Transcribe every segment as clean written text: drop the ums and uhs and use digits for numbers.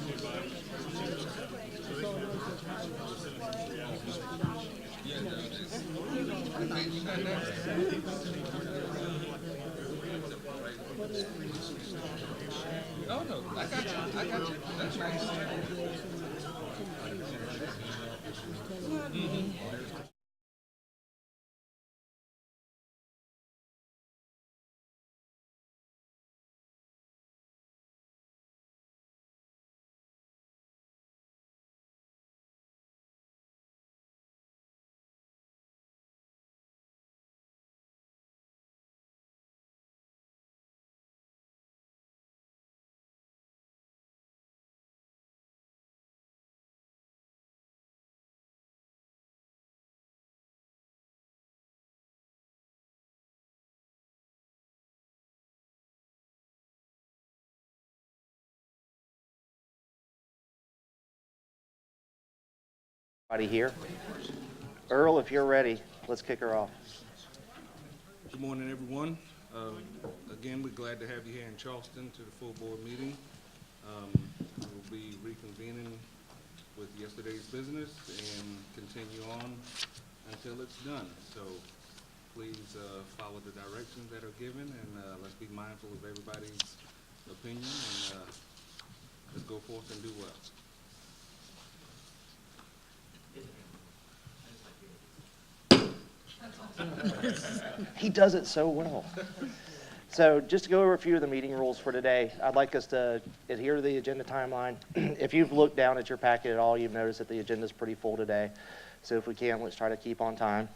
Oh no, I got you. I got you. That's right. Everybody here? Earl, if you're ready, let's kick her off. Good morning, everyone. Again, we're glad to have you here in Charleston to the full board meeting. We'll be reconvening with yesterday's business and continue on until it's done. So please follow the directions that are given, and let's be mindful of everybody's opinion, and let's go forth and do well. He does it so well. So just to go over a few of the meeting rules for today, I'd like us to adhere to the agenda timeline. If you've looked down at your packet at all, you've noticed that the agenda is pretty full today. So if we can, let's try to keep on time.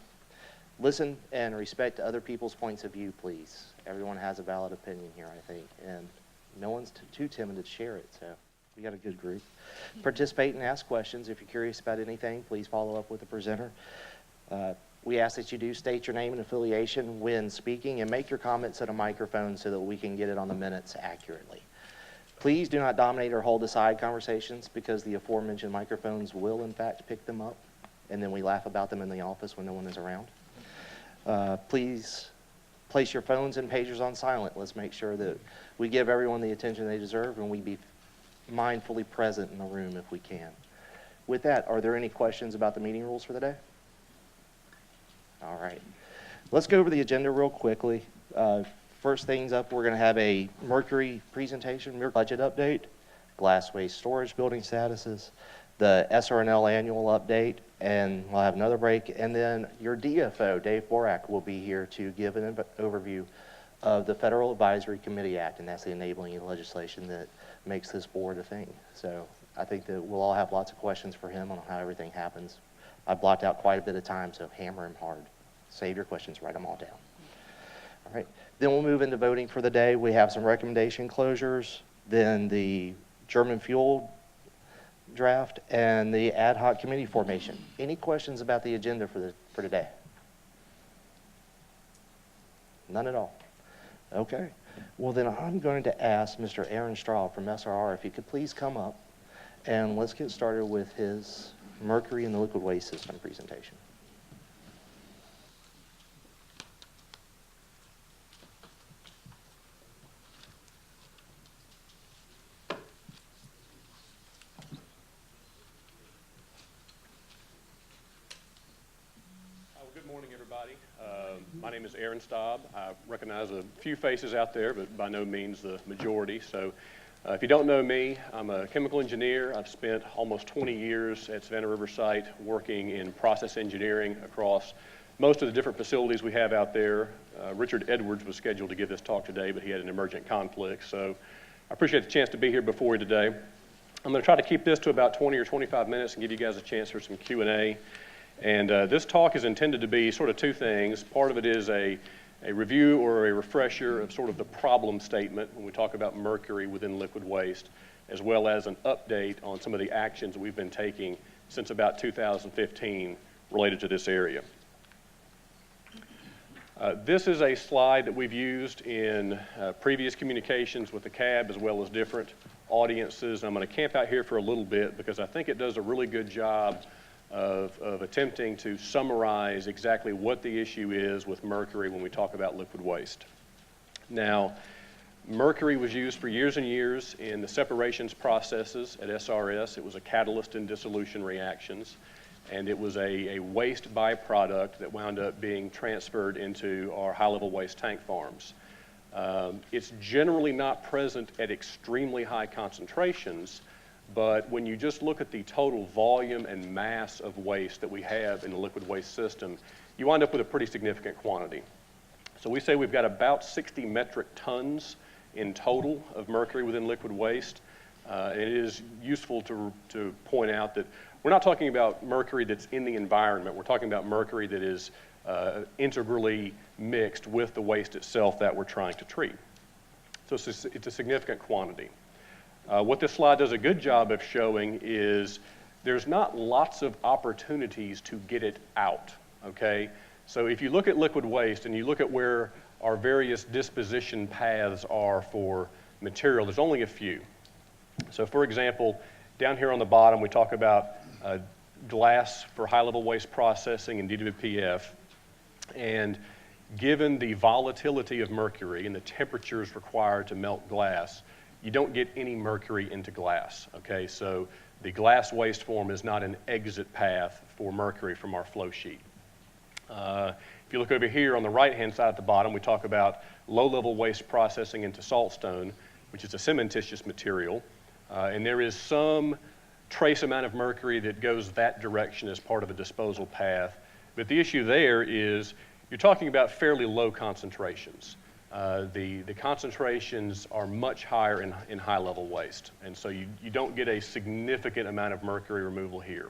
Listen and respect other people's points of view, please. Everyone has a valid opinion here, I think, and no one's too timid to share it, so we got a good group. Participate and ask questions. If you're curious about anything, please follow up with the presenter. We ask that you do state your name and affiliation when speaking, and make your comments at a microphone so that we can get it on the minutes accurately. Please do not dominate or hold aside conversations, because the aforementioned microphones will in fact pick them up, and then we laugh about them in the office when no one is around. Please place your phones and pagers on silent. Let's make sure that we give everyone the attention they deserve, and we be mindfully present in the room if we can. With that, are there any questions about the meeting rules for the day? All right, let's go over the agenda real quickly. First things up, we're going to have a Mercury presentation, budget update, glass waste storage building statuses, the SRNL annual update, and we'll have another break. And then your DFO, Dave Borak, will be here to give an overview of the Federal Advisory Committee Act, and that's the enabling legislation that makes this board a thing. So I think that we'll all have lots of questions for him on how everything happens. I blocked out quite a bit of time, so hammer him hard. Save your questions, write them all down. All right, then we'll move into voting for the day. We have some recommendation closures, then the German fuel draft, and the ad hoc committee formation. Any questions about the agenda for today? None at all. Okay, well then I'm going to ask Mr. Aaron Straw from SRR if he could please come up, and let's get started with his Mercury and the liquid waste system presentation. Good morning, everybody. My name is Aaron Staub. I recognize a few faces out there, but by no means the majority. So if you don't know me, I'm a chemical engineer. I've spent almost 20 years at Savannah River site working in process engineering across most of the different facilities we have out there. Richard Edwards was scheduled to give this talk today, but he had an emergent conflict. So I appreciate the chance to be here before you today. I'm going to try to keep this to about 20 or 25 minutes and give you guys a chance for some Q&A. And this talk is intended to be sort of two things. Part of it is a review or a refresher of sort of the problem statement when we talk about mercury within liquid waste, as well as an update on some of the actions we've been taking since about 2015 related to this area. This is a slide that we've used in previous communications with the CAB as well as different audiences. I'm going to camp out here for a little bit because I think it does a really good job of attempting to summarize exactly what the issue is with mercury when we talk about liquid waste. Now, Mercury was used for years and years in the separations processes at SRS. It was a catalyst in dissolution reactions, and it was a waste byproduct that wound up being transferred into our high-level waste tank farms. It's generally not present at extremely high concentrations, but when you just look at the total volume and mass of waste that we have in the liquid waste system, you wind up with a pretty significant quantity. So we say we've got about 60 metric tons in total of mercury within liquid waste. And it is useful to point out that we're not talking about mercury that's in the environment. We're talking about mercury that is integrally mixed with the waste itself that we're trying to treat. So it's a significant quantity. What this slide does a good job of showing is there's not lots of opportunities to get it out, okay? So if you look at liquid waste and you look at where our various disposition paths are for material, there's only a few. So for example, down here on the bottom, we talk about glass for high-level waste processing and DWPF. And given the volatility of mercury and the temperatures required to melt glass, you don't get any mercury into glass, okay? So the glass waste form is not an exit path for mercury from our flow sheet. If you look over here on the right-hand side at the bottom, we talk about low-level waste processing into saltstone, which is a cementitious material. And there is some trace amount of mercury that goes that direction as part of a disposal path. But the issue there is you're talking about fairly low concentrations. The concentrations are much higher in high-level waste. And so you don't get a significant amount of mercury removal here.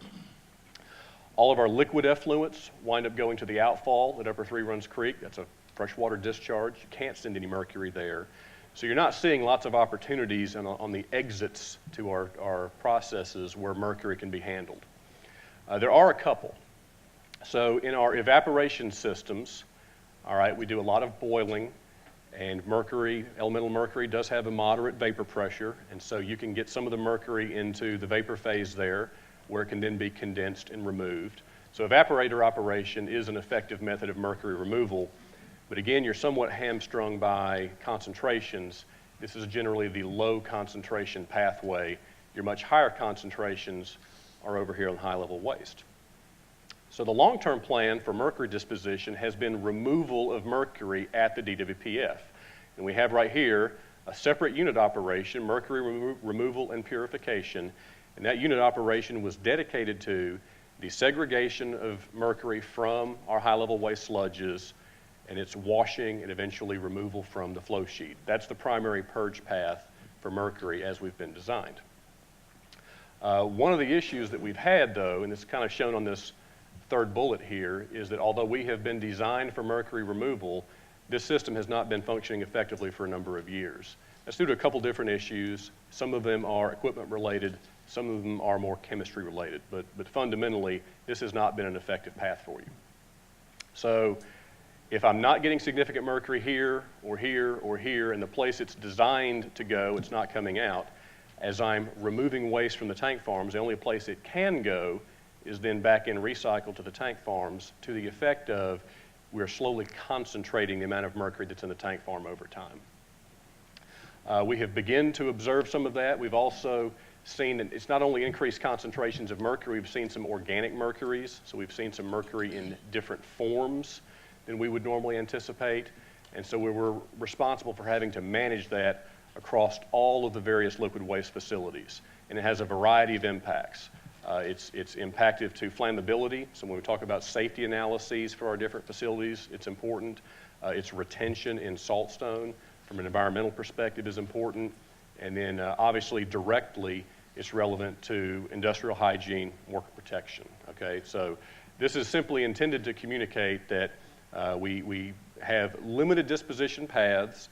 All of our liquid effluents wind up going to the outfall at Upper Three Runs Creek. That's a freshwater discharge. You can't send any mercury there. So you're not seeing lots of opportunities on the exits to our processes where mercury can be handled. There are a couple. So in our evaporation systems, all right, we do a lot of boiling, and mercury, elemental mercury, does have a moderate vapor pressure, and so you can get some of the mercury into the vapor phase there, where it can then be condensed and removed. So evaporator operation is an effective method of mercury removal, but again, you're somewhat hamstrung by concentrations. This is generally the low concentration pathway. Your much higher concentrations are over here on high-level waste. So the long-term plan for mercury disposition has been removal of mercury at the DWPF. And we have right here a separate unit operation, mercury removal and purification. And that unit operation was dedicated to the segregation of mercury from our high-level waste sludges and its washing and eventually removal from the flow sheet. That's the primary purge path for mercury as we've been designed. One of the issues that we've had, though, and it's kind of shown on this third bullet here, is that although we have been designed for mercury removal, this system has not been functioning effectively for a number of years. That's due to a couple different issues. Some of them are equipment related, some of them are more chemistry related, but fundamentally, this has not been an effective path for you. So if I'm not getting significant mercury here, or here, or here, and the place it's designed to go, it's not coming out, as I'm removing waste from the tank farms, the only place it can go is then back in recycled to the tank farms, to the effect of we're slowly concentrating the amount of mercury that's in the tank farm over time. We have begun to observe some of that. We've also seen that it's not only increased concentrations of mercury, we've seen some organic mercuries. So we've seen some mercury in different forms than we would normally anticipate. And so we were responsible for having to manage that across all of the various liquid waste facilities. And it has a variety of impacts. It's impactive to flammability. So when we talk about safety analyses for our different facilities, it's important. Its retention in saltstone from an environmental perspective is important. And then obviously directly, it's relevant to industrial hygiene, worker protection, okay? So this is simply intended to communicate that we have limited disposition paths.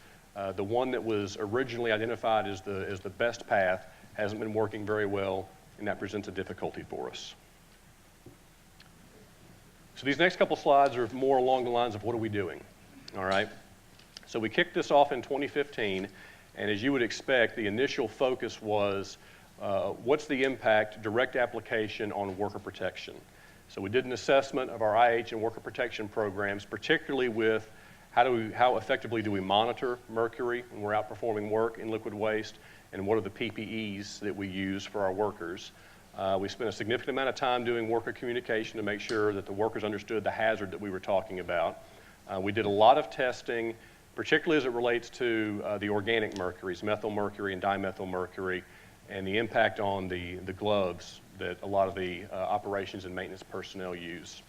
The one that was originally identified as the best path hasn't been working very well, and that presents a difficulty for us. So these next couple slides are more along the lines of what are we doing, all right? So we kicked this off in 2015, and as you would expect, the initial focus was what's the impact, direct application on worker protection. So we did an assessment of our IH and worker protection programs, particularly with how effectively do we monitor mercury when we're out performing work in liquid waste, and what are the PPEs that we use for our workers. We spent a significant amount of time doing worker communication to make sure that the workers understood the hazard that we were talking about. We did a lot of testing, particularly as it relates to the organic mercuries, methyl mercury and dimethyl mercury, and the impact on the gloves that a lot of the operations and maintenance personnel use.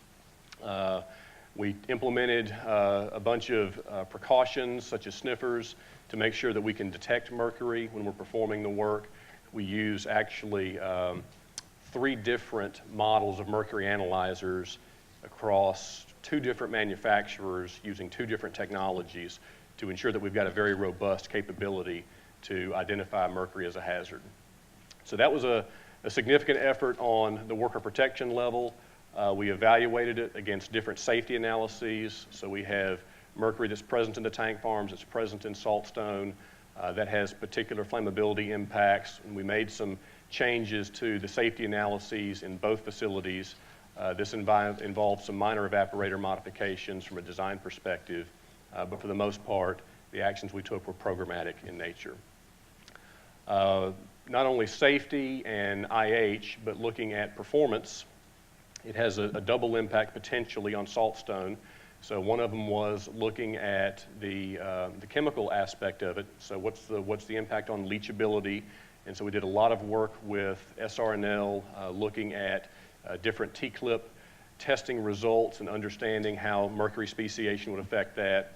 We implemented a bunch of precautions, such as sniffers, to make sure that we can detect mercury when we're performing the work. We use actually 3 different models of mercury analyzers across 2 different manufacturers using 2 different technologies to ensure that we've got a very robust capability to identify mercury as a hazard. So that was a significant effort on the worker protection level. We evaluated it against different safety analyses. So we have mercury that's present in the tank farms, it's present in saltstone, that has particular flammability impacts. And we made some changes to the safety analyses in both facilities. This involved some minor evaporator modifications from a design perspective, but for the most part, the actions we took were programmatic in nature. Not only safety and IH, but looking at performance, it has a double impact potentially on saltstone. So one of them was looking at the chemical aspect of it. So what's the impact on leachability? And so we did a lot of work with SRNL, looking at different T-clip testing results and understanding how mercury speciation would affect that.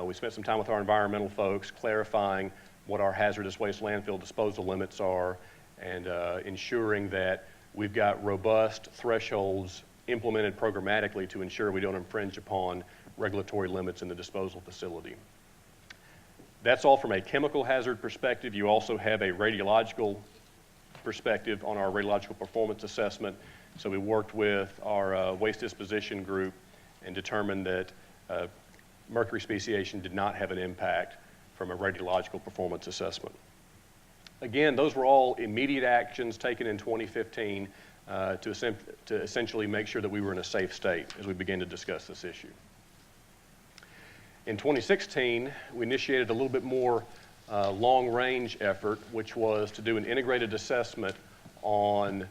We spent some time with our environmental folks clarifying what our hazardous waste landfill disposal limits are, and ensuring that we've got robust thresholds implemented programmatically to ensure we don't infringe upon regulatory limits in the disposal facility. That's all from a chemical hazard perspective. You also have a radiological perspective on our radiological performance assessment. So we worked with our waste disposition group and determined that mercury speciation did not have an impact from a radiological performance assessment. Again, those were all immediate actions taken in 2015 to essentially make sure that we were in a safe state as we began to discuss this issue. In 2016, we initiated a little bit more long-range effort, which was to do an integrated assessment on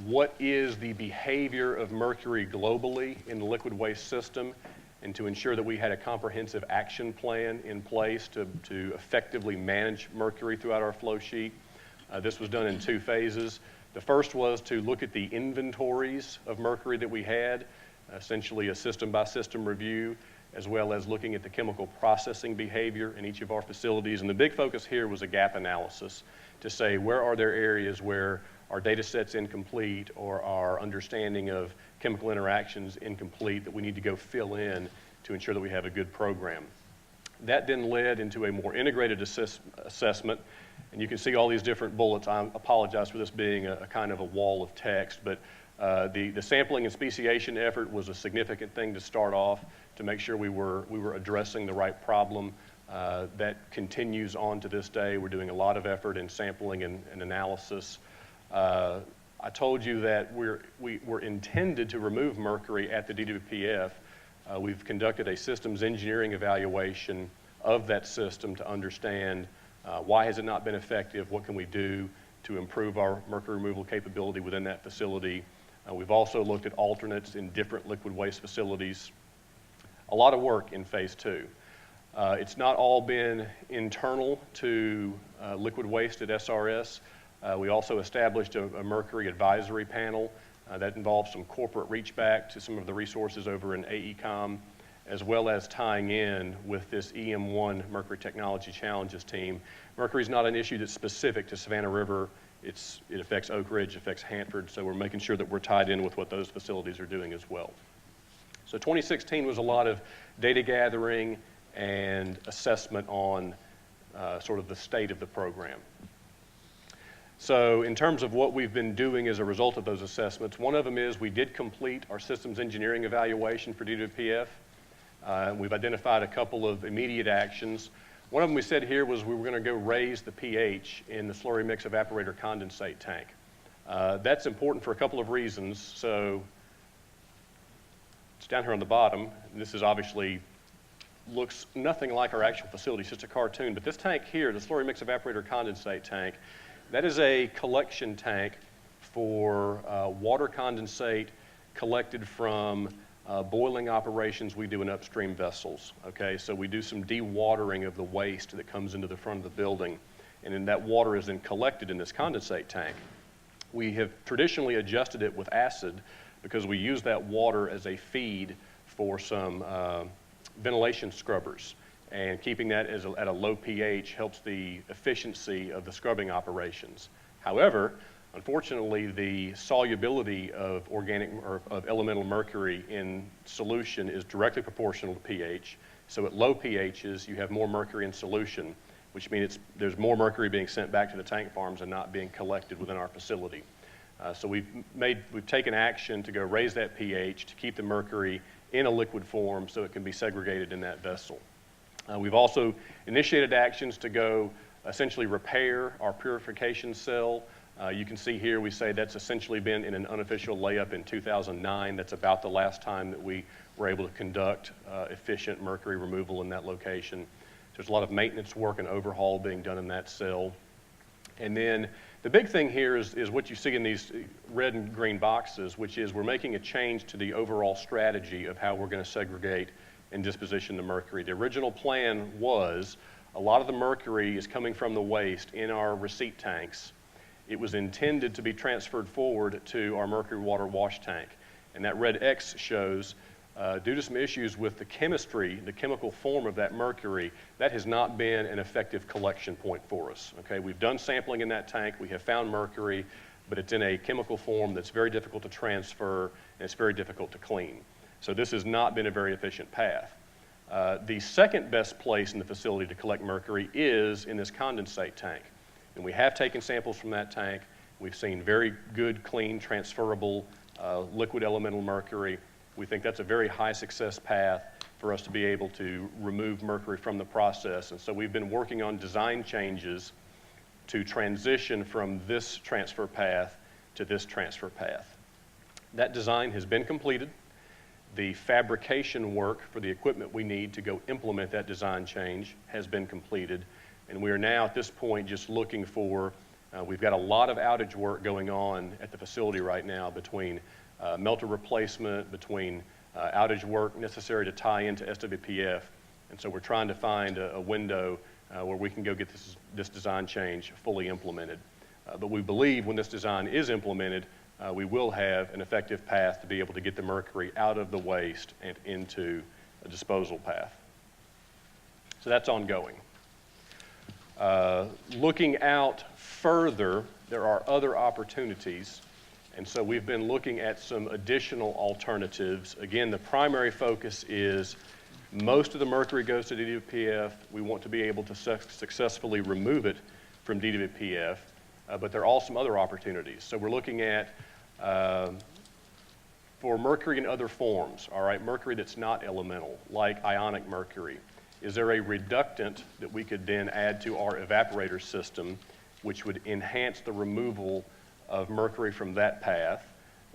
what is the behavior of mercury globally in the liquid waste system, and to ensure that we had a comprehensive action plan in place to effectively manage mercury throughout our flow sheet. This was done in 2 phases. The first was to look at the inventories of mercury that we had, essentially a system-by-system review, as well as looking at the chemical processing behavior in each of our facilities. And the big focus here was a gap analysis to say, where are there areas where our data set's incomplete or our understanding of chemical interactions incomplete that we need to go fill in to ensure that we have a good program. That then led into a more integrated assessment, and you can see all these different bullets. I apologize for this being a kind of a wall of text, but the sampling and speciation effort was a significant thing to start off to make sure we were addressing the right problem. That continues on to this day. We're doing a lot of effort in sampling and analysis. I told you that we were intended to remove mercury at the DWPF. We've conducted a systems engineering evaluation of that system to understand why has it not been effective, what can we do to improve our mercury removal capability within that facility. We've also looked at alternates in different liquid waste facilities. A lot of work in phase 2. It's not all been internal to liquid waste at SRS. We also established a mercury advisory panel that involves some corporate reach back to some of the resources over in AECOM, as well as tying in with this EM1 Mercury Technology Challenges team. Mercury is not an issue that's specific to Savannah River. It affects Oak Ridge, it affects Hanford, so we're making sure that we're tied in with what those facilities are doing as well. So 2016 was a lot of data gathering and assessment on sort of the state of the program. So in terms of what we've been doing as a result of those assessments, one of them is we did complete our systems engineering evaluation for DWPF. We've identified a couple of immediate actions. One of them we said here was we were going to go raise the pH in the slurry mix evaporator condensate tank. That's important for a couple of reasons. So it's down here on the bottom, and this is obviously looks nothing like our actual facility, it's just a cartoon. But this tank here, the slurry mix evaporator condensate tank, that is a collection tank for water condensate collected from boiling operations we do in upstream vessels, okay? So we do some dewatering of the waste that comes into the front of the building, and then that water is then collected in this condensate tank. We have traditionally adjusted it with acid because we use that water as a feed for some ventilation scrubbers, and keeping that at a low pH helps the efficiency of the scrubbing operations. However, unfortunately, the solubility of organic or of elemental mercury in solution is directly proportional to pH. So at low pHs, you have more mercury in solution, which means there's more mercury being sent back to the tank farms and not being collected within our facility. So we've taken action to go raise that pH to keep the mercury in a liquid form so it can be segregated in that vessel. We've also initiated actions to go essentially repair our purification cell. You can see here we say that's essentially been in an unofficial layup in 2009. That's about the last time that we were able to conduct efficient mercury removal in that location. There's a lot of maintenance work and overhaul being done in that cell. And then the big thing here is what you see in these red and green boxes, which is we're making a change to the overall strategy of how we're going to segregate and disposition the mercury. The original plan was a lot of the mercury is coming from the waste in our receipt tanks. It was intended to be transferred forward to our mercury water wash tank. And that red X shows, due to some issues with the chemistry, the chemical form of that mercury, that has not been an effective collection point for us. Okay, we've done sampling in that tank, we have found mercury, but it's in a chemical form that's very difficult to transfer and it's very difficult to clean. So this has not been a very efficient path. The second best place in the facility to collect mercury is in this condensate tank. And we have taken samples from that tank. We've seen very good, clean, transferable liquid elemental mercury. We think that's a very high success path for us to be able to remove mercury from the process. And so we've been working on design changes to transition from this transfer path to this transfer path. That design has been completed. The fabrication work for the equipment we need to go implement that design change has been completed. And we are now at this point just looking for, we've got a lot of outage work going on at the facility right now between melter replacement, between outage work necessary to tie into SWPF. And so we're trying to find a window where we can go get this design change fully implemented. But we believe when this design is implemented, we will have an effective path to be able to get the mercury out of the waste and into a disposal path. So that's ongoing. Looking out further, there are other opportunities. And so we've been looking at some additional alternatives. Again, the primary focus is most of the mercury goes to DWPF. We want to be able to successfully remove it from DWPF, but there are also some other opportunities. So we're looking at for mercury in other forms, all right, mercury that's not elemental, like ionic mercury. Is there a reductant that we could then add to our evaporator system which would enhance the removal of mercury from that path?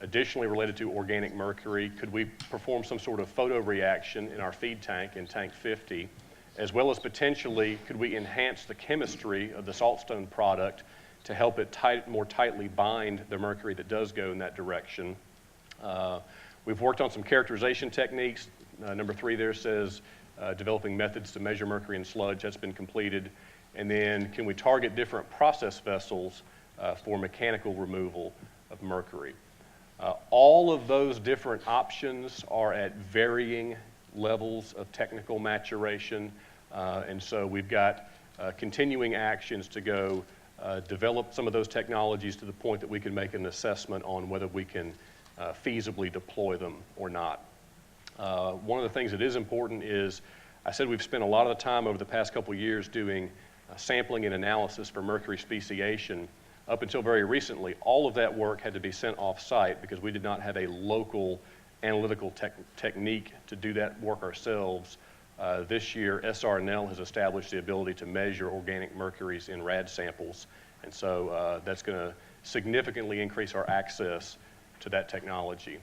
Additionally, related to organic mercury, could we perform some sort of photoreaction in our feed tank in tank 50, as well as potentially could we enhance the chemistry of the saltstone product to help it more tightly bind the mercury that does go in that direction? We've worked on some characterization techniques. Number 3 there says developing methods to measure mercury in sludge. That's been completed. And then can we target different process vessels for mechanical removal of mercury? All of those different options are at varying levels of technical maturation. And so we've got continuing actions to go develop some of those technologies to the point that we can make an assessment on whether we can feasibly deploy them or not. One of the things that is important is, I said we've spent a lot of the time over the past couple of years doing sampling and analysis for Mercury Speciation. Up until very recently, all of that work had to be sent off-site because we did not have a local analytical technique to do that work ourselves. This year, SRNL has established the ability to measure organic mercuries in rad samples, and so that's going to significantly increase our access to that technology.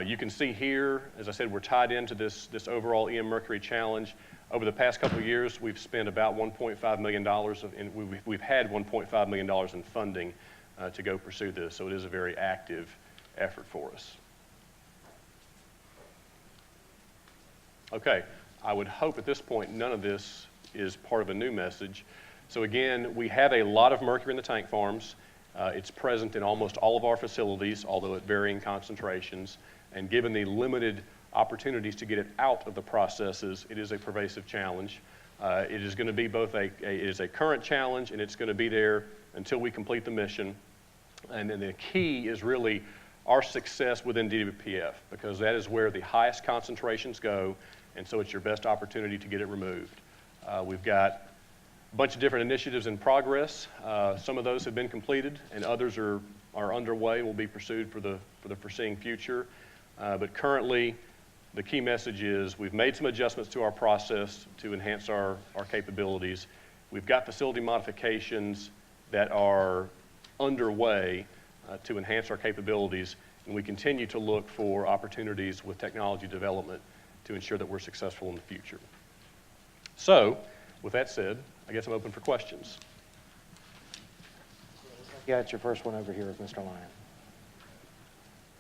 You can see here, as I said, we're tied into this overall EM Mercury challenge. Over the past couple of years, we've spent about $1.5 million, we've had $1.5 million in funding to go pursue this, so it is a very active effort for us. Okay, I would hope at this point none of this is part of a new message. So again, we have a lot of mercury in the tank farms. It's present in almost all of our facilities, although at varying concentrations. And given the limited opportunities to get it out of the processes, it is a pervasive challenge. It is going to be both it is a current challenge, and it's going to be there until we complete the mission. And then the key is really our success within DWPF, because that is where the highest concentrations go, and so it's your best opportunity to get it removed. We've got a bunch of different initiatives in progress. Some of those have been completed, and others are underway, will be pursued for the foreseeing future. But currently, the key message is we've made some adjustments to our process to enhance our capabilities. We've got facility modifications that are underway to enhance our capabilities, and we continue to look for opportunities with technology development to ensure that we're successful in the future. So, with that said, I guess I'm open for questions. You got your first one over here with Mr. Lyon.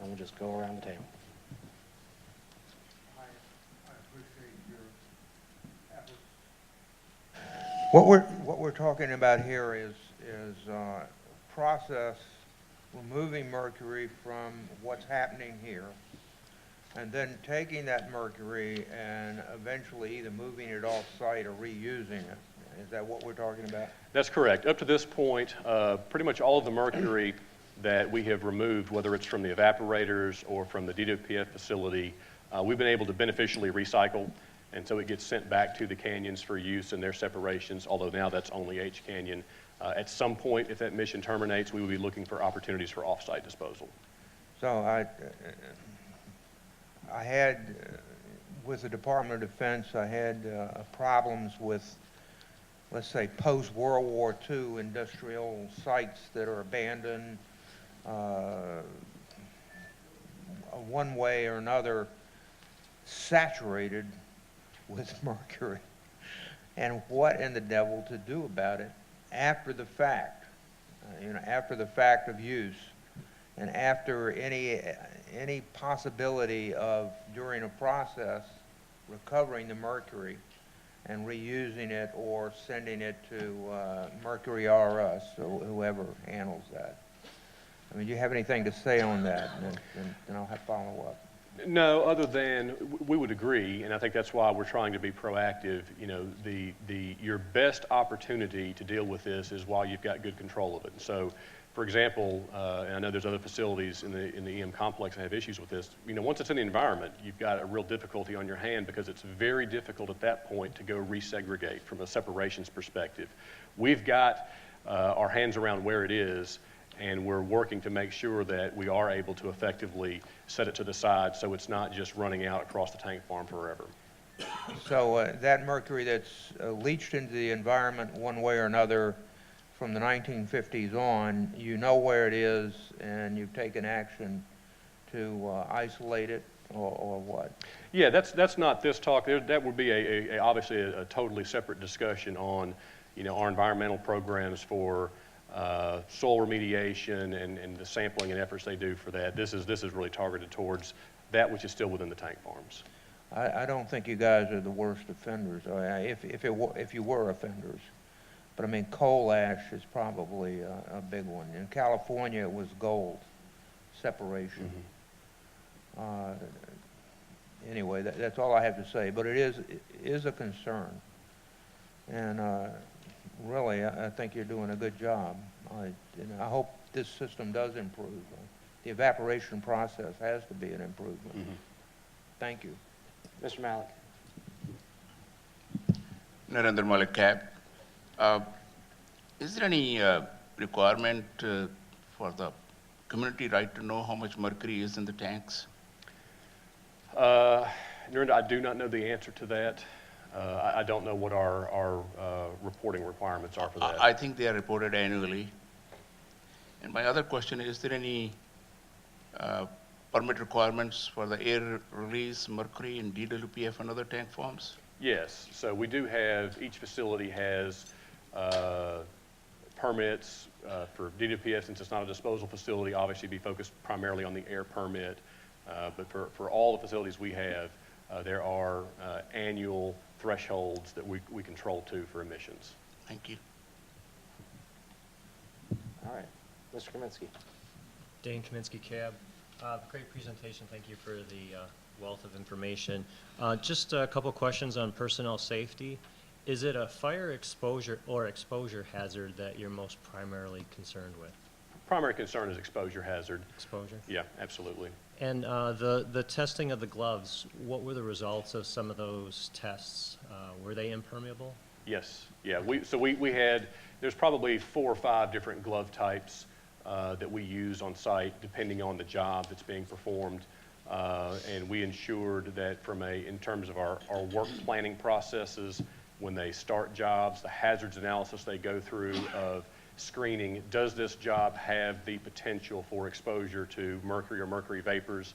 And we'll just go around the table. I appreciate your efforts. What we're talking about here is process removing mercury from what's happening here, and then taking that mercury and eventually either moving it off-site or reusing it. Is that what we're talking about? That's correct. Up to this point, pretty much all of the mercury that we have removed, whether it's from the evaporators or from the DWPF facility, we've been able to beneficially recycle, and so it gets sent back to the canyons for use in their separations, although now that's only H Canyon. At some point, if that mission terminates, we will be looking for opportunities for off-site disposal. So I had, with the Department of Defense, I had problems with, let's say, post-World War II industrial sites that are abandoned, one way or another saturated with mercury. And what in the devil to do about it after the fact, after the fact of use, and after any possibility of, during a process, recovering the mercury and reusing it or sending it to Mercury RS, or whoever handles that. I mean, do you have anything to say on that? And I'll have follow-up. No, other than we would agree, and I think that's why we're trying to be proactive. You know, your best opportunity to deal with this is while you've got good control of it. And so, for example, and I know there's other facilities in the EM complex that have issues with this. You know, once it's in the environment, you've got a real difficulty on your hand because it's very difficult at that point to go resegregate from a separations perspective. We've got our hands around where it is, and we're working to make sure that we are able to effectively set it to the side so it's not just running out across the tank farm forever. So that mercury that's leached into the environment one way or another from the 1950s on, you know where it is and you've taken action to isolate it, or what? Yeah, that's not this talk. That would be obviously a totally separate discussion on, our environmental programs for soil remediation and the sampling and efforts they do for that. This is really targeted towards that which is still within the tank farms. I don't think you guys are the worst offenders, if you were offenders. But I mean, coal ash is probably a big one. In California, it was gold separation. Mm-hmm. Anyway, that's all I have to say. But it is a concern, and really, I think you're doing a good job. I hope this system does improve. The evaporation process has to be an improvement. Mm-hmm. Thank you. Mr. Malik. Narendra Malik, CAB. Is there any requirement for the community right to know how much mercury is in the tanks? Narendra, I do not know the answer to that. I don't know what our reporting requirements are for that. I think they are reported annually. And my other question is there any permit requirements for the air release, mercury, and DWPF and other tank forms? Yes, so we do have, each facility has permits for DWPF. Since it's not a disposal facility, obviously be focused primarily on the air permit. But for all the facilities we have, there are annual thresholds that we control to for emissions. Thank you. All right, Mr. Kaminsky. Dane Kaminsky, CAB. Great presentation. Thank you for the wealth of information. Just a couple questions on personnel safety. Is it a fire exposure or exposure hazard that you're most primarily concerned with? Primary concern is exposure hazard. Exposure? Yeah, absolutely. And the testing of the gloves, what were the results of some of those tests? Were they impermeable? Yes, yeah. We had, there's probably 4 or 5 different glove types that we use on site depending on the job that's being performed. And we ensured that in terms of our work planning processes, when they start jobs, the hazards analysis they go through of screening, does this job have the potential for exposure to mercury or mercury vapors?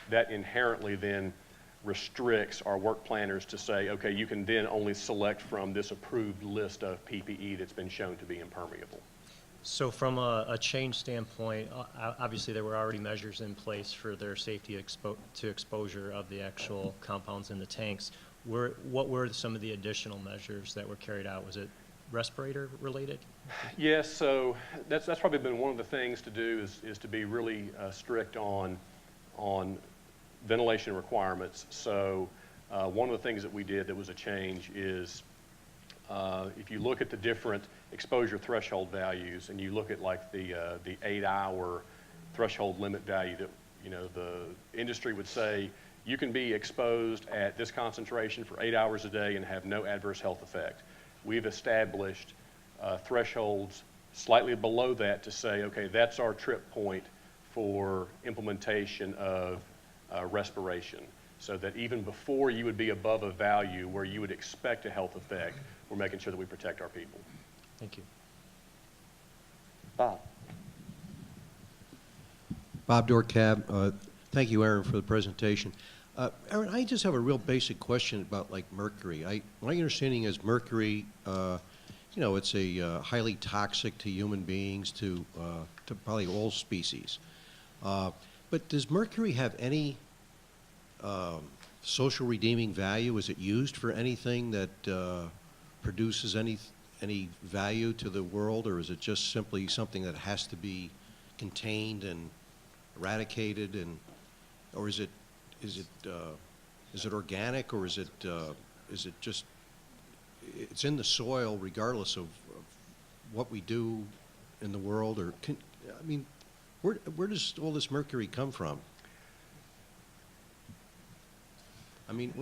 That inherently then restricts our work planners to say, okay, you can then only select from this approved list of PPE that's been shown to be impermeable. So from a change standpoint, obviously there were already measures in place for their safety to exposure of the actual compounds in the tanks. What were some of the additional measures that were carried out? Was it respirator related? Yes, so that's probably been one of the things to do is to be really strict on ventilation requirements. So one of the things that we did that was a change is if you look at the different exposure threshold values and you look at like the 8-hour threshold limit value that, you know, the industry would say you can be exposed at this concentration for 8 hours a day and have no adverse health effect. We've established thresholds slightly below that to say, okay, that's our trip point for implementation of respiration, so that even before you would be above a value where you would expect a health effect, we're making sure that we protect our people. Thank you. Bob. Bob Dorcab. Thank you, Aaron, for the presentation. Aaron, I just have a real basic question about like mercury. My understanding is mercury, you know, it's a highly toxic to human beings, to probably all species. But does mercury have any social redeeming value? Is it used for anything that produces any value to the world, or is it just simply something that has to be contained and eradicated, and or is it organic, or is it just it's in the soil regardless of what we do in the world? Or I mean, where does all this mercury come from? I mean,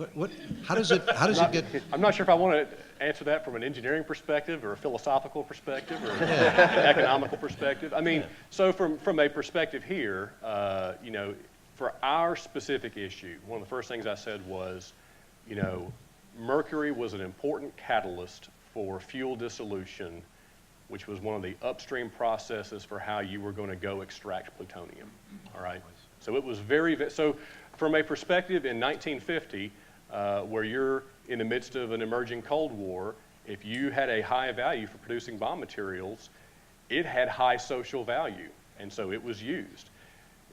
how does it get? I'm not sure if I want to answer that from an engineering perspective or a philosophical perspective or an economical perspective. I mean, so from a perspective here, you know, for our specific issue, one of the first things I said was, you know, mercury was an important catalyst for fuel dissolution, which was one of the upstream processes for how you were going to go extract plutonium. All right. So it was so from a perspective in 1950, where you're in the midst of an emerging Cold War, if you had a high value for producing bomb materials, it had high social value, and so it was used.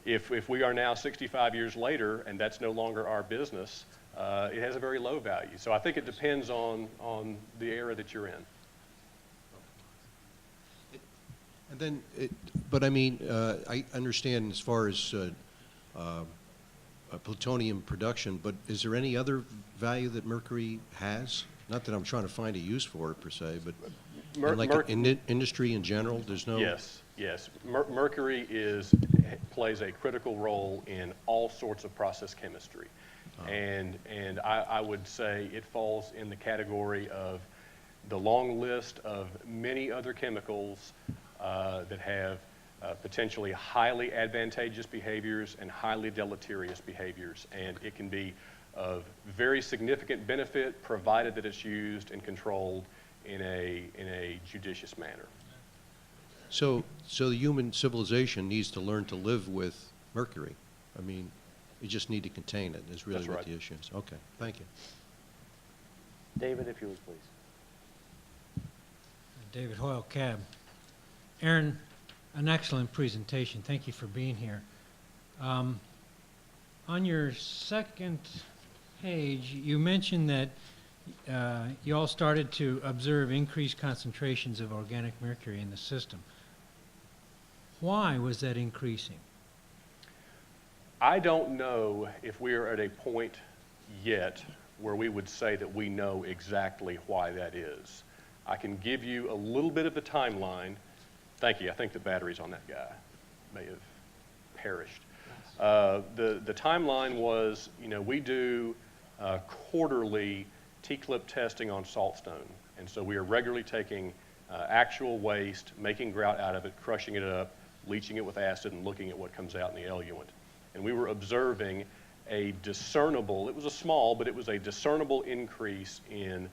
If we are now 65 years later and that's no longer our business, it has a very low value. So I think it depends on the era that you're in. And then, but I mean, I understand as far as plutonium production, but is there any other value that mercury has? Not that I'm trying to find a use for it per se, but in industry in general, there's no. Yes. Mercury plays a critical role in all sorts of process chemistry, and I would say it falls in the category of the long list of many other chemicals that have potentially highly advantageous behaviors and highly deleterious behaviors, and it can be of very significant benefit provided that it's used and controlled in a judicious manner. So the human civilization needs to learn to live with mercury. I mean, you just need to contain it, is really That's what right. the issue is. Okay, thank you. David, if you would, please. David Hoyle, Cab. Aaron, an excellent presentation. Thank you for being here. On your second page, you mentioned that you all started to observe increased concentrations of organic mercury in the system. Why was that increasing? I don't know if we are at a point yet where we would say that we know exactly why that is. I can give you a little bit of the timeline. Thank you. I think the batteries on that guy may have perished. The timeline was, we do quarterly T-clip testing on saltstone. And so we are regularly taking actual waste, making grout out of it, crushing it up, leaching it with acid, and looking at what comes out in the eluent. And we were observing a discernible, it was a small, but it was a discernible increase in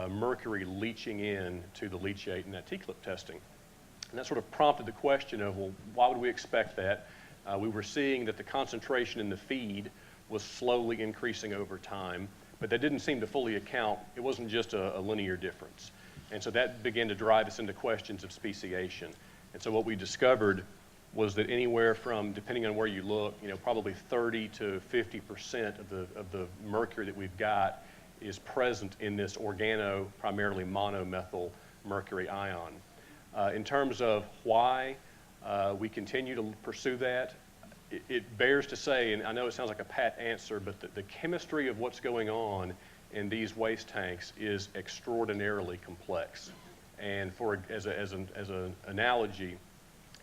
mercury leaching in to the leachate in that T-clip testing. And that sort of prompted the question of, well, why would we expect that? We were seeing that the concentration in the feed was slowly increasing over time, but that didn't seem to fully account. It wasn't just a linear difference. And so that began to drive us into questions of speciation. And so what we discovered was that anywhere from, depending on where you look, probably 30 to 50% of the mercury that we've got is present in this primarily monomethyl mercury ion. In terms of why we continue to pursue that, it bears to say, and I know it sounds like a pat answer, but the chemistry of what's going on in these waste tanks is extraordinarily complex. And as an analogy,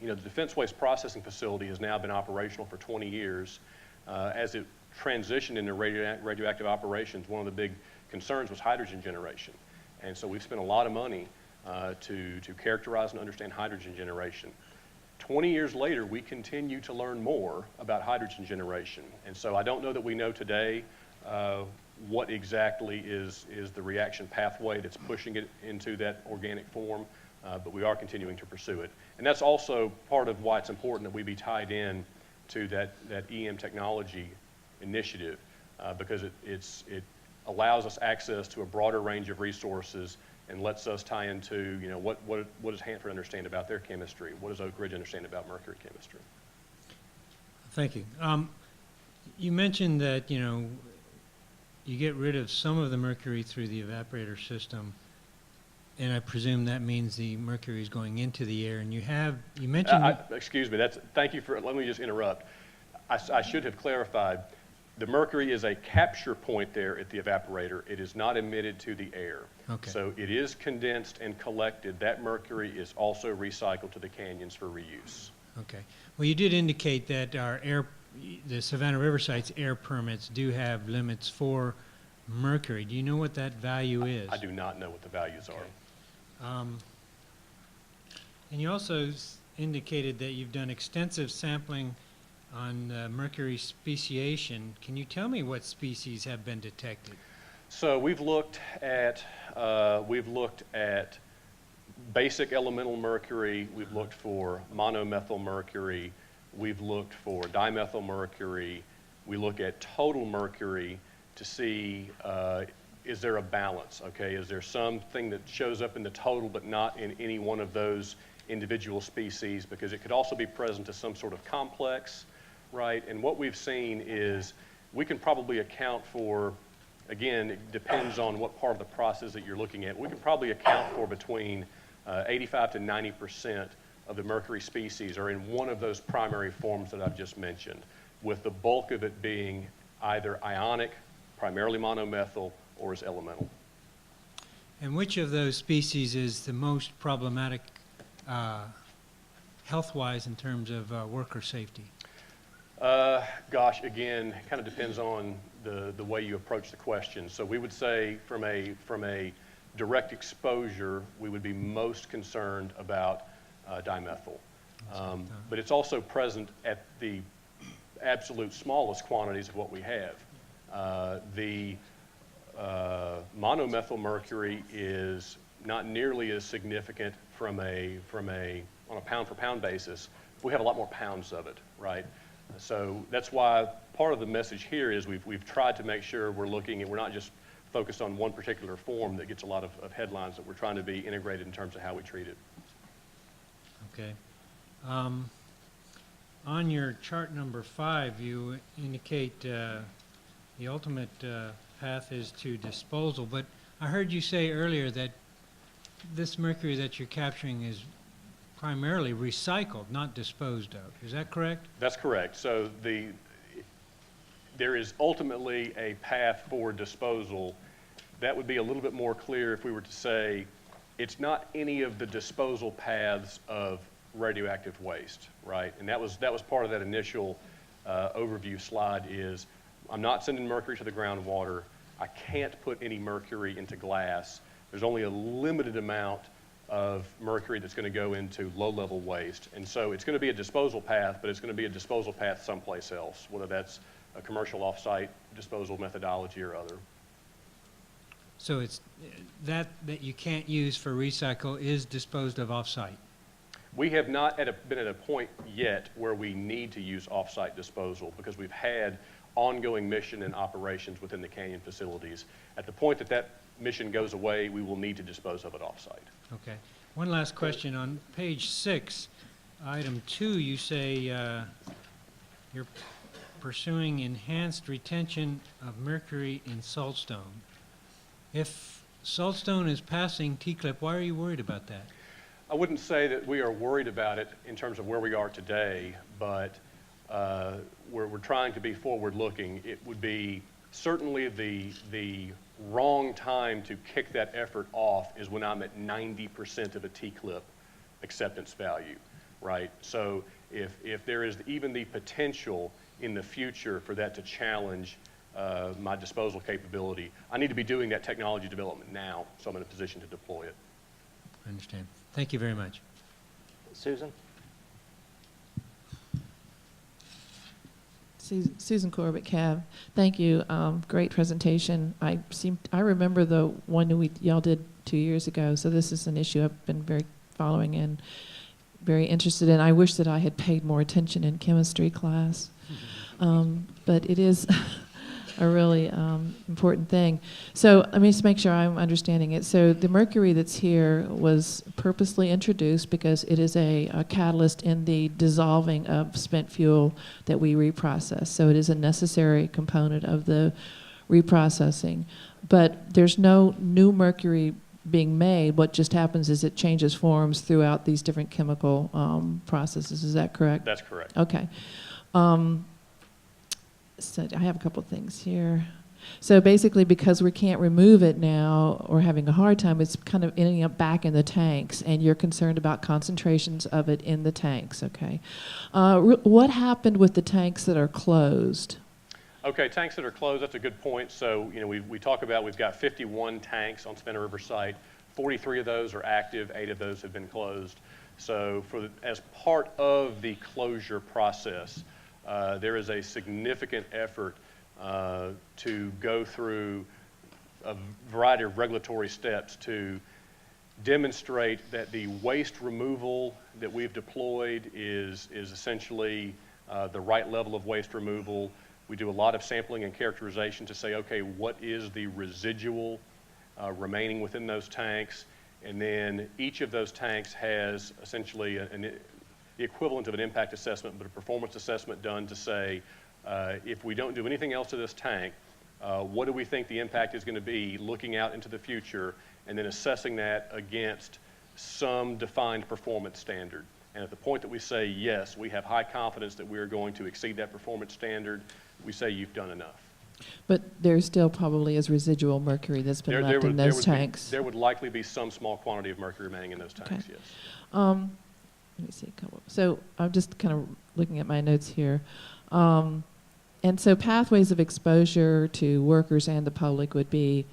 the Defense Waste Processing Facility has now been operational for 20 years. As it transitioned into radioactive operations, one of the big concerns was hydrogen generation. And so we've spent a lot of money to characterize and understand hydrogen generation. 20 years later, we continue to learn more about hydrogen generation. And so I don't know that we know today what exactly is the reaction pathway that's pushing it into that organic form, but we are continuing to pursue it. And that's also part of why it's important that we be tied in to that EM technology initiative, because it allows us access to a broader range of resources and lets us tie into, what does Hanford understand about their chemistry? What does Oak Ridge understand about mercury chemistry? Thank you. You mentioned that, you get rid of some of the mercury through the evaporator system, and I presume that means the mercury is going into the air. And you mentioned... excuse me, thank you for, let me just interrupt. I should have clarified. The mercury is a capture point there at the evaporator. It is not emitted to the air. Okay. So it is condensed and collected. That mercury is also recycled to the canyons for reuse. Okay. Well, you did indicate that the Savannah Riverside's air permits do have limits for mercury. Do you know what that value is? I do not know what the values are. And you also indicated that you've done extensive sampling on Mercury Speciation. Can you tell me what species have been detected? So we've looked at basic elemental mercury. We've looked for monomethyl mercury. We've looked for dimethyl mercury. We look at total mercury to see is there a balance, okay? Is there something that shows up in the total but not in any one of those individual species? Because it could also be present as some sort of complex, right? And what we've seen is we can probably account for, again, it depends on what part of the process that you're looking at. We can probably account for between 85 to 90% of the mercury species are in one of those primary forms that I've just mentioned, with the bulk of it being either ionic, primarily monomethyl, or is elemental. And which of those species is the most problematic health-wise in terms of worker safety? Gosh, again, it kind of depends on the way you approach the question. So we would say from a direct exposure, we would be most concerned about dimethyl. But it's also present at the absolute smallest quantities of what we have. The monomethyl mercury is not nearly as significant on a pound for pound basis. We have a lot more pounds of it, right? So that's why part of the message here is we've tried to make sure we're looking at, we're not just focused on one particular form that gets a lot of headlines, that we're trying to be integrated in terms of how we treat it. Okay. On your chart number 5, you indicate the ultimate path is to disposal, but I heard you say earlier that this mercury that you're capturing is primarily recycled, not disposed of. Is that correct? That's correct. So there is ultimately a path for disposal. That would be a little bit more clear if we were to say it's not any of the disposal paths of radioactive waste, right? And that was part of that initial overview slide is I'm not sending mercury to the groundwater. I can't put any mercury into glass. There's only a limited amount of mercury that's going to go into low-level waste. And so it's going to be a disposal path, but it's going to be a disposal path someplace else, whether that's a commercial off-site disposal methodology or other. So it's that you can't use for recycle is disposed of off-site. We have not been at a point yet where we need to use off-site disposal because we've had ongoing mission and operations within the canyon facilities. At the point that that mission goes away, we will need to dispose of it off-site. Okay. One last question. On page 6, item 2, you say you're pursuing enhanced retention of mercury in saltstone. If saltstone is passing T-clip, why are you worried about that? I wouldn't say that we are worried about it in terms of where we are today, but we're trying to be forward-looking. It would be certainly the wrong time to kick that effort off is when I'm at 90% of a T-clip acceptance value, right? So if there is even the potential in the future for that to challenge my disposal capability, I need to be doing that technology development now, so I'm in a position to deploy it. I understand. Thank you very much. Susan? Susan Corbett, CAB. Thank you. Great presentation. I remember the one y'all did 2 years ago, so this is an issue I've been very following and very interested in. I wish that I had paid more attention in chemistry class, but it is a really important thing. So let me just make sure I'm understanding it. So the mercury that's here was purposely introduced because it is a catalyst in the dissolving of spent fuel that we reprocess. So it is a necessary component of the reprocessing. But there's no new mercury being made. What just happens is it changes forms throughout these different chemical processes. Is that correct? That's correct. Okay. So I have a couple things here. So basically, because we can't remove it now, or having a hard time, it's kind of ending up back in the tanks, and you're concerned about concentrations of it in the tanks, okay? What happened with the tanks that are closed? Okay, tanks that are closed, that's a good point. So, you know, we talk about we've got 51 tanks on Savannah River site. 43 of those are active, 8 of those have been closed. So as part of the closure process, there is a significant effort to go through a variety of regulatory steps to demonstrate that the waste removal that we've deployed is essentially the right level of waste removal. We do a lot of sampling and characterization to say, okay, what is the residual remaining within those tanks? And then each of those tanks has essentially the equivalent of an impact assessment, but a performance assessment done to say, if we don't do anything else to this tank, what do we think the impact is going to be looking out into the future, and then assessing that against some defined performance standard. And at the point that we say, yes, we have high confidence that we are going to exceed that performance standard, we say you've done enough. But there still probably is residual mercury that's been left in those tanks. There would likely be some small quantity of mercury remaining in those tanks, Okay. yes. Let me see a couple. So I'm just kind of looking at my notes here. And so pathways of exposure to workers and the public would be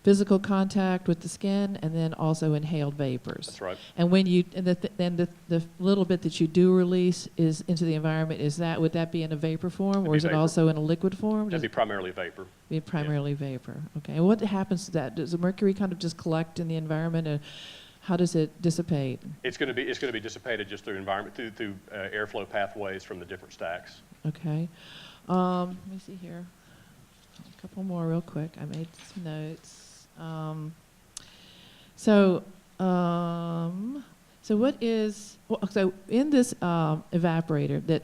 physical contact with the skin, and then also inhaled vapors. That's right. And when you then the little bit that you do release is into the environment, would that be in a vapor form, or is it also in a liquid form? That'd be primarily vapor. Be primarily vapor. Okay. And what happens to that? Does the mercury kind of just collect in the environment how does it dissipate? It's going to be dissipated just through environment, through airflow pathways from the different stacks. Okay. Let me see here. A couple more real quick. I made some notes. So what is, so in this evaporator that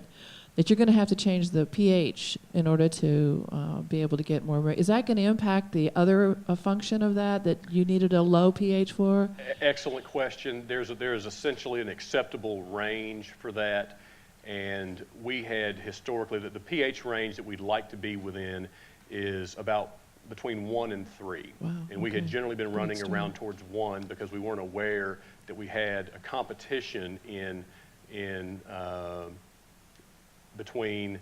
you're going to have to change the pH in order to be able to get more, is that going to impact the other function of that you needed a low pH for? Excellent question. There's essentially an acceptable range for that, and we had historically that the pH range that we'd like to be within is about between 1 and 3. Wow, and we had okay. generally been running Good around start. towards 1 because we weren't aware that we had a competition in between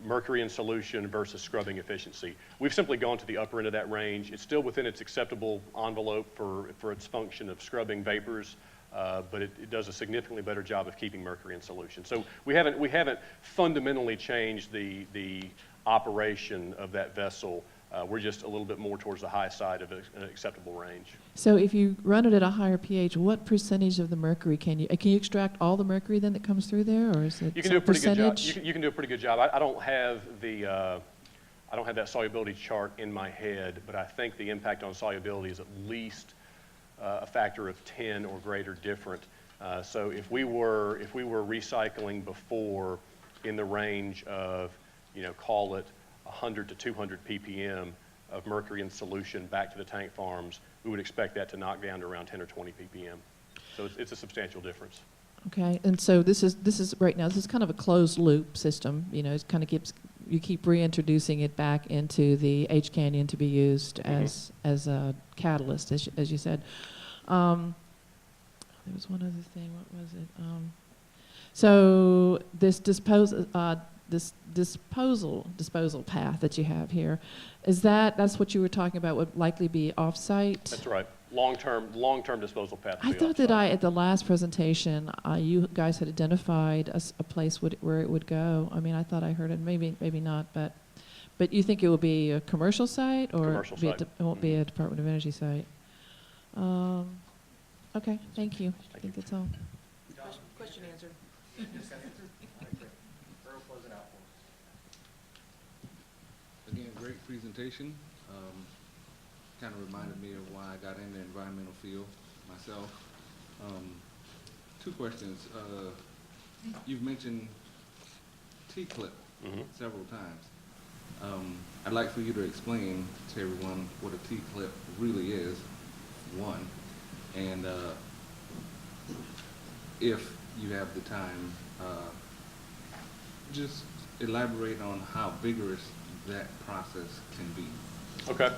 mercury in solution versus scrubbing efficiency. We've simply gone to the upper end of that range. It's still within its acceptable envelope for its function of scrubbing vapors, but it does a significantly better job of keeping mercury in solution. So we haven't fundamentally changed the operation of that vessel. We're just a little bit more towards the high side of an acceptable range. So if you run it at a higher pH, what percentage of the mercury can you extract all the mercury then that comes through there, or is it You can some do a pretty percentage? good job. You can do a pretty good job. I don't have that solubility chart in my head, but I think the impact on solubility is at least a factor of 10 or greater different. So if we were recycling before in the range of, call it 100 to 200 ppm of mercury in solution back to the tank farms, we would expect that to knock down to around 10 or 20 ppm. So it's a substantial difference. Okay, and so this is right now, this is kind of a closed loop system, it kind of you keep reintroducing it back into the H Canyon to be used as a catalyst, as you said. There was one other thing, what was it? So this disposal path that you have here, that's what you were talking about would likely be off-site? That's right. Long-term disposal path. I thought that at the last presentation, you guys had identified a place where it would go. I mean, I thought I heard it, maybe not, but you think it will be a commercial site, or Commercial site. It won't be a Department of Energy site? Okay, thank you. I think that's all. Question answered. Again, great presentation. Kind of reminded me of why I got in the environmental field myself. Two questions. You've mentioned T-clip several times. I'd like for you to explain to everyone what a T-clip really is, one, and if you have the time, just elaborate on how vigorous that process can be. Okay.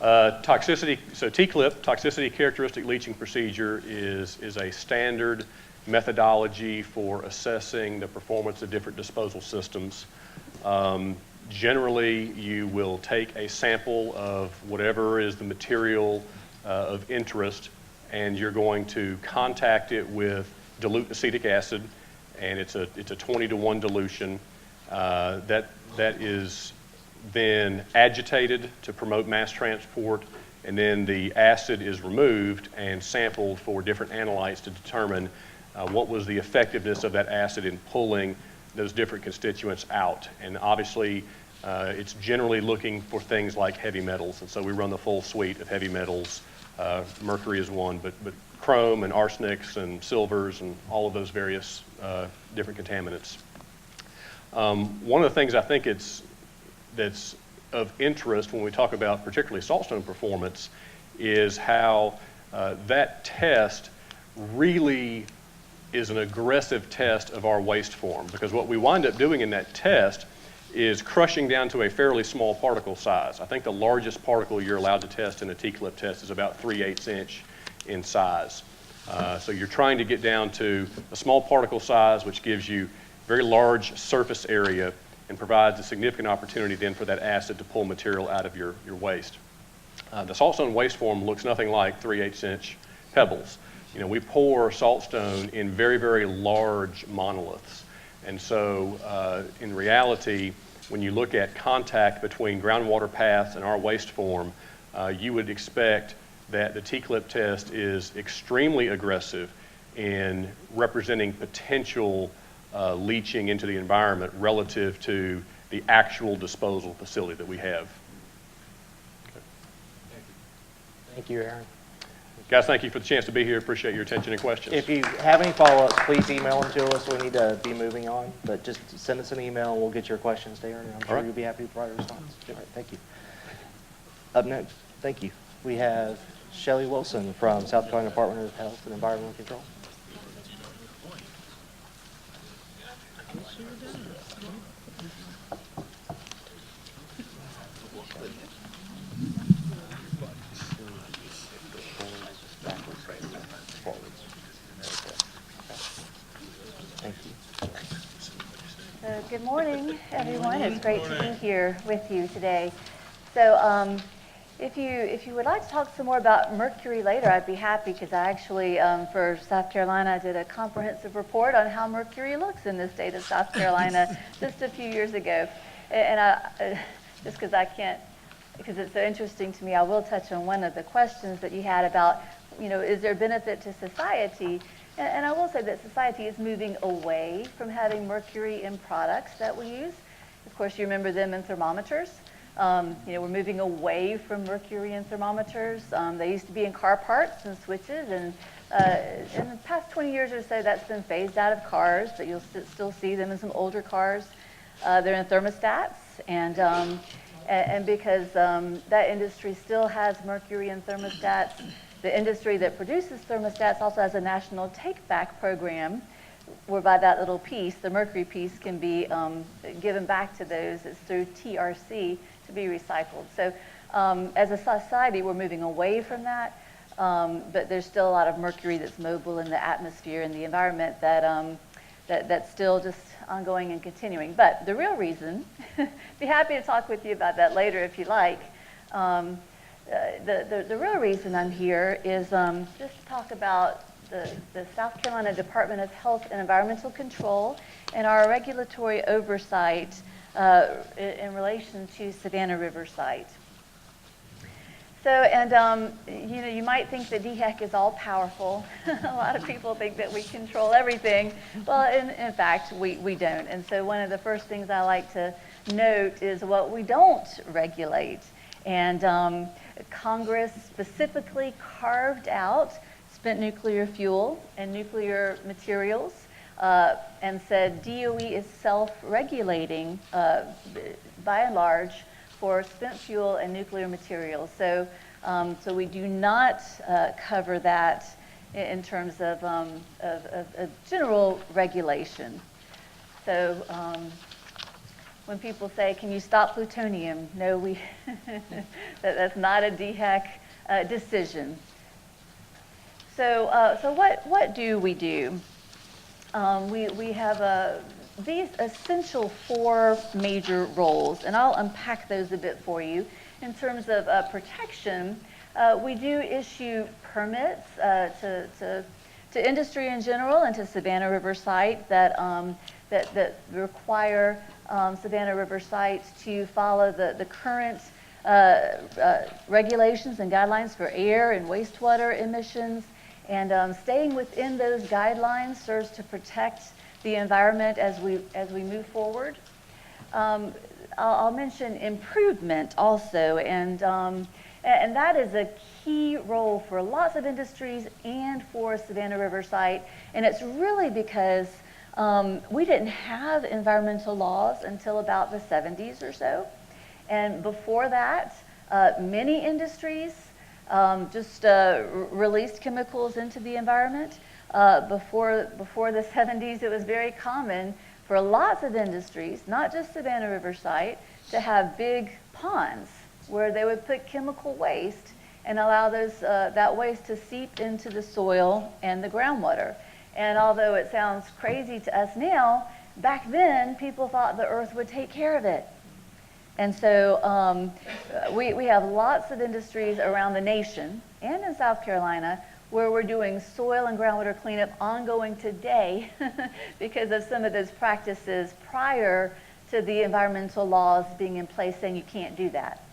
Toxicity, so T-clip, toxicity characteristic leaching procedure, is a standard methodology for assessing the performance of different disposal systems. Generally, you will take a sample of whatever is the material of interest, and you're going to contact it with dilute acetic acid, and it's a 20-to-1 dilution. That is then agitated to promote mass transport, and then the acid is removed and sampled for different analytes to determine what was the effectiveness of that acid in pulling those different constituents out. And obviously, it's generally looking for things like heavy metals, and so we run the full suite of heavy metals. Mercury is one, but chrome and arsenics and silvers and all of those various different contaminants. One of the things I think that's of interest when we talk about particularly saltstone performance is how that test really is an aggressive test of our waste form, because what we wind up doing in that test is crushing down to a fairly small particle size. I think the largest particle you're allowed to test in a T-clip test is about 3/8 inch in size. So you're trying to get down to a small particle size, which gives you very large surface area and provides a significant opportunity then for that acid to pull material out of your waste. The saltstone waste form looks nothing like 3/8 inch pebbles. We pour saltstone in very, very large monoliths. And so in reality, when you look at contact between groundwater paths and our waste form, you would expect that the T-clip test is extremely aggressive in representing potential leaching into the environment relative to the actual disposal facility that we have. Thank you, Aaron. Guys, thank you for the chance to be here. Appreciate your attention and questions. If you have any follow-ups, please email them to us. We need to be moving on, but just send us an email and we'll get your questions to Aaron. I'm sure right. you'll be happy to provide a response. All right, thank you. Up next, thank you. We have Shelley Wilson from South Carolina Department of Health and Environmental Control. Thank you. So good morning, everyone. It's great to be here with you today. So if you would like to talk some more about mercury later, I'd be happy, because I actually, for South Carolina, did a comprehensive report on how mercury looks in the state of South Carolina just a few years ago. And just because I can't, because it's so interesting to me, I will touch on one of the questions that you had about, is there benefit to society? And I will say that society is moving away from having mercury in products that we use. Of course, you remember them in thermometers. We're moving away from mercury in thermometers. They used to be in car parts and switches, and in the past 20 years or so, that's been phased out of cars, but you'll still see them in some older cars. They're in thermostats, and because that industry still has mercury in thermostats, the industry that produces thermostats also has a national take-back program, whereby that little piece, the mercury piece, can be given back to those. It's through TRC to be recycled. So as a society, we're moving away from that, but there's still a lot of mercury that's mobile in the atmosphere and the environment that's still just ongoing and continuing. But the real reason, be happy to talk with you about that later if you like. The real reason I'm here is just to talk about the South Carolina Department of Health and Environmental Control and our regulatory oversight in relation to Savannah River site. So, and you might think that DHEC is all powerful. A lot of people think that we control everything. Well, in fact, we don't. And so one of the first things I like to note is what we don't regulate. And Congress specifically carved out spent nuclear fuel and nuclear materials and said DOE is self-regulating by and large for spent fuel and nuclear materials. So, so we do not cover that in terms of general regulation. So when people say, can you stop plutonium? No, that's not a DHEC decision. So, so what do? We have these essential 4 major roles, and I'll unpack those a bit for you. In terms of protection, we do issue permits to industry in general and to Savannah River site that require Savannah River sites to follow the current regulations and guidelines for air and wastewater emissions. And staying within those guidelines serves to protect the environment as we move forward. I'll mention improvement also, and that is a key role for lots of industries and for Savannah River site. And it's really because we didn't have environmental laws until about the 70s or so. And before that, many industries just released chemicals into the environment. Before the 70s, it was very common for lots of industries, not just Savannah River site, to have big ponds where they would put chemical waste and allow that waste to seep into the soil and the groundwater. And although it sounds crazy to us now, back then people thought the earth would take care of it. And so we have lots of industries around the nation and in South Carolina where we're doing soil and groundwater cleanup ongoing today because of some of those practices prior to the environmental laws being in place saying you can't do that.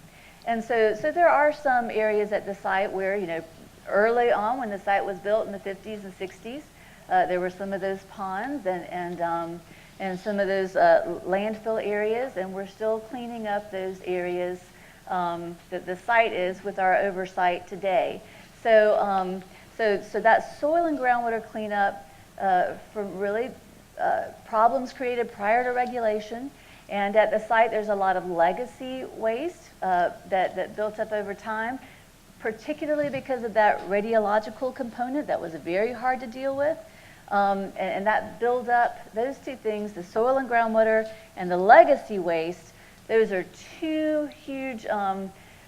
And so there are some areas at the site where, early on when the site was built in the 50s and 60s, there were some of those ponds and some of those landfill areas, and we're still cleaning up those areas that the site is with our oversight today. So that soil and groundwater cleanup from really problems created prior to regulation. And at the site, there's a lot of legacy waste that built up over time, particularly because of that radiological component that was very hard to deal with. And that build up, those two things, the soil and groundwater and the legacy waste, those are two huge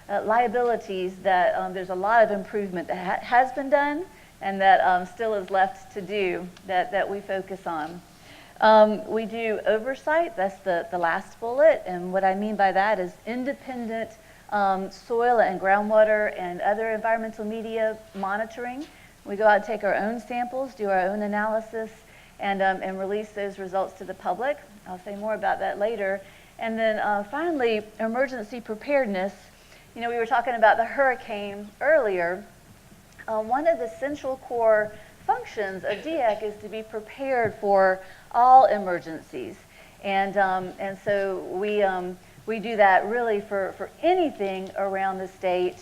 liabilities that there's a lot of improvement that has been done and that still is left to do that we focus on. We do oversight, that's the last bullet, and what I mean by that is independent soil and groundwater and other environmental media monitoring. We go out and take our own samples, do our own analysis, and release those results to the public. I'll say more about that later. And then finally, emergency preparedness. We were talking about the hurricane earlier. One of the central core functions of DEC is to be prepared for all emergencies. And so we do that really for anything around the state.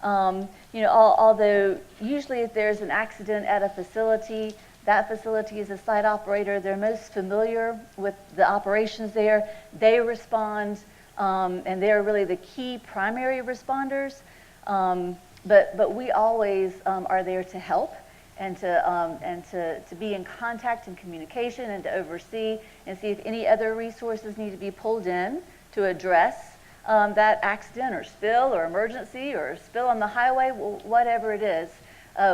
Although usually if there's an accident at a facility, that facility is a site operator. They're most familiar with the operations there. They respond, and they're really the key primary responders. But we always are there to help and to be in contact and communication and to oversee and see if any other resources need to be pulled in to address that accident or spill or emergency or spill on the highway, whatever it is.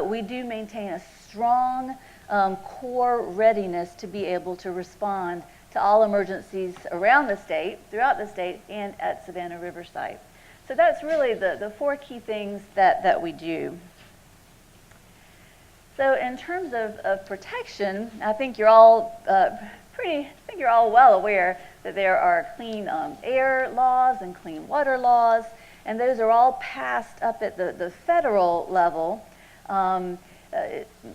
We do maintain a strong core readiness to be able to respond to all emergencies around the state, throughout the state, and at Savannah River site. So that's really the four key things that we do. So in terms of protection, I think you're all well aware that there are clean air laws and clean water laws, and those are all passed up at the federal level,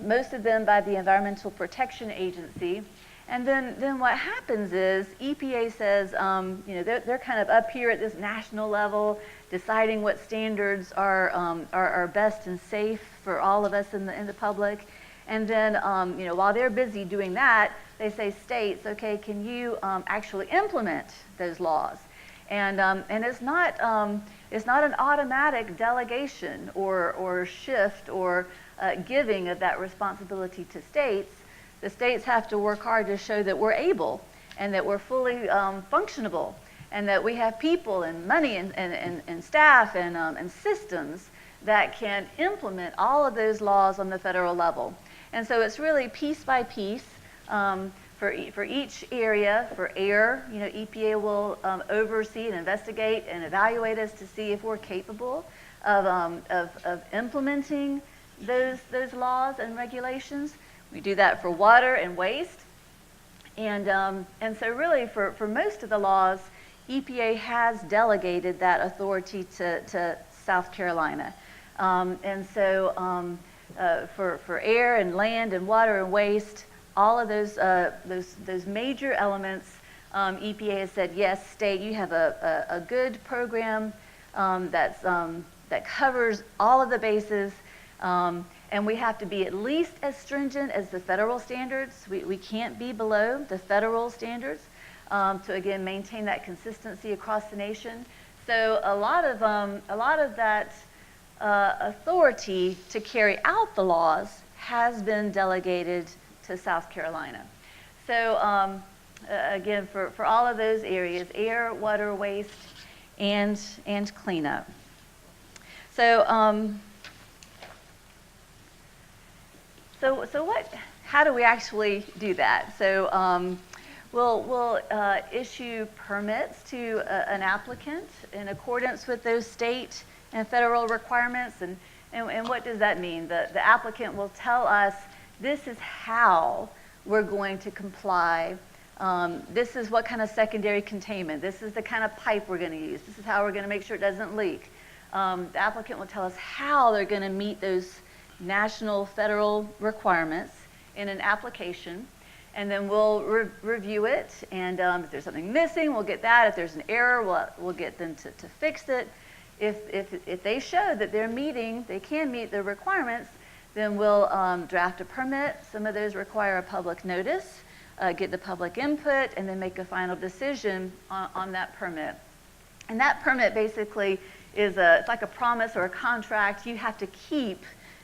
most of them by the Environmental Protection Agency. And then what happens is EPA says, they're kind of up here at this national level, deciding what standards are best and safe for all of us in the public. And then, while they're busy doing that, they say, states, okay, can you actually implement those laws? And it's not an automatic delegation or shift or giving of that responsibility to states. The states have to work hard to show that we're able and that we're fully functionable and that we have people and money and staff and systems that can implement all of those laws on the federal level. And so it's really piece by piece for each area. For air, EPA will oversee and investigate and evaluate us to see if we're capable of implementing those laws and regulations. We do that for water and waste. And so really for most of the laws, EPA has delegated that authority to South Carolina. And so for air and land and water and waste, all of those major elements, EPA has said, yes, state, you have a good program that covers all of the bases. And we have to be at least as stringent as the federal standards. We can't be below the federal standards to, again, maintain that consistency across the nation. So a lot of that authority to carry out the laws has been delegated to South Carolina. So again, for all of those areas, air, water, waste, and cleanup. So how do we actually do that? So we'll issue permits to an applicant in accordance with those state and federal requirements. And what does that mean? The applicant will tell us, this is how we're going to comply. This is what kind of secondary containment. This is the kind of pipe we're going to use. This is how we're going to make sure it doesn't leak. the applicant will tell us how they're going to meet those national, federal requirements in an application. And then we'll review it, and if there's something missing, we'll get that. If there's an error, we'll get them to fix it. If they show that they can meet the requirements, then we'll draft a permit. Some of those require a public notice, get the public input, and then make a final decision on that permit. And that permit basically is it's like a promise or a contract. You have to keep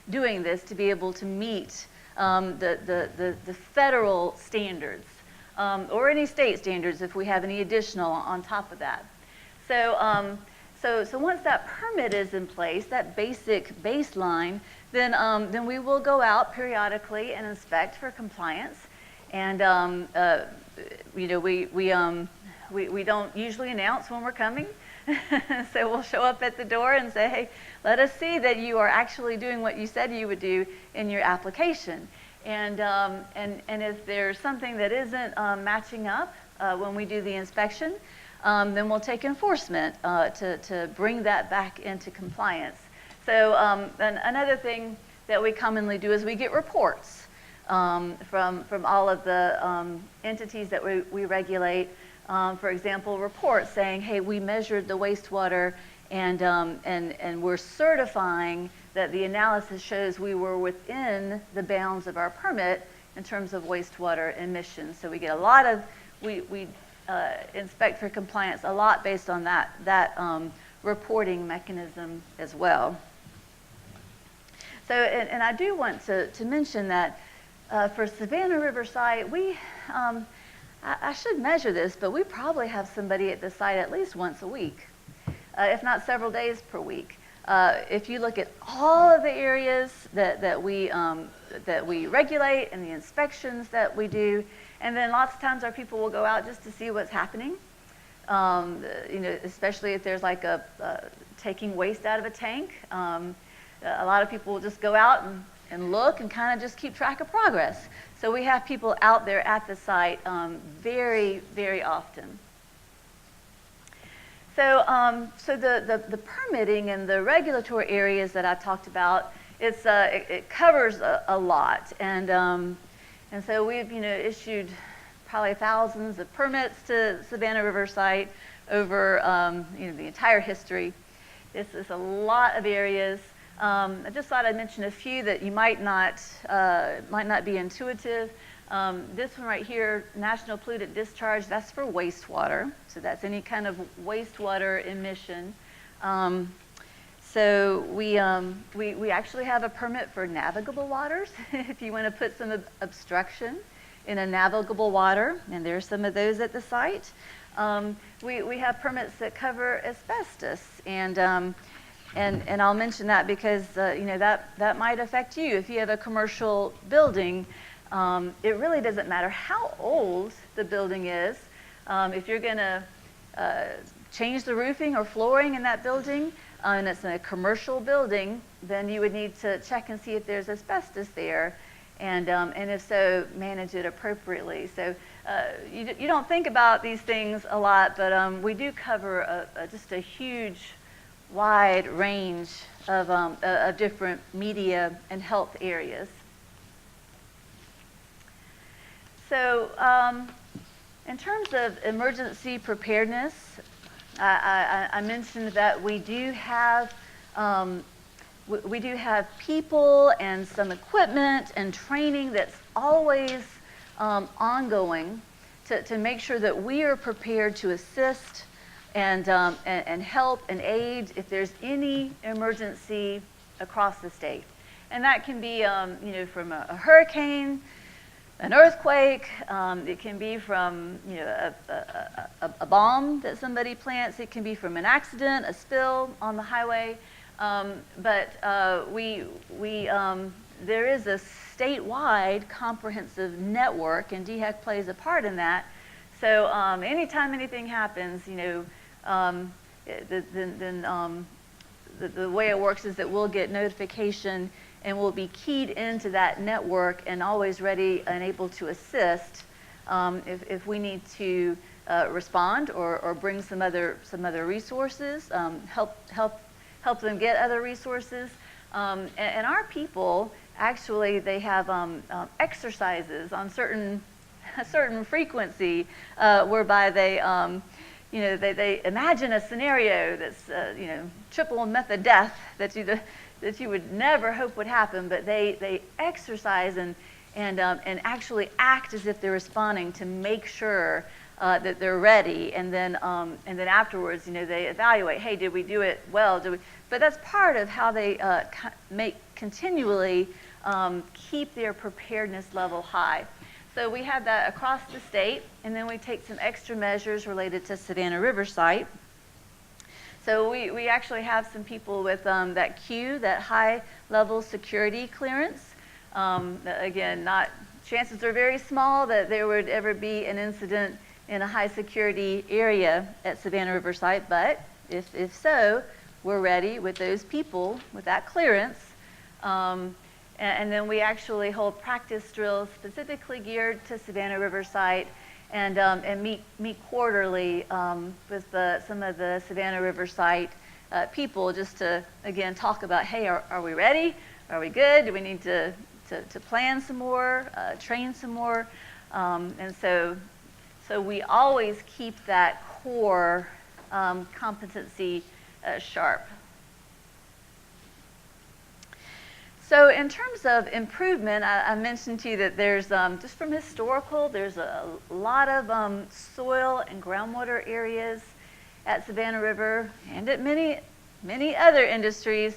doing this to be able to meet the federal standards, or any state standards if we have any additional on top of that. So once that permit is in place, that basic baseline, then we will go out periodically and inspect for compliance. And you know, we don't usually announce when we're coming. So we'll show up at the door and say, hey, let us see that you are actually doing what you said you would do in your application. And if there's something that isn't matching up when we do the inspection, then we'll take enforcement to bring that back into compliance. So another thing that we commonly do is we get reports from all of the entities that we regulate. For example, reports saying, hey, we measured the wastewater and we're certifying that the analysis shows we were within the bounds of our permit in terms of wastewater emissions. So we get a lot of, we inspect for compliance a lot based on that reporting mechanism as well. So, and I do want to mention that for Savannah River site, I should measure this, but we probably have somebody at the site at least once a week, if not several days per week. If you look at all of the areas that we regulate and the inspections that we do, and then lots of times our people will go out just to see what's happening. You know, especially if there's like taking waste out of a tank. A lot of people will just go out and look and kind of just keep track of progress. So we have people out there at the site very, very often. So, the permitting and the regulatory areas that I talked about, it covers a lot, and so we've issued probably thousands of permits to Savannah River site over the entire history. This is a lot of areas. I just thought I'd mention a few that you might not be intuitive. This one right here, National Pollutant Discharge, that's for wastewater. So that's any kind of wastewater emission. So we actually have a permit for navigable waters if you want to put some obstruction in a navigable water, and there's some of those at the site. We have permits that cover asbestos, and I'll mention that because that might affect you if you have a commercial building. It really doesn't matter how old the building is. If you're going to change the roofing or flooring in that building, and it's in a commercial building, then you would need to check and see if there's asbestos there, and if so, manage it appropriately. So you don't think about these things a lot, but we do cover just a huge, wide range of different media and health areas. So in terms of emergency preparedness, I mentioned that we do have people and some equipment and training that's always ongoing to make sure that we are prepared to assist and help and aid if there's any emergency across the state. And that can be from a hurricane, an earthquake, it can be from a bomb that somebody plants, it can be from an accident, a spill on the highway, but there is a statewide comprehensive network, and DHEC plays a part in that. So anytime anything happens, the way it works is that we'll get notification and we'll be keyed into that network and always ready and able to assist if we need to respond or bring some other resources, help help them get other resources. And our people, actually, they have exercises on a certain frequency whereby they, they imagine a scenario that's, triple method death that you would never hope would happen, but they exercise and actually act as if they're responding to make sure that they're ready, and then afterwards, they evaluate. Hey, did we do it well? But that's part of how they continually keep their preparedness level high. So we have that across the state, and then we take some extra measures related to Savannah River site. So we actually have some people with that Q, that high level security clearance. Again, chances are very small that there would ever be an incident in a high security area at Savannah River site, but if so, we're ready with those people with that clearance. And then we actually hold practice drills specifically geared to Savannah River site, and meet quarterly with some of the Savannah River site people, just to, again, talk about, hey, are we ready? Are we good? Do we need to plan some more, train some more? And so we always keep that core competency sharp. So in terms of improvement, I mentioned to you that there's, just from historical, there's a lot of soil and groundwater areas at Savannah River and at many other industries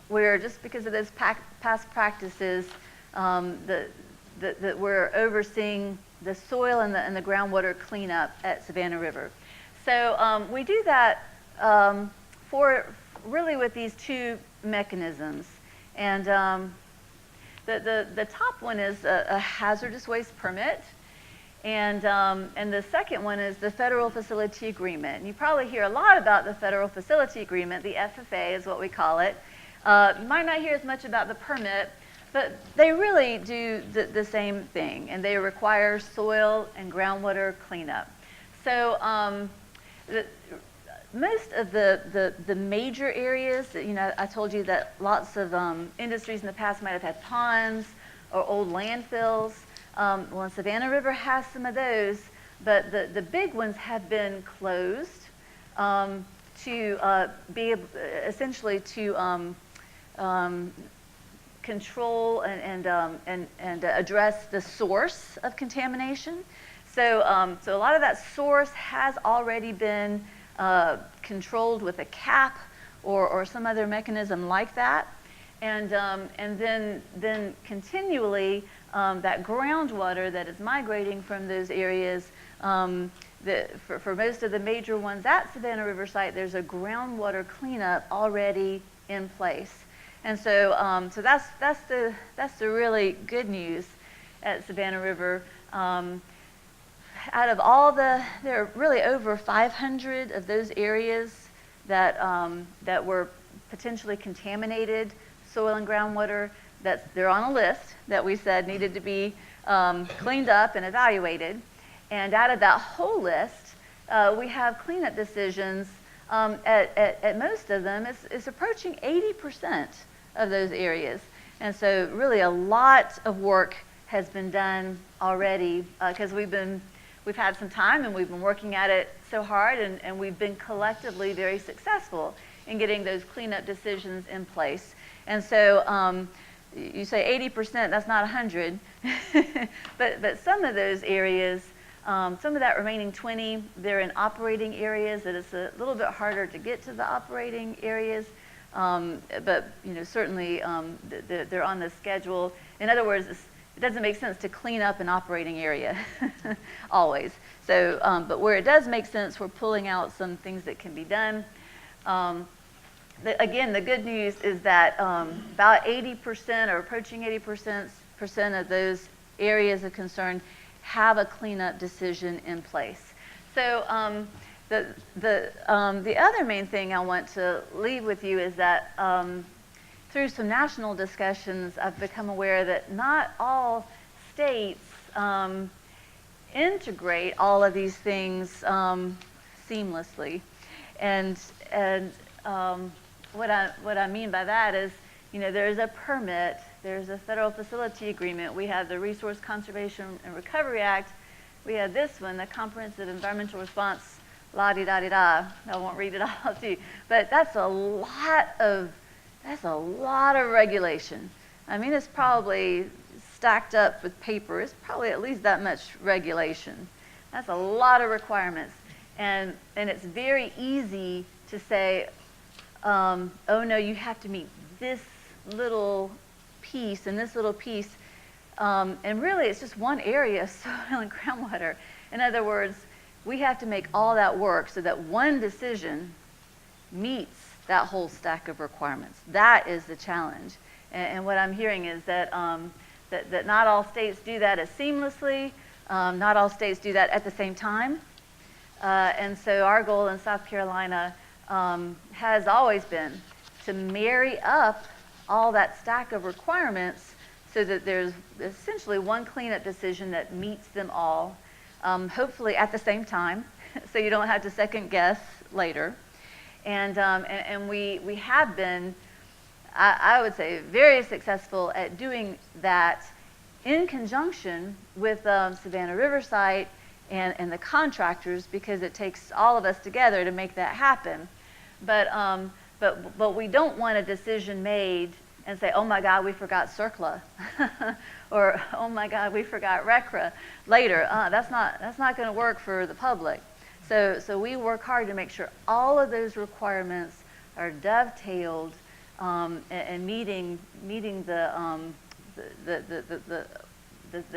where, just because of those past practices, that we're overseeing the soil and the groundwater cleanup at Savannah River. So we do that for really with these two mechanisms. And the top one is a hazardous waste permit, and the second one is the Federal Facility Agreement. And you probably hear a lot about the Federal Facility Agreement. The FFA is what we call it. You might not hear as much about the permit, but they really do the same thing, and they require soil and groundwater cleanup. So most of the major areas, I told you that lots of industries in the past might have had ponds or old landfills. Well, Savannah River has some of those, but the big ones have been closed to be able, essentially, to control and address the source of contamination. So a lot of that source has already been controlled with a cap or some other mechanism like that, and then continually that groundwater that is migrating from those areas. For most of the major ones at Savannah River site, there's a groundwater cleanup already in place, and so that's the really good news at Savannah River. Out of all there are really over 500 of those areas that were potentially contaminated soil and groundwater. They're on a list that we said needed to be cleaned up and evaluated. And out of that whole list, we have cleanup decisions at most of them. It's approaching 80% of those areas. And so really a lot of work has been done already because we've had some time and we've been working at it so hard, and we've been collectively very successful in getting those cleanup decisions in place. And so you say 80%, that's not 100, but some of those areas, some of that remaining 20, they're in operating areas that it's a little bit harder to get to the operating areas, but certainly they're on the schedule. In other words, it doesn't make sense to clean up an operating area always. So, but where it does make sense, we're pulling out some things that can be done. Again, the good news is that about 80% or approaching 80% of those areas of concern have a cleanup decision in place. So the other main thing I want to leave with you is that through some national discussions, I've become aware that not all states integrate all of these things seamlessly, and what I mean by that is, you know, there's a permit, there's a federal facility agreement, we have the Resource Conservation and Recovery Act, we have this one, the Comprehensive Environmental Response, la-di-da-di-da. I won't read it all to you, but that's a lot of regulation. I mean, it's probably stacked up with paper. It's probably at least that much regulation. That's a lot of requirements. And it's very easy to say, oh no, you have to meet this little piece and this little piece. And really, it's just one area of soil and groundwater. In other words, we have to make all that work so that one decision meets that whole stack of requirements. That is the challenge. And what I'm hearing is that, that not all states do that as seamlessly. Not all states do that at the same time. And so our goal in South Carolina has always been to marry up all that stack of requirements so that there's essentially one cleanup decision that meets them all, hopefully at the same time, so you don't have to second guess later. And we have been, I would say, very successful at doing that in conjunction with Savannah Riverside and the contractors, because it takes all of us together to make that happen. But we don't want a decision made and say, oh my God, we forgot CERCLA, or oh my God, we forgot RECRA later. That's not going to work for the public. So we work hard to make sure all of those requirements are dovetailed and meeting the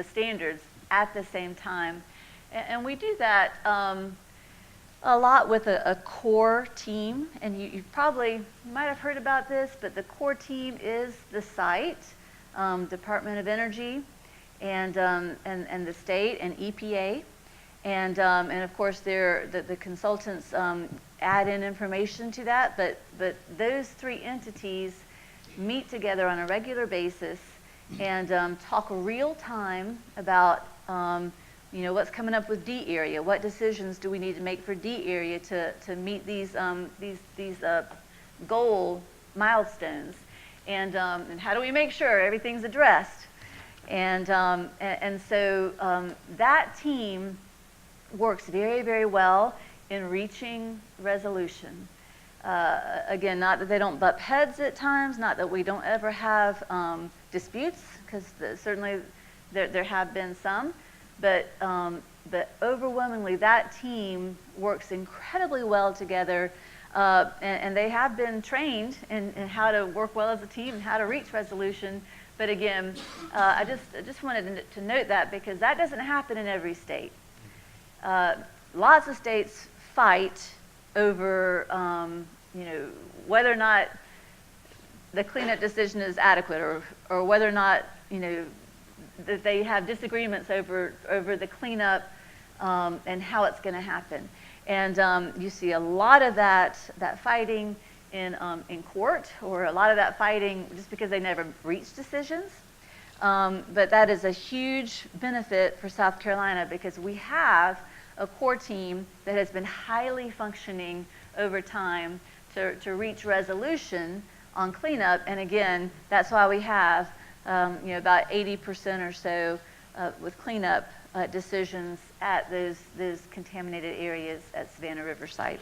standards at the same time. And we do that a lot with a core team. And you might have heard about this, but the core team is the site, Department of Energy, and the state and EPA. And of course, the consultants add in information to that, but those three entities meet together on a regular basis and talk real time about you know, what's coming up with D area, what decisions do we need to make for D area to meet these goal milestones, and how do we make sure everything's addressed, and so that team works very, very well in reaching resolution. Again, not that they don't butt heads at times, not that we don't ever have disputes, because certainly there have been some, but overwhelmingly that team works incredibly well together, and they have been trained in how to work well as a team and how to reach resolution. But again, I just wanted to note that, because that doesn't happen in every state. Lots of states fight over, you know, whether or not the cleanup decision is adequate, or whether or not, you know, that they have disagreements over the cleanup and how it's going to happen. And you see a lot of that fighting in court, or a lot of that fighting just because they never reach decisions. But that is a huge benefit for South Carolina, because we have a core team that has been highly functioning over time to reach resolution on cleanup. And again, that's why we have you know, about 80% or so with cleanup decisions at those contaminated areas at Savannah Riverside.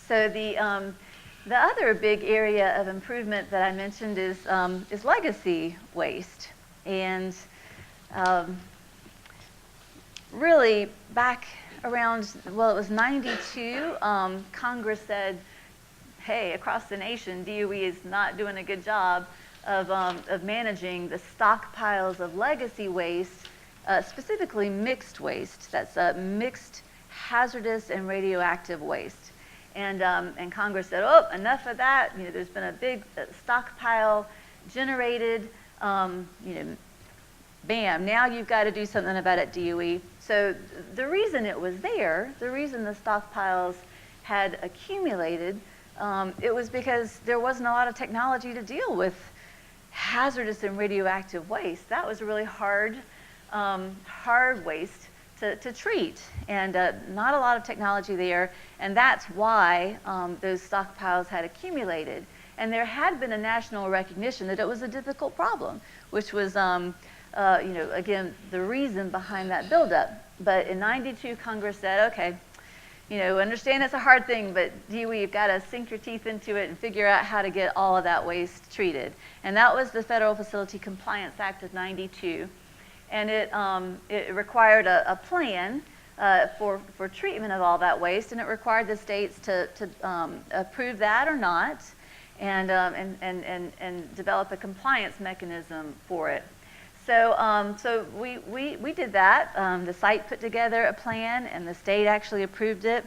So the other big area of improvement that I mentioned is legacy waste. And really back around, well, it was 92, Congress said, hey, across the nation, DOE is not doing a good job of managing the stockpiles of legacy waste, specifically mixed waste. That's mixed hazardous and radioactive waste. And Congress said, oh, enough of that. You know, there's been a big stockpile generated. You know, bam, now you've got to do something about it, DOE. So the reason it was there, the reason the stockpiles had accumulated, it was because there wasn't a lot of technology to deal with hazardous and radioactive waste. That was really hard waste to treat, and not a lot of technology there, and that's why those stockpiles had accumulated. And there had been a national recognition that it was a difficult problem, which was, again, the reason behind that buildup. But in '92, Congress said, okay, understand it's a hard thing, but DOE, you've got to sink your teeth into it and figure out how to get all of that waste treated. And that was the Federal Facility Compliance Act of '92. And it required a plan for treatment of all that waste, and it required the states to approve that or not, and develop a compliance mechanism for it. So we did that. The site put together a plan, and the state actually approved it,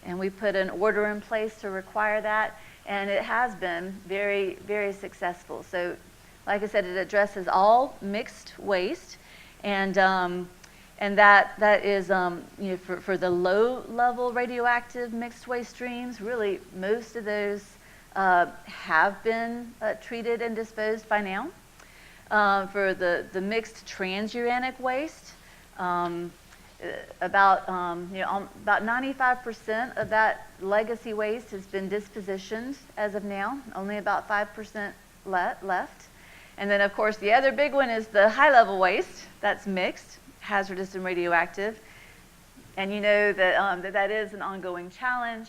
and we put an order in place to require that, and it has been very, very successful. So, like I said, it addresses all mixed waste, and that is for the low-level radioactive mixed waste streams. Really, most of those have been treated and disposed by now. For the mixed transuranic waste, about 95% of that legacy waste has been dispositioned as of now. Only about 5% left. And then, of course, the other big one is the high-level waste. That's mixed, hazardous and radioactive. And you know that that is an ongoing challenge,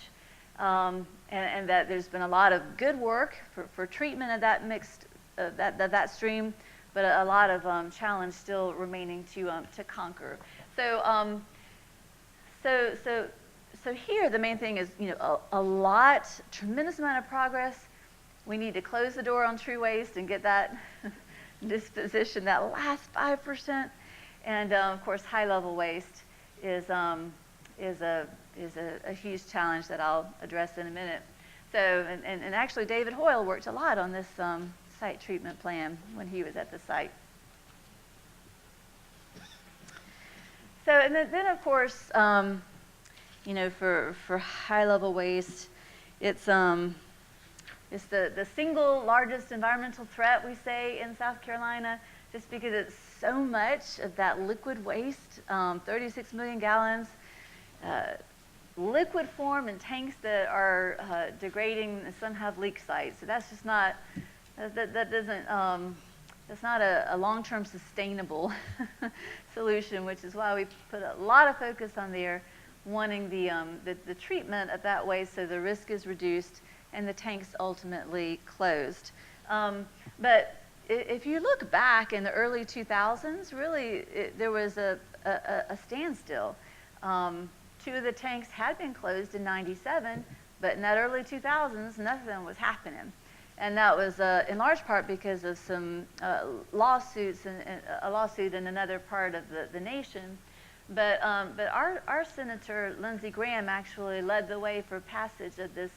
and that there's been a lot of good work for treatment of that mixed that stream, but a lot of challenge still remaining to conquer. So here the main thing is a tremendous amount of progress. We need to close the door on true waste and get that disposition, that last 5%, and of course high-level waste is a huge challenge that I'll address in a minute. So and actually David Hoyle worked a lot on this site treatment plan when he was at the site. So and then of course for high-level waste, it's the single largest environmental threat, we say, in South Carolina, just because it's so much of that liquid waste, 36 million gallons, liquid form in tanks that are degrading, and some have leak sites. So that's just not, that's not a long-term sustainable solution, which is why we put a lot of focus on there, wanting the treatment of that waste so the risk is reduced and the tanks ultimately closed. But if you look back in the early 2000s, really there was a standstill. 2 of the tanks had been closed in '97, but in that early 2000s, nothing was happening. And that was in large part because of some lawsuits, and a lawsuit in another part of the nation. But our Senator Lindsey Graham actually led the way for passage of this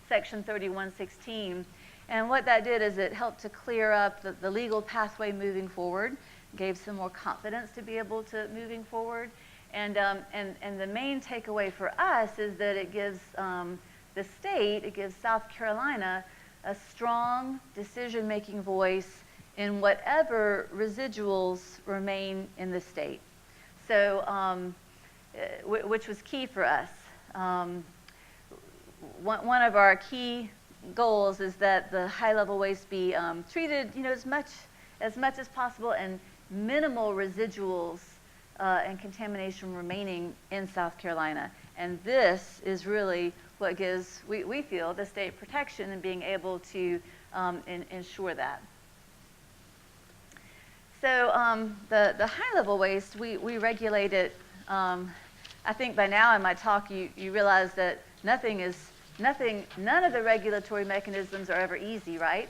Section 3116. And what that did is it helped to clear up the legal pathway moving forward, gave some more confidence to be able to moving forward. And the main takeaway for us is that it gives the state, it gives South Carolina a strong decision-making voice in whatever residuals remain in the state. So, which was key for us. One of our key goals is that the high-level waste be treated, as much as possible, and minimal residuals and contamination remaining in South Carolina. And this is really what gives, we feel, the state protection and being able to ensure that. So the high-level waste, we regulate it. I think by now in my talk you realize that none of the regulatory mechanisms are ever easy, right?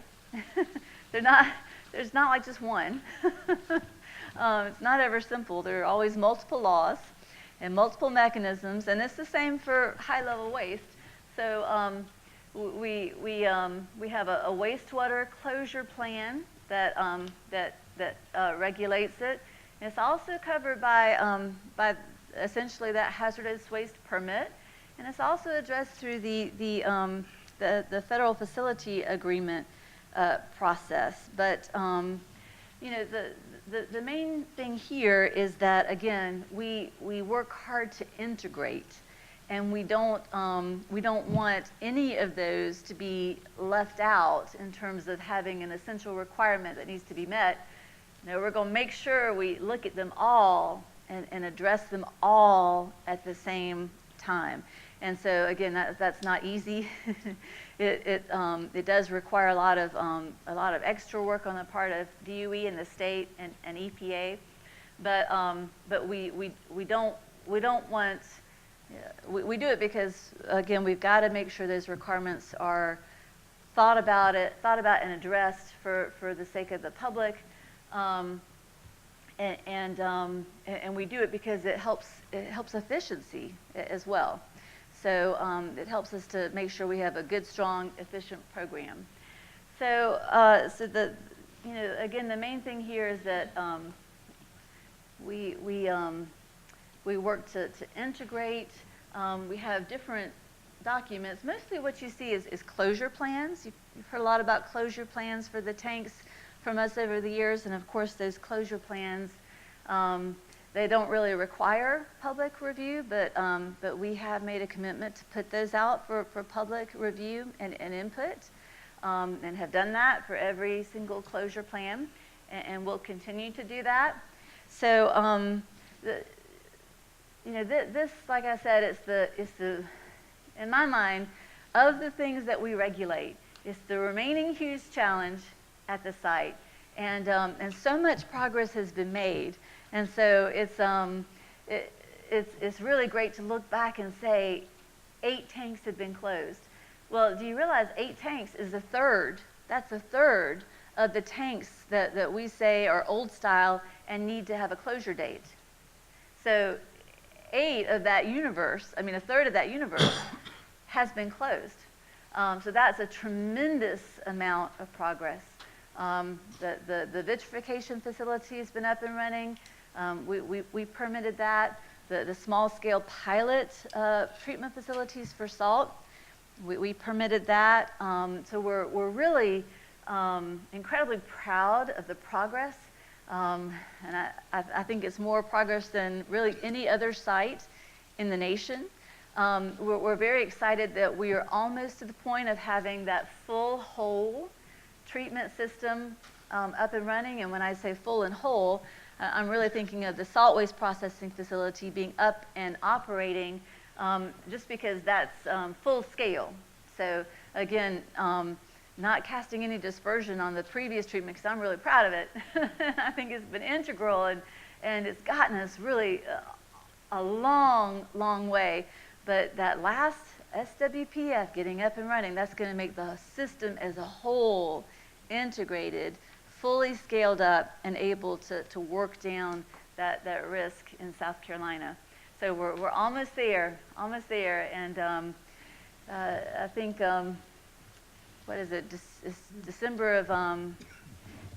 There's not like just one. It's not ever simple. There are always multiple laws and multiple mechanisms, and it's the same for high-level waste. So we have a wastewater closure plan that regulates it. And it's also covered by essentially that hazardous waste permit, and it's also addressed through the federal facility agreement process. But the main thing here is that, again, we work hard to integrate, and we don't want any of those to be left out in terms of having an essential requirement that needs to be met. No, we're going to make sure we look at them all and address them all at the same time. And so again, that's not easy. It does require a lot of extra work on the part of DOE and the state and EPA, but we don't want. We do it because, again, we've got to make sure those requirements are thought about and addressed for the sake of the public, and we do it because it helps efficiency as well. So it helps us to make sure we have a good, strong, efficient program. So again, the main thing here is that we work to integrate. We have different documents. Mostly what you see is closure plans. You've heard a lot about closure plans for the tanks from us over the years, and of course those closure plans, they don't really require public review, but we have made a commitment to put those out for public review and input, and have done that for every single closure plan, and we'll continue to do that. So this, like I said, it's the in my mind, of the things that we regulate, it's the remaining huge challenge at the site, and so much progress has been made, and so it's really great to look back and say 8 tanks have been closed. Well, do you realize 8 tanks is a third? That's a third of the tanks that we say are old style and need to have a closure date. So 8 of that universe, I mean a third of that universe, has been closed. So that's a tremendous amount of progress. The vitrification facility has been up and running. We permitted that. The small-scale pilot treatment facilities for salt, we permitted that. So we're really incredibly proud of the progress. And I think it's more progress than really any other site in the nation. We're very excited that we are almost to the point of having that full whole treatment system up and running. And when I say full and whole, I'm really thinking of the salt waste processing facility being up and operating, just because that's full scale. So again, not casting any dispersion on the previous treatment, because I'm really proud of it. I think it's been integral, and it's gotten us really a long, long way. But that last SWPF getting up and running, that's going to make the system as a whole integrated, fully scaled up, and able to work down that risk in South Carolina. So we're almost there, and I think, what is it, it's December of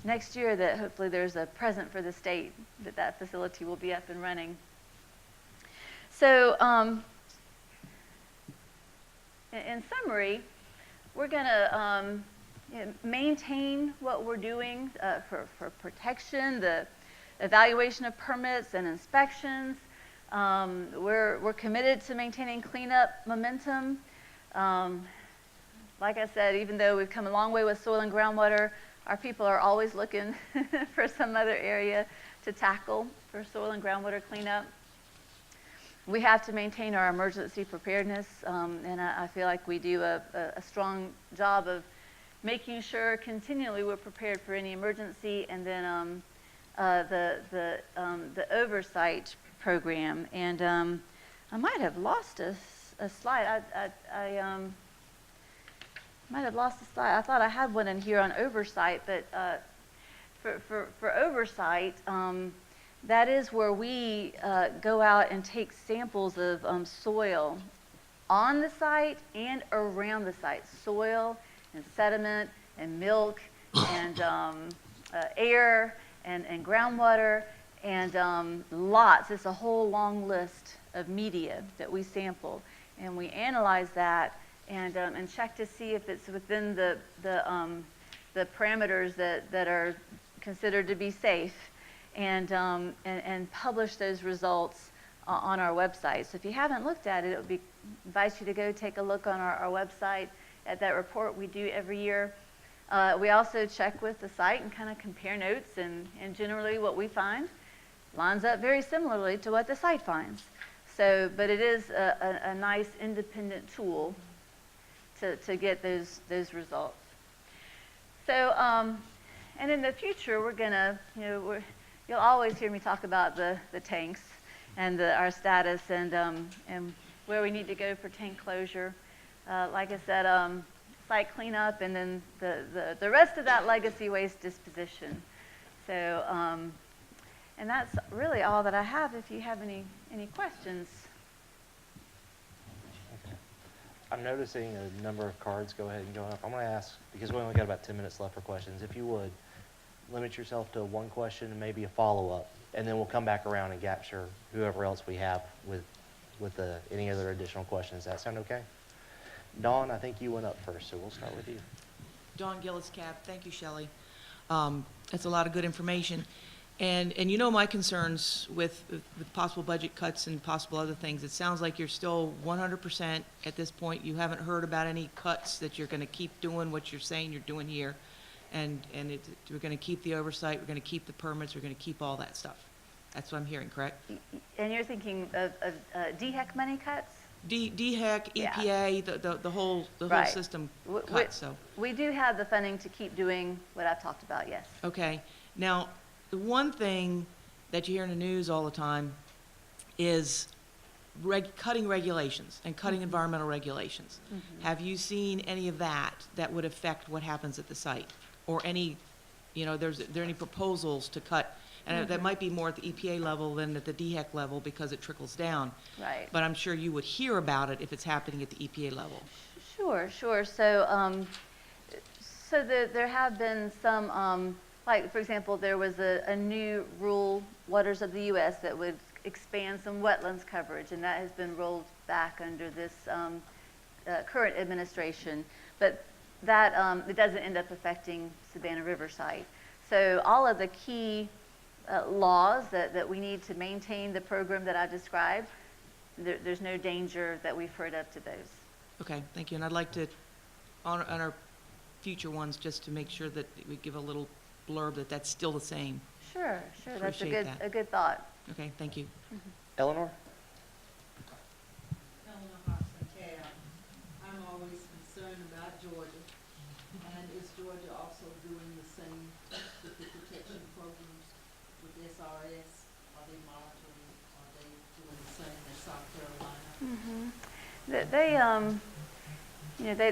next year that hopefully there's a present for the state that facility will be up and running. So in summary, we're going to maintain what we're doing for protection, the evaluation of permits and inspections. We're committed to maintaining cleanup momentum. Like I said, even though we've come a long way with soil and groundwater, our people are always looking for some other area to tackle for soil and groundwater cleanup. We have to maintain our emergency preparedness, and I feel like we do a strong job of making sure continually we're prepared for any emergency, and then the Oversight Program. And I might have lost a slide. I might have lost a slide. I thought I had one in here on Oversight, but for Oversight, that is where we go out and take samples of soil on the site and around the site, soil and sediment and milk and air and groundwater and lots. It's a whole long list of media that we sample, and we analyze that and check to see if it's within the parameters that are considered to be safe. and publish those results on our website. So if you haven't looked at it, it would invite you to go take a look on our website at that report we do every year. We also check with the site and kind of compare notes, and generally what we find lines up very similarly to what the site finds. So, but it is a nice independent tool to get those results. So, and in the future, we're gonna, you'll always hear me talk about the tanks and our status and where we need to go for tank closure. Like I said, site cleanup, and then the rest of that legacy waste disposition. So, and that's really all that I have. If you have any questions. I'm noticing a number of cards go ahead and go up. I'm going to ask, because we only got about 10 minutes left for questions, if you would limit yourself to one question and maybe a follow-up, and then we'll come back around and capture whoever else we have with any other additional questions. Does that sound okay? Dawn, I think you went up first, so we'll start with you. Dawn Gillis, Cab. Thank you, Shelley. That's a lot of good information. And you know my concerns with possible budget cuts and possible other things. It sounds like you're still 100% at this point. You haven't heard about any cuts, that you're going to keep doing what you're saying you're doing here. And we're going to keep the oversight, we're going to keep the permits, we're going to keep all that stuff. That's what I'm hearing, correct? And you're thinking of DHEC money cuts? DHEC, EPA, the whole Right. system cuts. So we do have the funding to keep doing what I've talked about, yes. okay. Now, the one thing that you hear in the news all the time is cutting regulations and cutting environmental regulations. Have you seen any of that would affect what happens at the site? Or any, are there any proposals to cut? And that might be more at the EPA level than at the DHEC level because it trickles down. Right. But I'm sure you would hear about it if it's happening at the EPA level. Sure. So, there have been some, like, for example, there was a new rule, Waters of the U.S., that would expand some wetlands coverage, and that has been rolled back under this current administration. But that it doesn't end up affecting Savannah River site. So all of the key laws that we need to maintain the program that I described, there's no danger that we've heard up to those. Okay, thank you. And I'd like to, on our future ones, just to make sure that we give a little blurb that that's still the same. Sure. That's Appreciate a good thought. Okay, thank you. Eleanor? Eleanor Hobson, Cab. I'm always concerned about Georgia. And is Georgia also doing the same with the protection programs with SRS? Are they monitoring? Are they doing the same as South Carolina?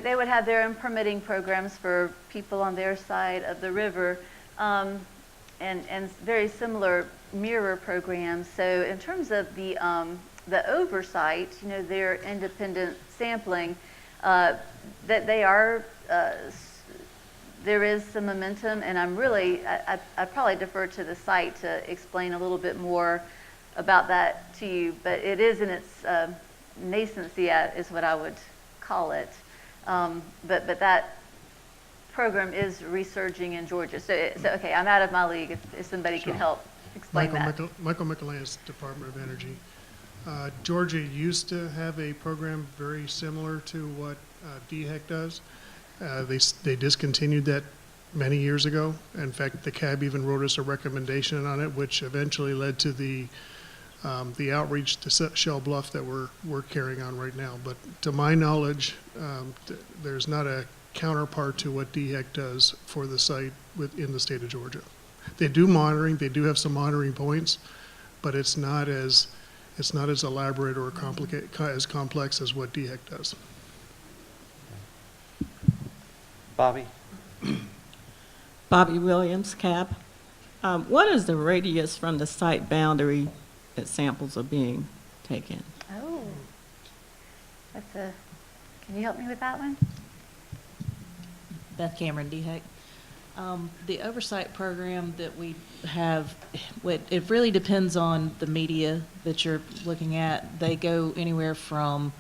They would have their own permitting programs for people on their side of the river, and very similar mirror programs. So in terms of the oversight, their independent sampling, that they are, there is some momentum, and I'd probably defer to the site to explain a little bit more about that to you, but it is in its nascency, is what I would call it. But that program is resurging in Georgia. So okay, I'm out of my league if somebody can help explain that. Michael McElance, Department of Energy. Georgia used to have a program very similar to what DHEC does. They discontinued that many years ago. In fact, the CAB even wrote us a recommendation on it, which eventually led to the outreach to Shell Bluff that we're carrying on right now. But to my knowledge, there's not a counterpart to what DHEC does for the site in the state of Georgia. They do monitoring. They do have some monitoring points, but it's not as elaborate or as complex as what DHEC does. Bobby? Bobby Williams, Cab. What is the radius from the site boundary that samples are being taken? Oh, can you help me with that one? Beth Cameron, DHEC. The oversight program that we have, it really depends on the media that you're looking at. They go anywhere from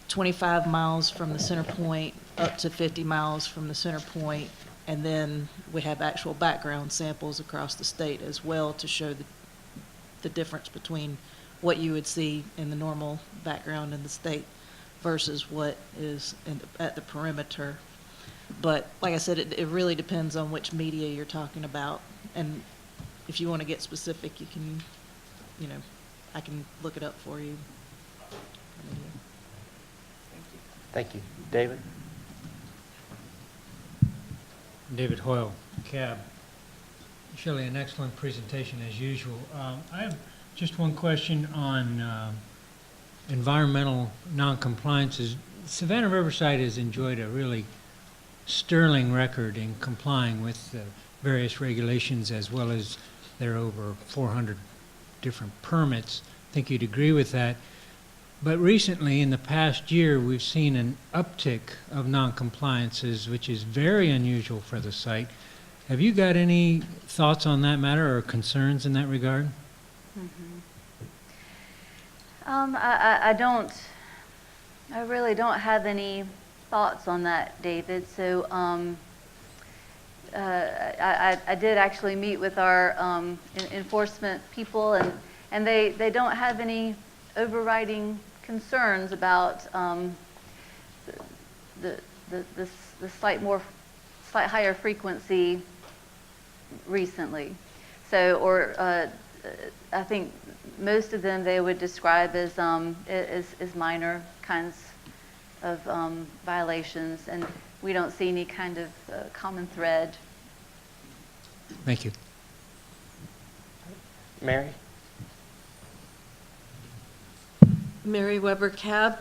25 miles from the center point up to 50 miles from the center point. And then we have actual background samples across the state as well to show the difference between what you would see in the normal background in the state versus what is at the perimeter. But like I said, it really depends on which media you're talking about. And if you want to get specific, you can, I can look it up for you. Thank you. David? David Hoyle, CAB. Shelley, an excellent presentation as usual. I have just one question on environmental non-compliances. Savannah Riverside has enjoyed a really sterling record in complying with the various regulations, as well as there are over 400 different permits. I think you'd agree with that. But recently, in the past year, we've seen an uptick of non-compliances, which is very unusual for the site. Have you got any thoughts on that matter or concerns in that regard? I really don't have any thoughts on that, David. So I did actually meet with our enforcement people, and they don't have any overriding concerns about the slight higher frequency recently. So, I think most of them they would describe as minor kinds of violations, and we don't see any kind of common thread. Thank you. Mary? Mary Weber, CAB.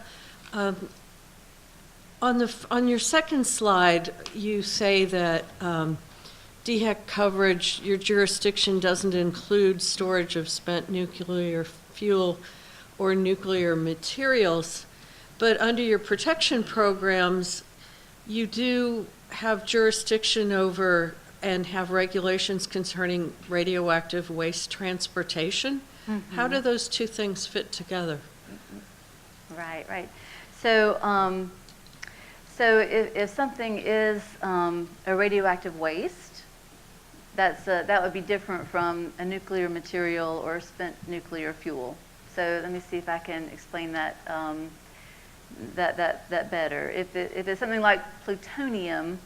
On your second slide, you say that DHEC coverage, your jurisdiction doesn't include storage of spent nuclear fuel or nuclear materials, but under your protection programs, you do have jurisdiction over and have regulations concerning radioactive waste transportation. Mm-hmm. How do those two things fit together? Right. So, if something is a radioactive waste, that would be different from a nuclear material or spent nuclear fuel. So let me see if I can explain that that better. If it's something like plutonium,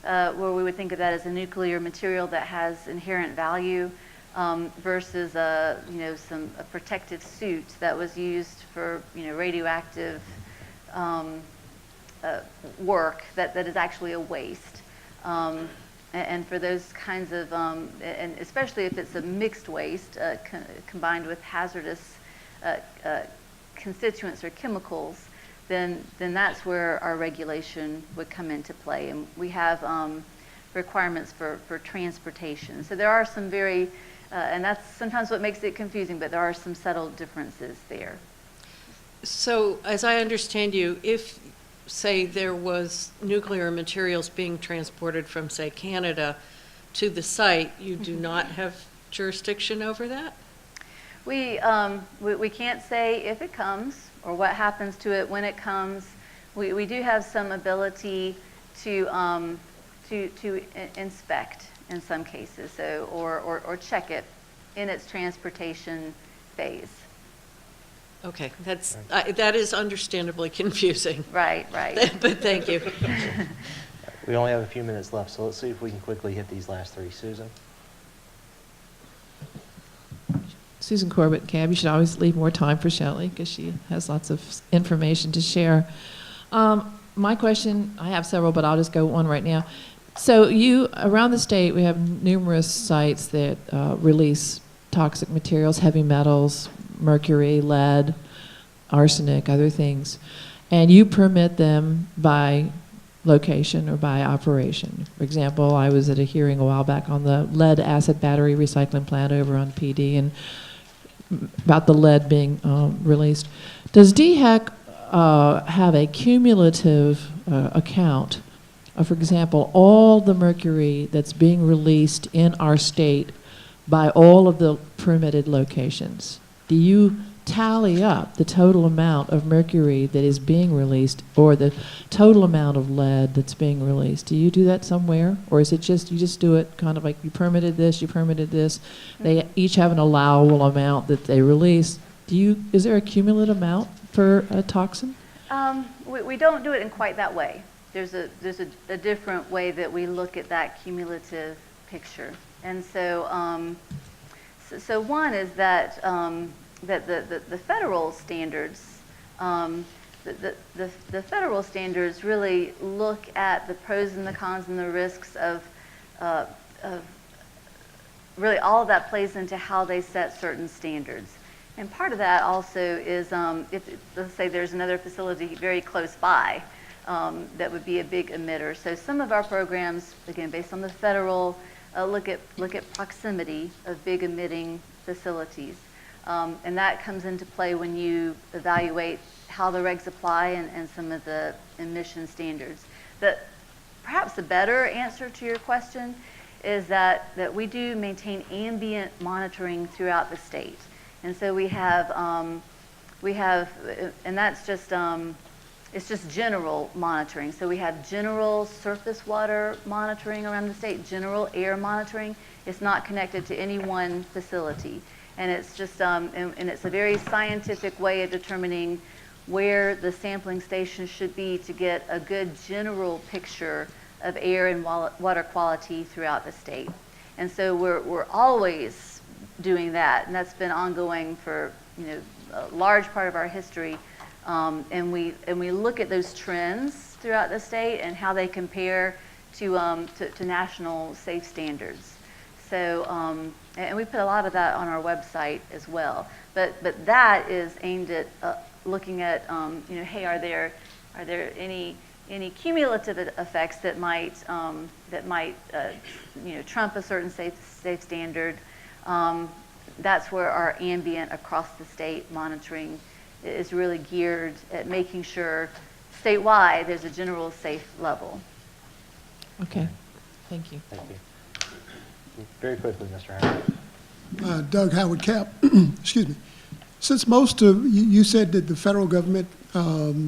where we would think of that as a nuclear material that has inherent value, versus a protective suit that was used for radioactive work that is actually a waste. And for those kinds of, and especially if it's a mixed waste combined with hazardous constituents or chemicals, then that's where our regulation would come into play. And we have requirements for transportation. So there are some very, and that's sometimes what makes it confusing, but there are some subtle differences there. So as I understand you, if, say, there was nuclear materials being transported from, say, Canada to the site, you do not have jurisdiction over that? We can't say if it comes or what happens to it when it comes. We do have some ability to inspect in some cases, so or check it in its transportation phase. Okay, that is understandably confusing. Right. But thank you. We only have a few minutes left, so let's see if we can quickly hit these last three. Susan? Susan Corbett, CAB. You should always leave more time for Shelley because she has lots of information to share. My question, I have several, but I'll just go one right now. So around the state, we have numerous sites that release toxic materials, heavy metals, mercury, lead, arsenic, other things. And you permit them by location or by operation. For example, I was at a hearing a while back on the lead acid battery recycling plant over on PD and about the lead being released. Does DHEC have a cumulative account of, for example, all the mercury that's being released in our state by all of the permitted locations? do you tally up the total amount of mercury that is being released or the total amount of lead that's being released? Do you do that somewhere? Or is it just, you just do it kind of like you permitted this, they each have an allowable amount that they release? Is there a cumulative amount for a toxin? We don't do it in quite that way. There's a different way that we look at that cumulative picture. And so, so one is that that the federal standards, the federal standards really look at the pros and the cons and the risks of really all of that plays into how they set certain standards. And part of that also is if let's say there's another facility very close by that would be a big emitter. So some of our programs, again based on the federal, look at proximity of big emitting facilities. And that comes into play when you evaluate how the regs apply and some of the emission standards. Perhaps the better answer to your question is that we do maintain ambient monitoring throughout the state. And so we have, and that's just, it's just general monitoring. So we have general surface water monitoring around the state, general air monitoring. It's not connected to any one facility. And it's just, and it's a very scientific way of determining where the sampling station should be to get a good general picture of air and water quality throughout the state. And so we're always doing that, and that's been ongoing for a large part of our history. And we look at those trends throughout the state and how they compare to national safe standards. So, and we put a lot of that on our website as well. But that is aimed at looking at, hey, are there any cumulative effects that might trump a certain safe standard? That's where our ambient across the state monitoring is really geared at making sure statewide there's a general safe level. Okay, thank you. Thank you. Very quickly, Mr. Howard. Doug Howard Cap. Excuse me. Since you said that the federal government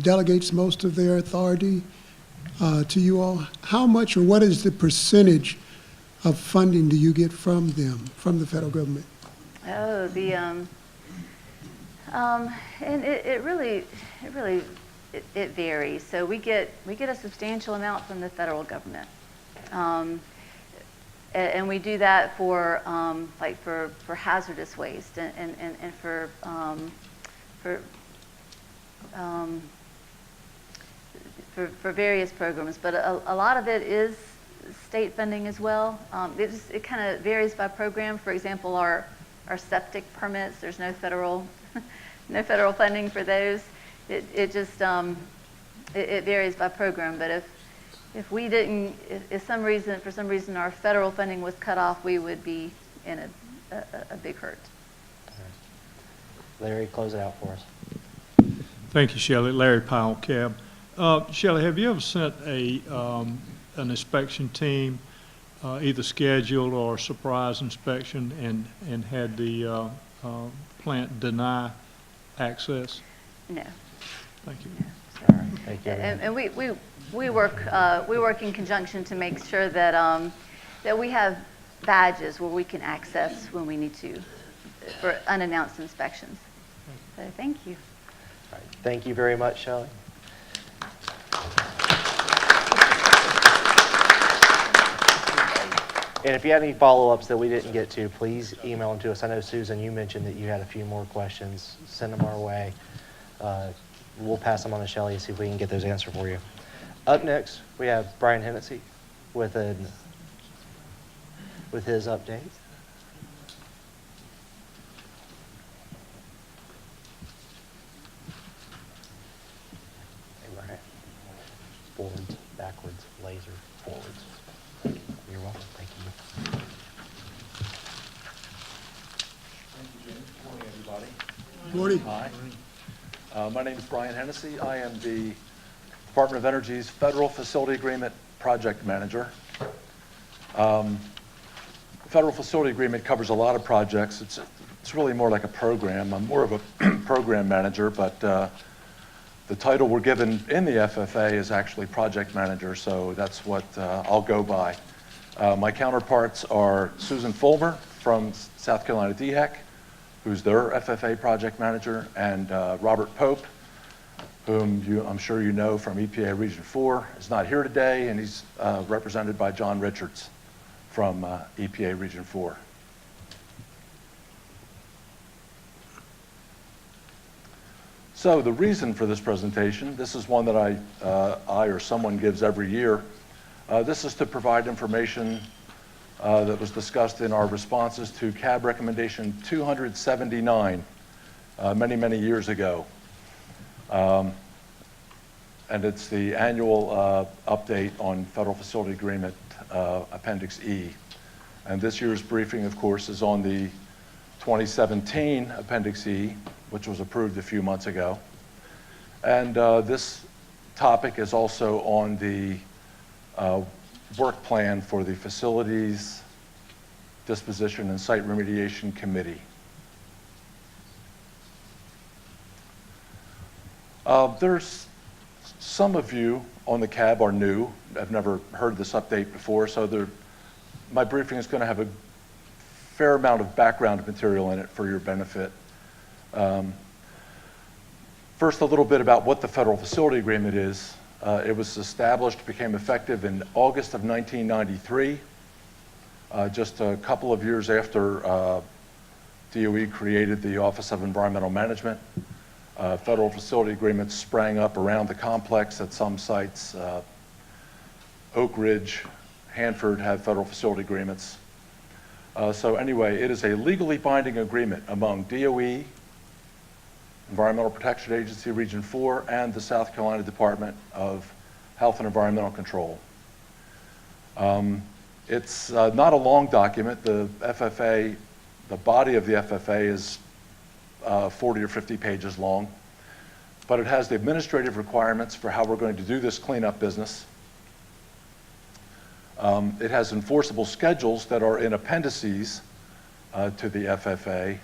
delegates most of their authority to you all, how much or what is the percentage of funding do you get from them, from the federal government? Oh, and it really varies. So we get a substantial amount from the federal government. And we do that for like for hazardous waste and for various programs, but a lot of it is state funding as well. It kind of varies by program. For example, our septic permits, there's no federal funding for those. It just it varies by program. But if we didn't, if for some reason our federal funding was cut off, we would be in a big hurt. Larry, close it out for us. Thank you, Shelley. Larry Powell, Cab. Shelley, have you ever sent an inspection team, either scheduled or surprise inspection, and had the plant deny access? No. Thank you. No, sorry. Thank you. And we work in conjunction to make sure that that we have badges where we can access when we need to for unannounced inspections. So thank you. All right. Thank you very much, Shelley. And if you have any follow-ups that we didn't get to, please email them to us. I know, Susan, you mentioned that you had a few more questions. Send them our way. We'll pass them on to Shelley and see if we can get those answered for you. Up next, we have Brian Hennessy with his update. Hey, Brian. Forwards, backwards, laser, forwards. You're welcome. Thank you. Thank you, Jim. Good morning, everybody. Good morning. Hi. My name is Brian Hennessy. I am the Department of Energy's Federal Facility Agreement Project Manager. Federal Facility Agreement covers a lot of projects. It's it's really more like a program. I'm more of a program manager, but the title we're given in the FFA is actually project manager, so that's what I'll go by. My counterparts are Susan Fulmer from South Carolina DHEC, who's their FFA project manager, and Robert Pope, whom I'm sure you know from EPA Region 4, is not here today, and he's represented by John Richards from EPA Region 4. So the reason for this presentation, this is one that I or someone gives every year. This is to provide information that was discussed in our responses to CAB recommendation 279 many, many years ago. And it's the annual update on Federal Facility Agreement, Appendix E. And this year's briefing, of course, is on the 2017 Appendix E, which was approved a few months ago. And this topic is also on the work plan for the Facilities Disposition and Site Remediation Committee. There's some of you on the CAB are new. I've never heard this update before, so my briefing is going to have a fair amount of background material in it for your benefit. First, a little bit about what the Federal Facility Agreement is. It was established, became effective in August of 1993, just a couple of years after DOE created the Office of Environmental Management. Federal Facility Agreements sprang up around the complex at some sites. Oak Ridge, Hanford have Federal Facility Agreements. So anyway, it is a legally binding agreement among DOE, Environmental Protection Agency Region 4, and the South Carolina Department of Health and Environmental Control. It's not a long document. The FFA, the body of the FFA is 40 or 50 pages long, but it has the administrative requirements for how we're going to do this cleanup business. It has enforceable schedules that are in appendices to the FFA,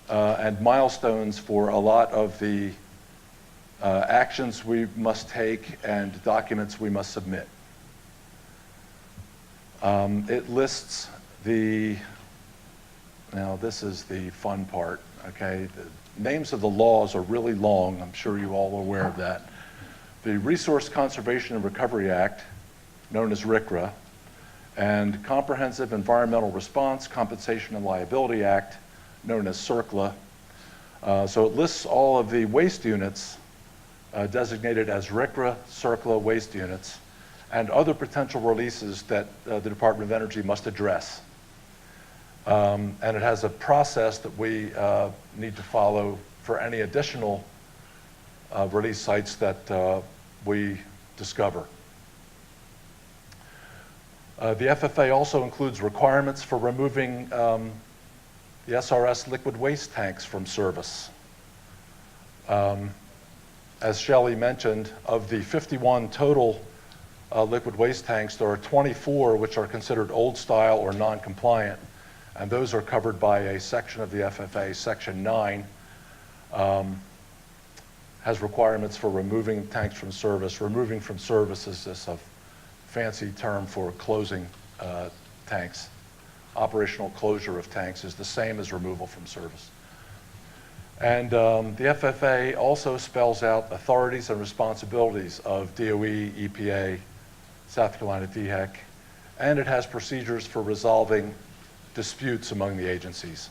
and milestones for a lot of the actions we must take and documents we must submit. It lists now this is the fun part, okay? The names of the laws are really long. I'm sure you all are aware of that. The Resource Conservation and Recovery Act, known as RCRA, and Comprehensive Environmental Response, Compensation and Liability Act, known as CERCLA. So it lists all of the waste units designated as RCRA, CERCLA waste units, and other potential releases that the Department of Energy must address. And it has a process that we need to follow for any additional release sites that we discover. The FFA also includes requirements for removing the SRS liquid waste tanks from service. As Shelley mentioned, of the 51 total liquid waste tanks, there are 24 which are considered old style or non-compliant, and those are covered by a section of the FFA, Section 9, has requirements for removing tanks from service. Removing from service is just a fancy term for closing tanks. Operational closure of tanks is the same as removal from service. And the FFA also spells out authorities and responsibilities of DOE, EPA, South Carolina DHEC, and it has procedures for resolving disputes among the agencies.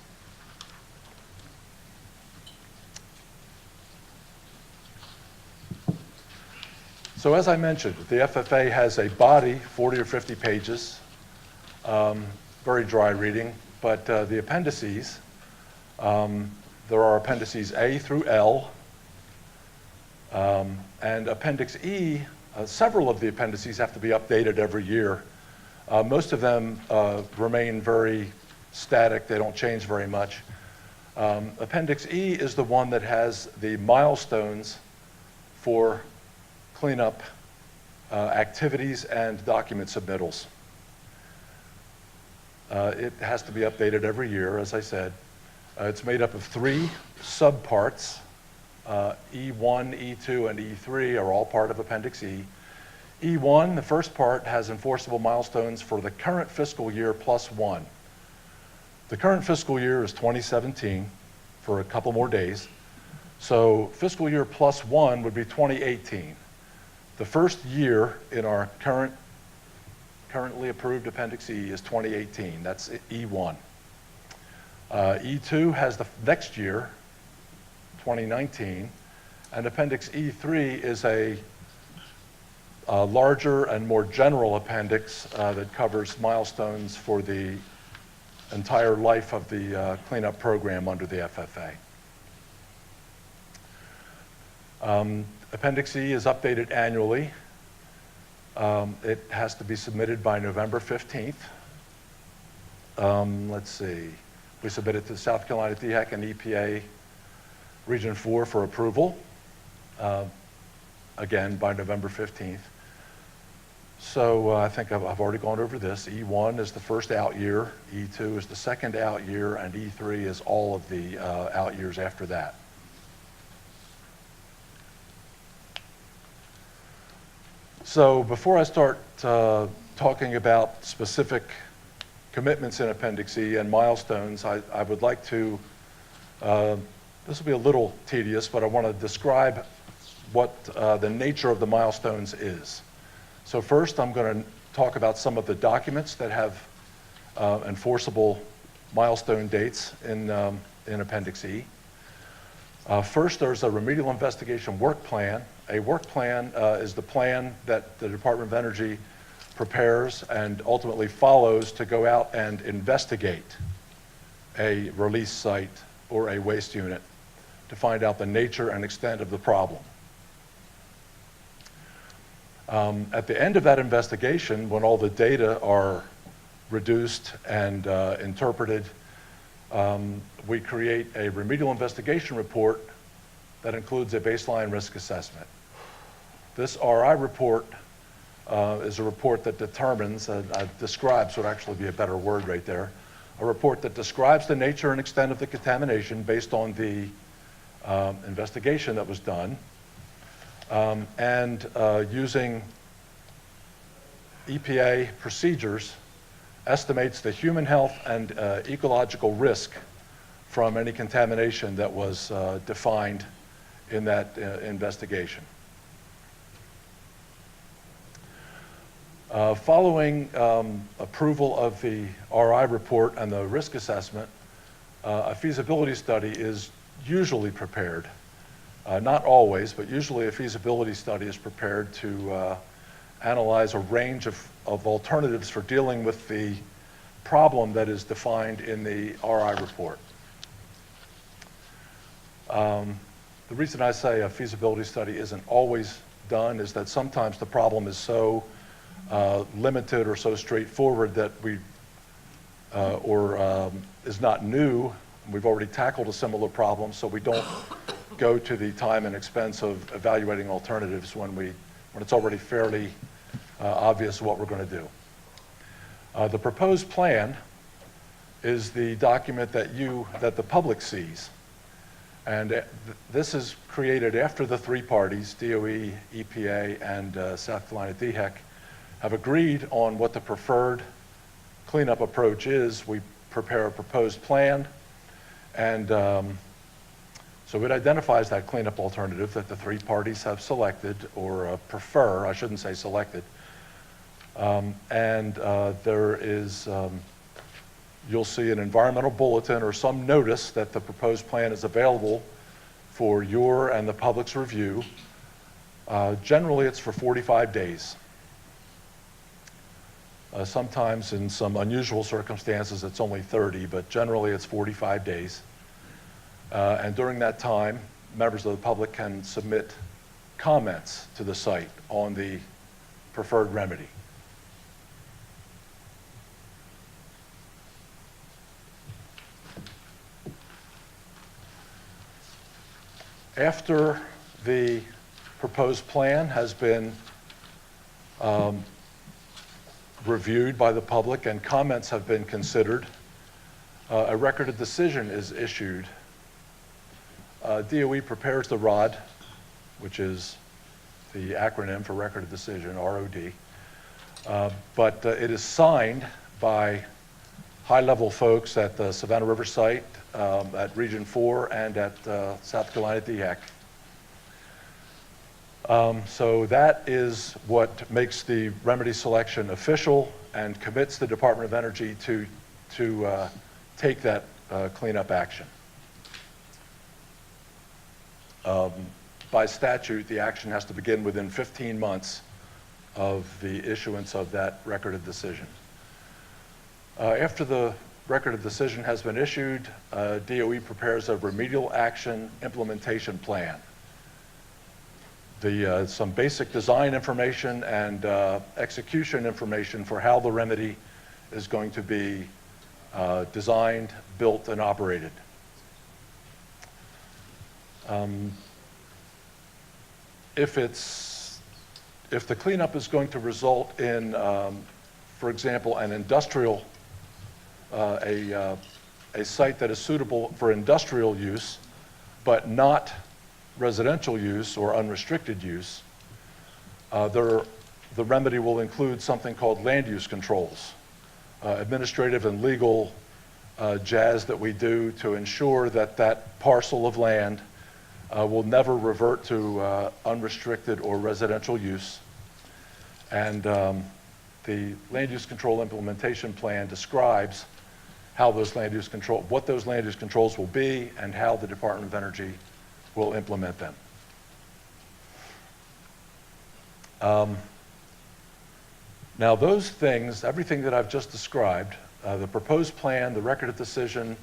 So as I mentioned, the FFA has a body, 40 or 50 pages, very dry reading, but the appendices, there are appendices A through L, and Appendix E, several of the appendices have to be updated every year. Most of them remain very static, they don't change very much. Appendix E is the one that has the milestones for cleanup activities and document submittals. It has to be updated every year, as I said. It's made up of 3 subparts. E1, E2, and E3 are all part of Appendix E. E1, the first part, has enforceable milestones for the current fiscal year plus 1. The current fiscal year is 2017 for a couple more days. So fiscal year plus 1 would be 2018. The first year in our currently approved Appendix E is 2018. That's E1. E2 has the next year, 2019, and Appendix E3 is a larger and more general appendix that covers milestones for the entire life of the cleanup program under the FFA. Appendix E is updated annually. It has to be submitted by November 15th. Let's see. We submit it to South Carolina DHEC and EPA Region 4 for approval, again, by November 15th. So I think I've already gone over this. E1 is the first out year, E2 is the second out year, and E3 is all of the out years after that. So before I start talking about specific commitments in Appendix E and milestones, I would like to, this will be a little tedious, but I want to describe what the nature of the milestones is. So first, I'm going to talk about some of the documents that have enforceable milestone dates in Appendix E. First, there's a remedial investigation work plan. A work plan is the plan that the Department of Energy prepares and ultimately follows to go out and investigate a release site or a waste unit to find out the nature and extent of the problem. At the end of that investigation, when all the data are reduced and interpreted, we create a remedial investigation report that includes a baseline risk assessment. This RI report is a report that determines, describes would actually be a better word right there, a report that describes the nature and extent of the contamination based on the investigation that was done, and using EPA procedures, estimates the human health and ecological risk from any contamination that was defined in that investigation. Following approval of the RI report and the risk assessment, a feasibility study is usually prepared. Not always, but usually a feasibility study is prepared to analyze a range of alternatives for dealing with the problem that is defined in the RI report. The reason I say a feasibility study isn't always done is that sometimes the problem is so limited or so straightforward that is not new. We've already tackled a similar problem, so we don't go to the time and expense of evaluating alternatives when it's already fairly obvious what we're going to do. The proposed plan is the document that the public sees. And this is created after the 3 parties, DOE, EPA, and South Carolina DHEC, have agreed on what the preferred cleanup approach is. We prepare a proposed plan, and so it identifies that cleanup alternative that the 3 parties have selected, or prefer, I shouldn't say selected. There is, you'll see an environmental bulletin or some notice that the proposed plan is available for your and the public's review. Generally, it's for 45 days. Sometimes in some unusual circumstances, it's only 30, but generally it's 45 days. And during that time, members of the public can submit comments to the site on the preferred remedy. After the proposed plan has been reviewed by the public and comments have been considered, a record of decision is issued. DOE prepares the ROD, which is the acronym for Record of Decision, ROD, but it is signed by high-level folks at the Savannah River site, at Region 4, and at South Carolina DHEC. So that is what makes the remedy selection official and commits the Department of Energy to take that cleanup action. By statute, the action has to begin within 15 months of the issuance of that record of decision. After the record of decision has been issued, DOE prepares a remedial action implementation plan. Some basic design information and execution information for how the remedy is going to be designed, built, and operated. If the cleanup is going to result in, for example, an industrial, a site that is suitable for industrial use, but not residential use or unrestricted use, the remedy will include something called land use controls, administrative and legal jazz that we do to ensure that that parcel of land will never revert to unrestricted or residential use. And the land use control implementation plan describes how those land use control, what those land use controls will be, and how the Department of Energy will implement them. Now those things, everything that I've just described, the proposed plan, the record of decision,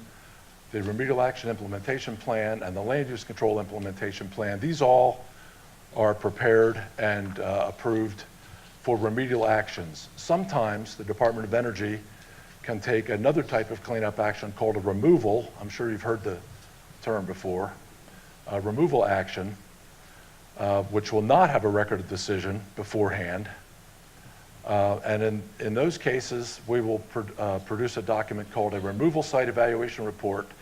the remedial action implementation plan, and the land use control implementation plan, these all are prepared and approved for remedial actions. Sometimes the Department of Energy can take another type of cleanup action called a removal. I'm sure you've heard the term before. A removal action, which will not have a record of decision beforehand. And in those cases, we will produce a document called a removal site evaluation report /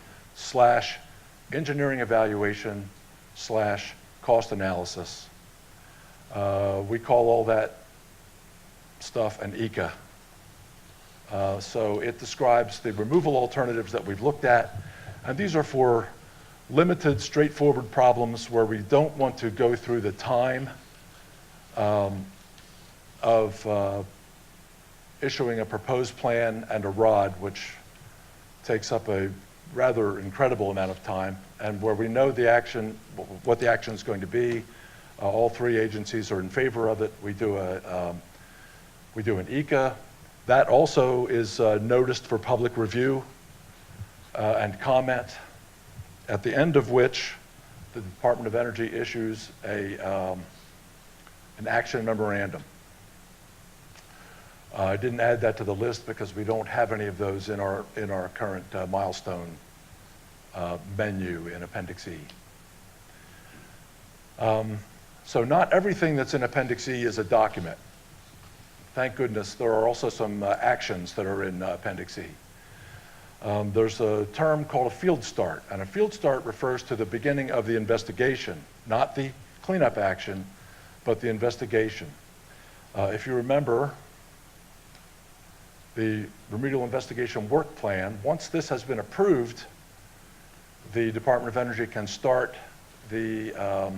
engineering evaluation / cost analysis. We call all that stuff an ECA. So it describes the removal alternatives that we've looked at, and these are for limited, straightforward problems where we don't want to go through the time of issuing a proposed plan and a ROD, which takes up a rather incredible amount of time, and where we know the action, what the action is going to be. All three agencies are in favor of it. We do an ECA. That also is noticed for public review and comment, at the end of which the Department of Energy issues an action memorandum. I didn't add that to the list because we don't have any of those in our current milestone menu in Appendix E. So not everything that's in Appendix E is a document. Thank goodness there are also some actions that are in Appendix E. There's a term called a field start, and a field start refers to the beginning of the investigation, not the cleanup action, but the investigation. If you remember, the remedial investigation work plan, once this has been approved, the Department of Energy can start the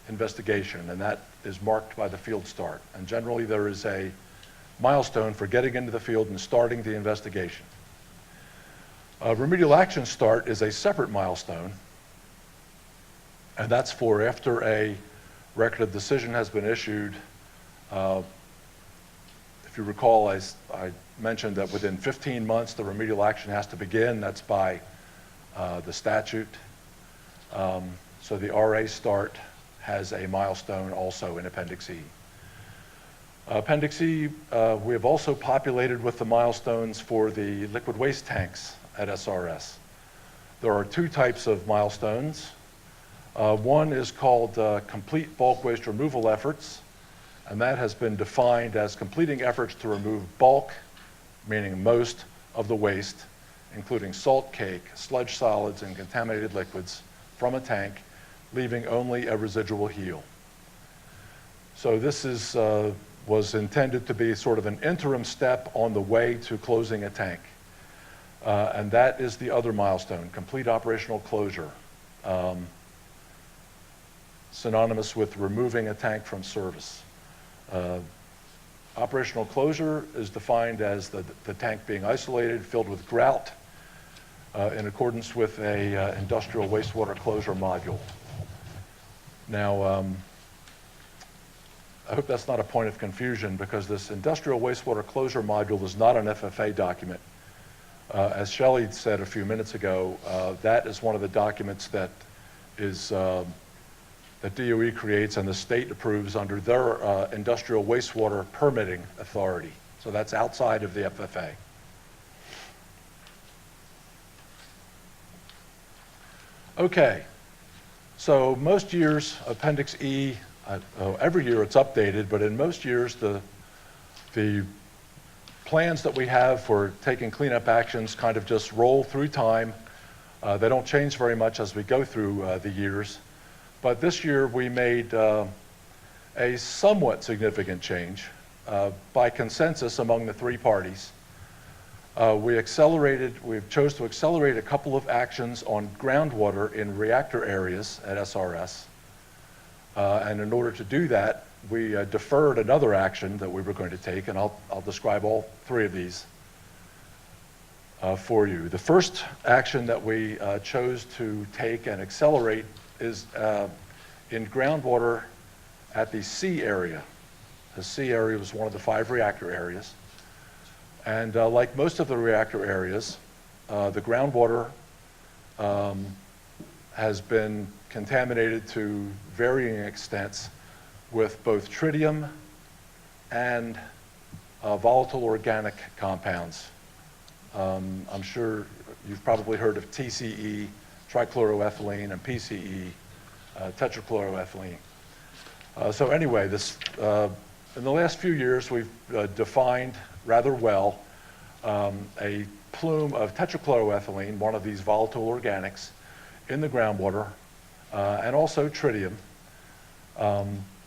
investigation, and that is marked by the field start. And generally there is a milestone for getting into the field and starting the investigation. Remedial action start is a separate milestone, and that's for after a record of decision has been issued. If you recall, I mentioned that within 15 months the remedial action has to begin. That's by the statute. So the RA start has a milestone also in Appendix E. Appendix E, we have also populated with the milestones for the liquid waste tanks at SRS. There are two types of milestones. One is called complete bulk waste removal efforts, and that has been defined as completing efforts to remove bulk, meaning most of the waste, including salt cake, sludge solids, and contaminated liquids from a tank, leaving only a residual heel. So this was intended to be sort of an interim step on the way to closing a tank. And that is the other milestone, complete operational closure, synonymous with removing a tank from service. Operational closure is defined as the tank being isolated, filled with grout, in accordance with a industrial wastewater closure module. Now, I hope that's not a point of confusion, because this industrial wastewater closure module is not an FFA document. As Shelley said a few minutes ago, that is one of the documents that is that DOE creates and the state approves under their industrial wastewater permitting authority. So that's outside of the FFA. Okay, so most years, Appendix E, every year it's updated, but in most years the plans that we have for taking cleanup actions kind of just roll through time. They don't change very much as we go through the years. But this year we made a somewhat significant change by consensus among the three parties. We chose to accelerate a couple of actions on groundwater in reactor areas at SRS. And in order to do that, we deferred another action that we were going to take, and I'll describe all three of these for you. The first action that we chose to take and accelerate is in groundwater at the C area. The C area was one of the 5 reactor areas. And like most of the reactor areas, the groundwater has been contaminated to varying extents with both tritium and volatile organic compounds. I'm sure you've probably heard of TCE, trichloroethylene, and PCE, tetrachloroethylene. So anyway, in the last few years, we've defined rather well a plume of tetrachloroethylene, one of these volatile organics, in the groundwater, and also tritium,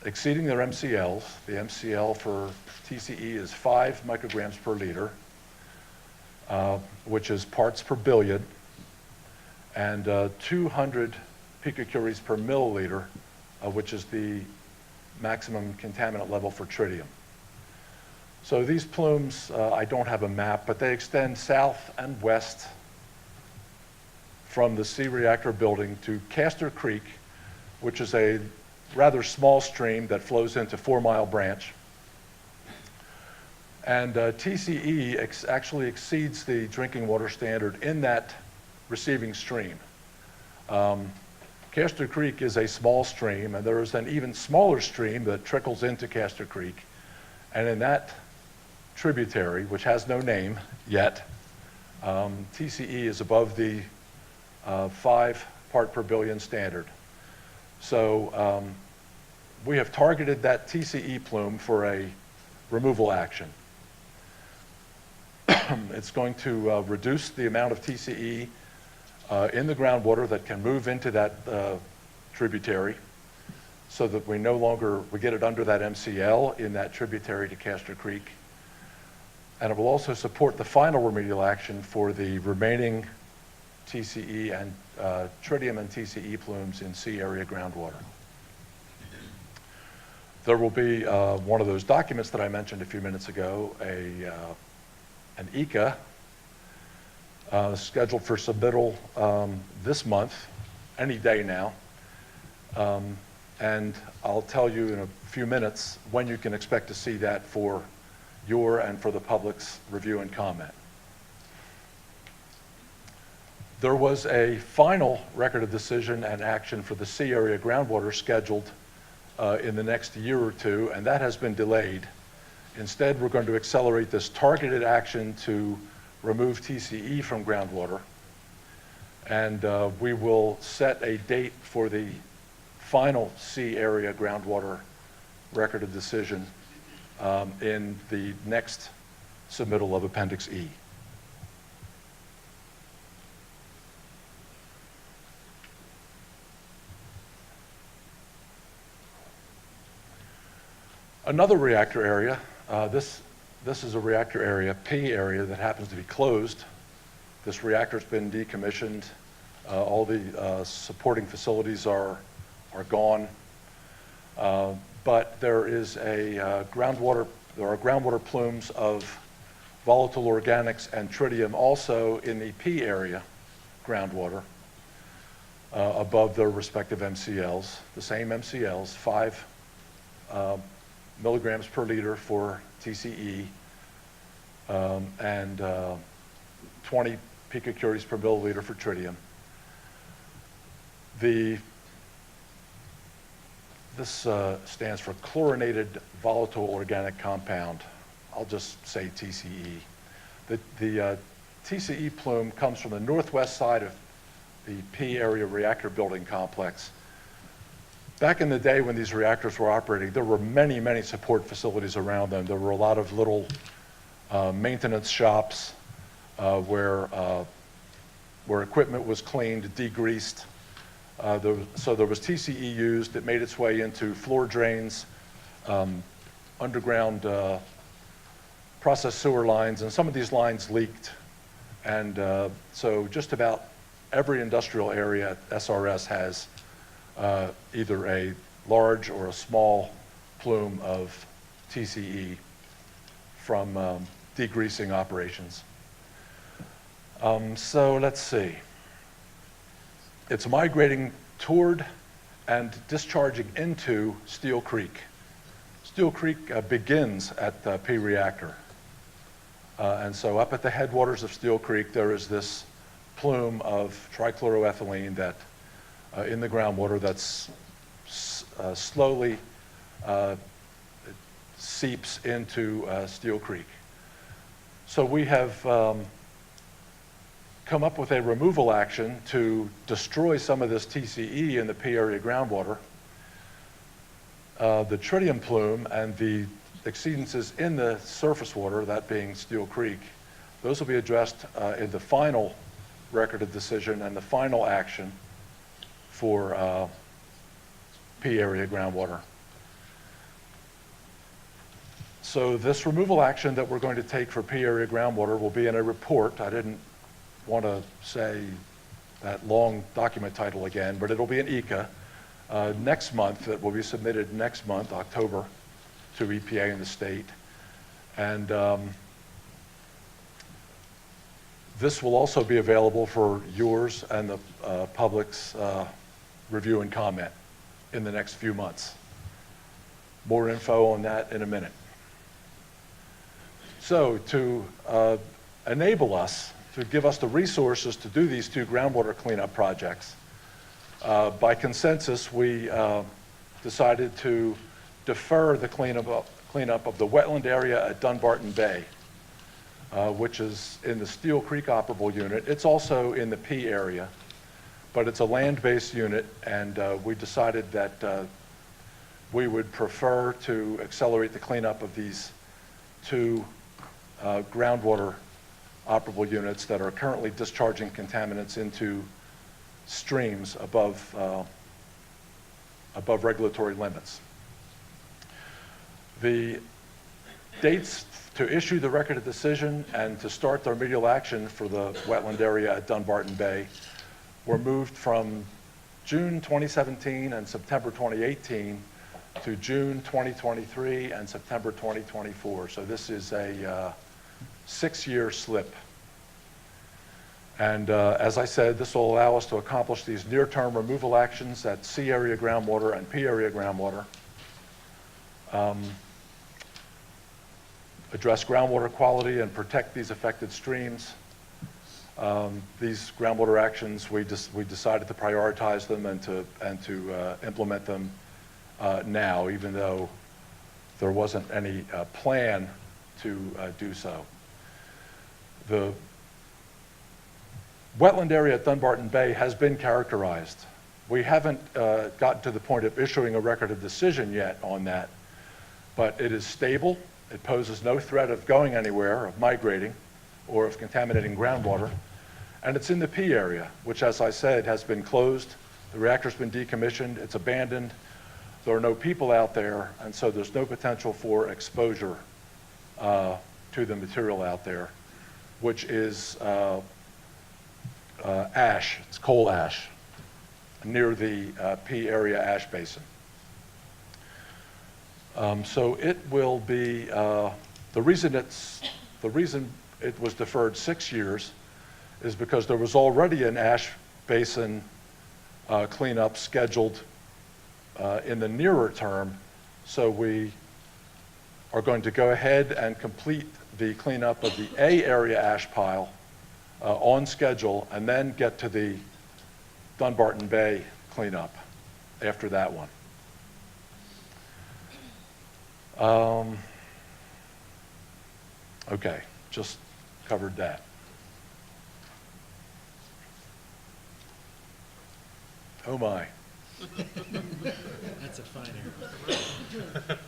exceeding their MCLs. The MCL for TCE is 5 micrograms per liter, which is parts per billion, and 200 picocuries per milliliter, which is the maximum contaminant level for tritium. So these plumes, I don't have a map, but they extend south and west from the C reactor building to Castor Creek, which is a rather small stream that flows into 4 Mile Branch. And TCE actually exceeds the drinking water standard in that receiving stream. Castor Creek is a small stream, and there is an even smaller stream that trickles into Castor Creek. And in that tributary, which has no name yet, TCE is above the 5 part per billion standard. So we have targeted that TCE plume for a removal action. It's going to reduce the amount of TCE in the groundwater that can move into that tributary, so that we get it under that MCL in that tributary to Castor Creek. And it will also support the final remedial action for the remaining TCE and tritium and TCE plumes in C area groundwater. There will be one of those documents that I mentioned a few minutes ago, an ECA, scheduled for submittal this month, any day now. And I'll tell you in a few minutes when you can expect to see that for your and for the public's review and comment. There was a final record of decision and action for the C area groundwater scheduled in the next year or two, and that has been delayed. Instead, we're going to accelerate this targeted action to remove TCE from groundwater, and we will set a date for the final C area groundwater record of decision in the next submittal of Appendix E. Another reactor area, this is a reactor area, P area, that happens to be closed. This reactor's been decommissioned. All the supporting facilities are gone. But there is a there are groundwater plumes of volatile organics and tritium also in the P area groundwater above their respective MCLs, the same MCLs, 5 milligrams per liter for TCE and 20 picocuries per milliliter for tritium. This stands for chlorinated volatile organic compound. I'll just say TCE. The TCE plume comes from the northwest side of the P area reactor building complex. Back in the day when these reactors were operating, there were many, many support facilities around them. There were a lot of little maintenance shops where equipment was cleaned, degreased. So there was TCE used. It made its way into floor drains, underground process sewer lines, and some of these lines leaked. And so just about every industrial area at SRS has either a large or a small plume of TCE from degreasing operations. So let's see. It's migrating toward and discharging into Steel Creek. Steel Creek begins at the P reactor. And so up at the headwaters of Steel Creek, there is this plume of trichloroethylene that in the groundwater that's slowly seeps into Steel Creek. So we have come up with a removal action to destroy some of this TCE in the P area groundwater. The tritium plume and the exceedances in the surface water, that being Steel Creek, those will be addressed in the final record of decision and the final action for P area groundwater. So this removal action that we're going to take for P area groundwater will be in a report. I didn't want to say that long document title again, but it'll be an ECA next month. That will be submitted next month, October, to EPA and the state. And this will also be available for yours and the public's review and comment in the next few months. More info on that in a minute. So to enable us, to give us the resources to do these 2 groundwater cleanup projects, by consensus, we decided to defer the cleanup of the wetland area at Dunbarton Bay, which is in the Steel Creek operable unit. It's also in the P area, but it's a land-based unit, and we decided that we would prefer to accelerate the cleanup of these 2 groundwater operable units that are currently discharging contaminants into streams above regulatory limits. The dates to issue the record of decision and to start the remedial action for the wetland area at Dunbarton Bay were moved from June 2017 and September 2018 to June 2023 and September 2024. So this is a 6-year slip. And as I said, this will allow us to accomplish these near-term removal actions at C area groundwater and P area groundwater, address groundwater quality and protect these affected streams. These groundwater actions, we decided to prioritize them and to implement them now, even though there wasn't any plan to do so. The wetland area at Dunbarton Bay has been characterized. We haven't gotten to the point of issuing a record of decision yet on that, but it is stable. It poses no threat of going anywhere, of migrating, or of contaminating groundwater. And it's in the P area, which, as I said, has been closed. The reactor's been decommissioned. It's abandoned. there are no people out there, and so there's no potential for exposure to the material out there, which is ash. It's coal ash near the P area ash basin. So it will be, the reason it was deferred 6 years is because there was already an ash basin cleanup scheduled in the nearer term. So we are going to go ahead and complete the cleanup of the A area ash pile on schedule, and then get to the Dunbarton Bay cleanup after that one. Okay, just covered that. Oh my. That's a fine area.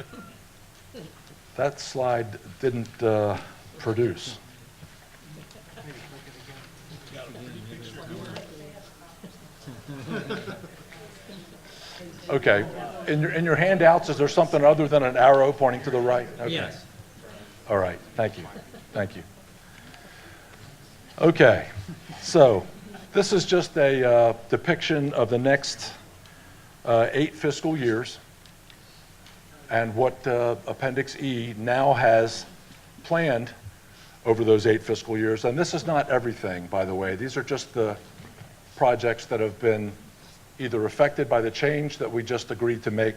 That slide didn't produce. Okay, in your handouts, is there something other than an arrow pointing to the right? Okay. Yes. All right, thank you, thank you. Okay, so this is just a depiction of the next 8 fiscal years and what Appendix E now has planned over those 8 fiscal years. And this is not everything, by the way. These are just the projects that have been either affected by the change that we just agreed to make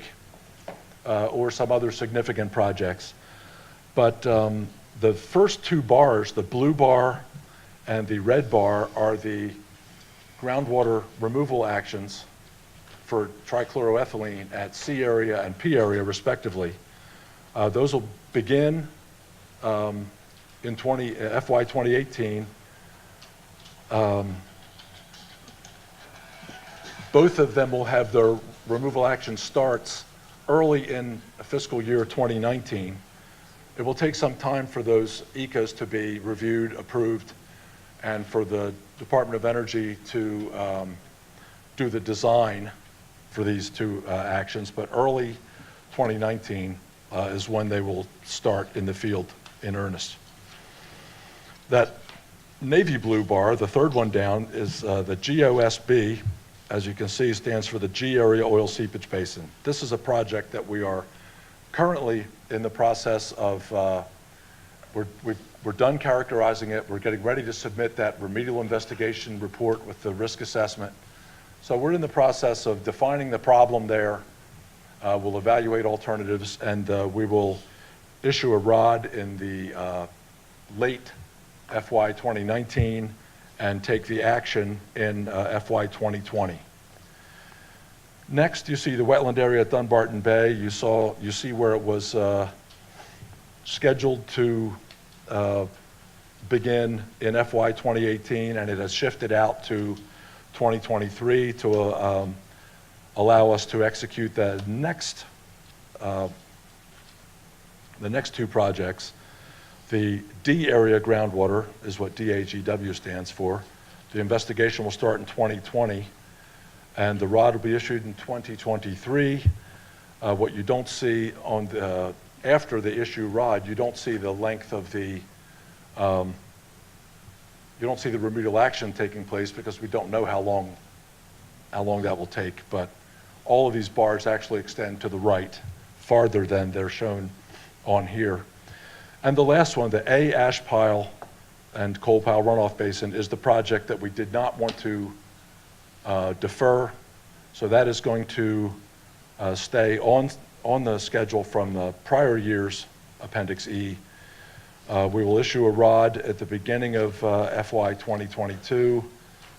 or some other significant projects. But the first 2 bars, the blue bar and the red bar, are the groundwater removal actions for trichloroethylene at C area and P area respectively. Those will begin in FY 2018. Both of them will have their removal action starts early in fiscal year 2019. It will take some time for those ECAs to be reviewed, approved, and for the Department of Energy to do the design for these 2 actions, but early 2019 is when they will start in the field in earnest. That navy blue bar, the 3rd one down, is the GOSB. As you can see, stands for the G Area Oil Seepage Basin. This is a project that we are currently in the process of, we're done characterizing it. We're getting ready to submit that remedial investigation report with the risk assessment. So we're in the process of defining the problem there. We'll evaluate alternatives, and we will issue a ROD in the late FY 2019 and take the action in FY 2020. Next, you see the wetland area at Dunbarton Bay. You see where it was scheduled to begin in FY 2018, and it has shifted out to 2023 to allow us to execute the next 2 projects. The D area groundwater is what DAGW stands for. The investigation will start in 2020, and the ROD will be issued in 2023. What you don't see on the, after the issue ROD, you don't see the length of the, you don't see the remedial action taking place because we don't know how long that will take. But all of these bars actually extend to the right, farther than they're shown on here. And the last one, the A ash pile and coal pile runoff basin, is the project that we did not want to defer. So that is going to stay on the schedule from the prior year's Appendix E. We will issue a ROD at the beginning of FY 2022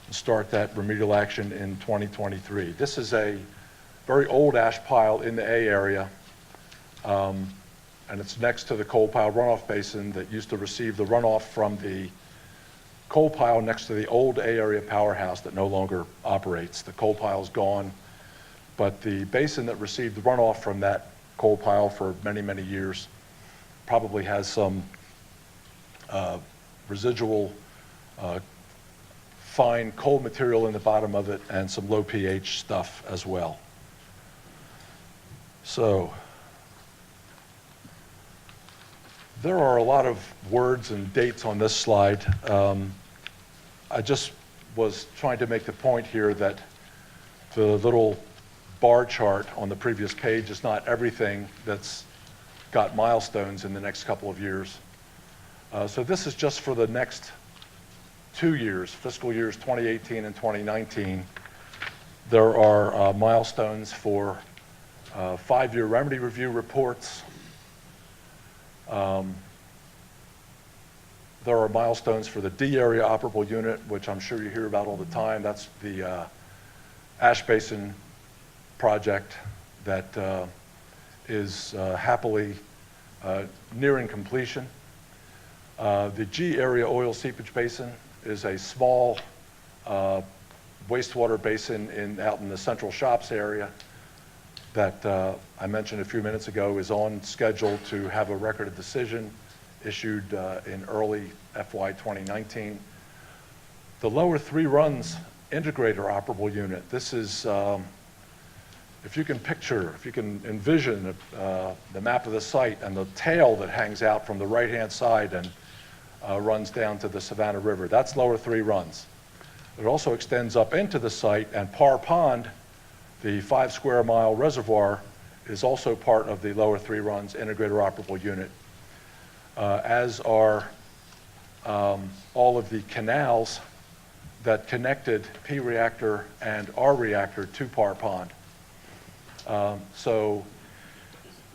and start that remedial action in 2023. This is a very old ash pile in the A area. And it's next to the coal pile runoff basin that used to receive the runoff from the coal pile next to the old A area powerhouse that no longer operates. The coal pile's gone, but the basin that received the runoff from that coal pile for many, many years probably has some residual fine coal material in the bottom of it and some low pH stuff as well. So, there are a lot of words and dates on this slide. I just was trying to make the point here that the little bar chart on the previous page is not everything that's got milestones in the next couple of years. So this is just for the next 2 years, fiscal years 2018 and 2019. There are milestones for 5-year remedy review reports. There are milestones for the D area operable unit, which I'm sure you hear about all the time. That's the ash basin project that is happily nearing completion. The G area oil seepage basin is a small wastewater basin out in the central shops area that I mentioned a few minutes ago is on schedule to have a record of decision issued in early FY 2019. The lower 3 runs integrator operable unit. This is, if you can envision the map of the site and the tail that hangs out from the right-hand side and runs down to the Savannah River. That's lower 3 runs. It also extends up into the site, and Parr Pond, the 5 square mile reservoir, is also part of the lower 3 runs integrator operable unit, as are all of the canals that connected P reactor and R reactor to Parr Pond. So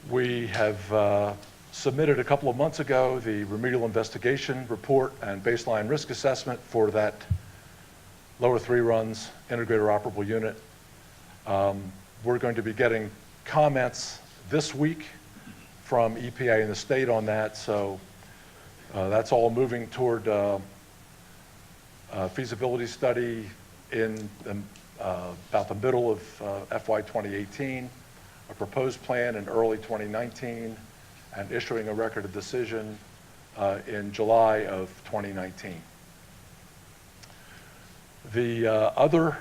we have submitted a couple of months ago the remedial investigation report and baseline risk assessment for that lower 3 runs integrator operable unit. We're going to be getting comments this week from EPA and the state on that, so that's all moving toward feasibility study in about the middle of FY 2018, a proposed plan in early 2019, and issuing a record of decision in July of 2019. The other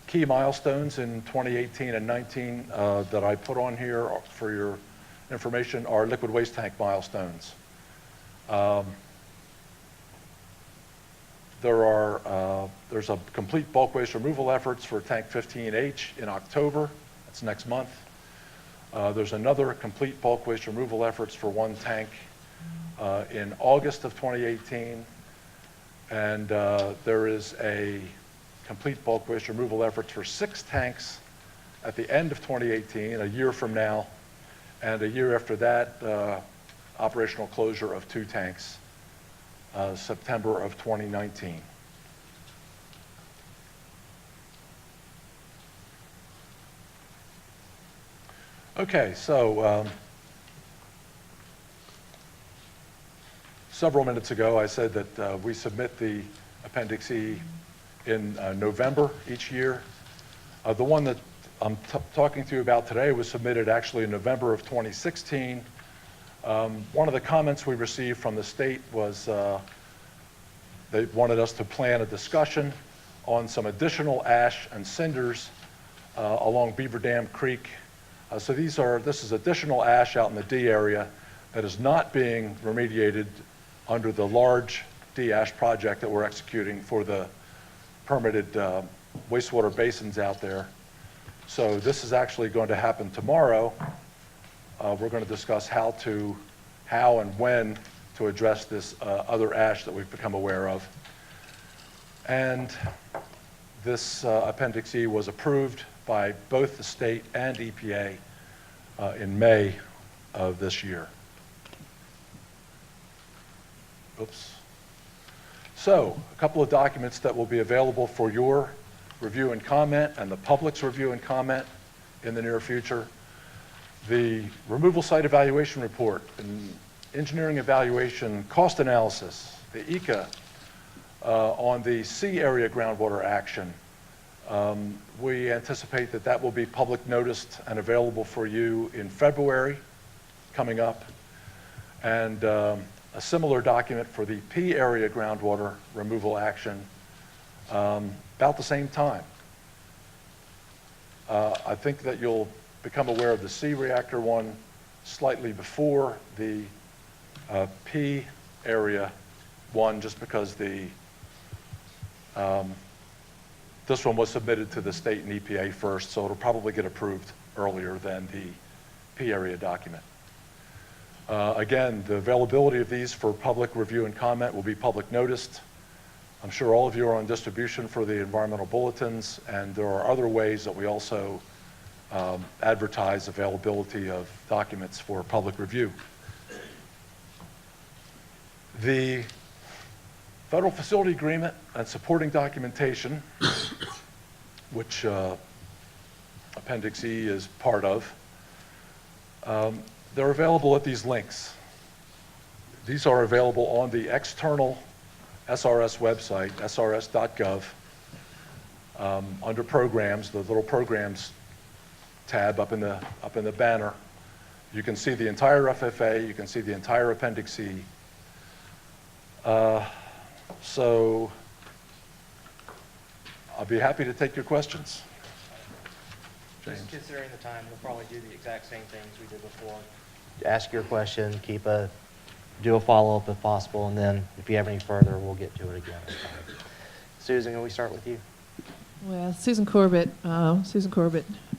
key milestones in 2018 and 19 that I put on here for your information are liquid waste tank milestones. There's a complete bulk waste removal efforts for tank 15H in October. That's next month. There's another complete bulk waste removal efforts for 1 tank in August of 2018. And there is a complete bulk waste removal efforts for 6 tanks at the end of 2018, a year from now. And a year after that, operational closure of 2 tanks, September of 2019. Okay, so several minutes ago I said that we submit the Appendix E in November each year. The one that I'm talking to you about today was submitted actually in November of 2016. One of the comments we received from the state was they wanted us to plan a discussion on some additional ash and cinders along Beaver Dam Creek. So this is additional ash out in the D area that is not being remediated under the large D ash project that we're executing for the permitted wastewater basins out there. So this is actually going to happen tomorrow. We're going to discuss how and when to address this other ash that we've become aware of. And this Appendix E was approved by both the state and EPA in May of this year. Oops. So, a couple of documents that will be available for your review and comment and the public's review and comment in the near future. The removal site evaluation report and engineering evaluation cost analysis, the ECA, on the C area groundwater action. We anticipate that that will be public noticed and available for you in February coming up. And a similar document for the P area groundwater removal action about the same time. I think that you'll become aware of the C reactor one slightly before the P area one, just because this one was submitted to the state and EPA first, so it'll probably get approved earlier than the P area document. Again, the availability of these for public review and comment will be public noticed. I'm sure all of you are on distribution for the environmental bulletins, and there are other ways that we also advertise availability of documents for public review. The Federal Facility Agreement and supporting documentation, which Appendix E is part of, they're available at these links. These are available on the external SRS website, srs.gov, under programs, the little programs tab up in the banner. You can see the entire FFA, you can see the entire Appendix E. So I'll be happy to take your questions. James. Just considering the time, we'll probably do the exact same things we did before. Ask your question, do a follow-up if possible, and then if you have any further, we'll get to it again. Susan, can we start with you? Well, Susan Corbett,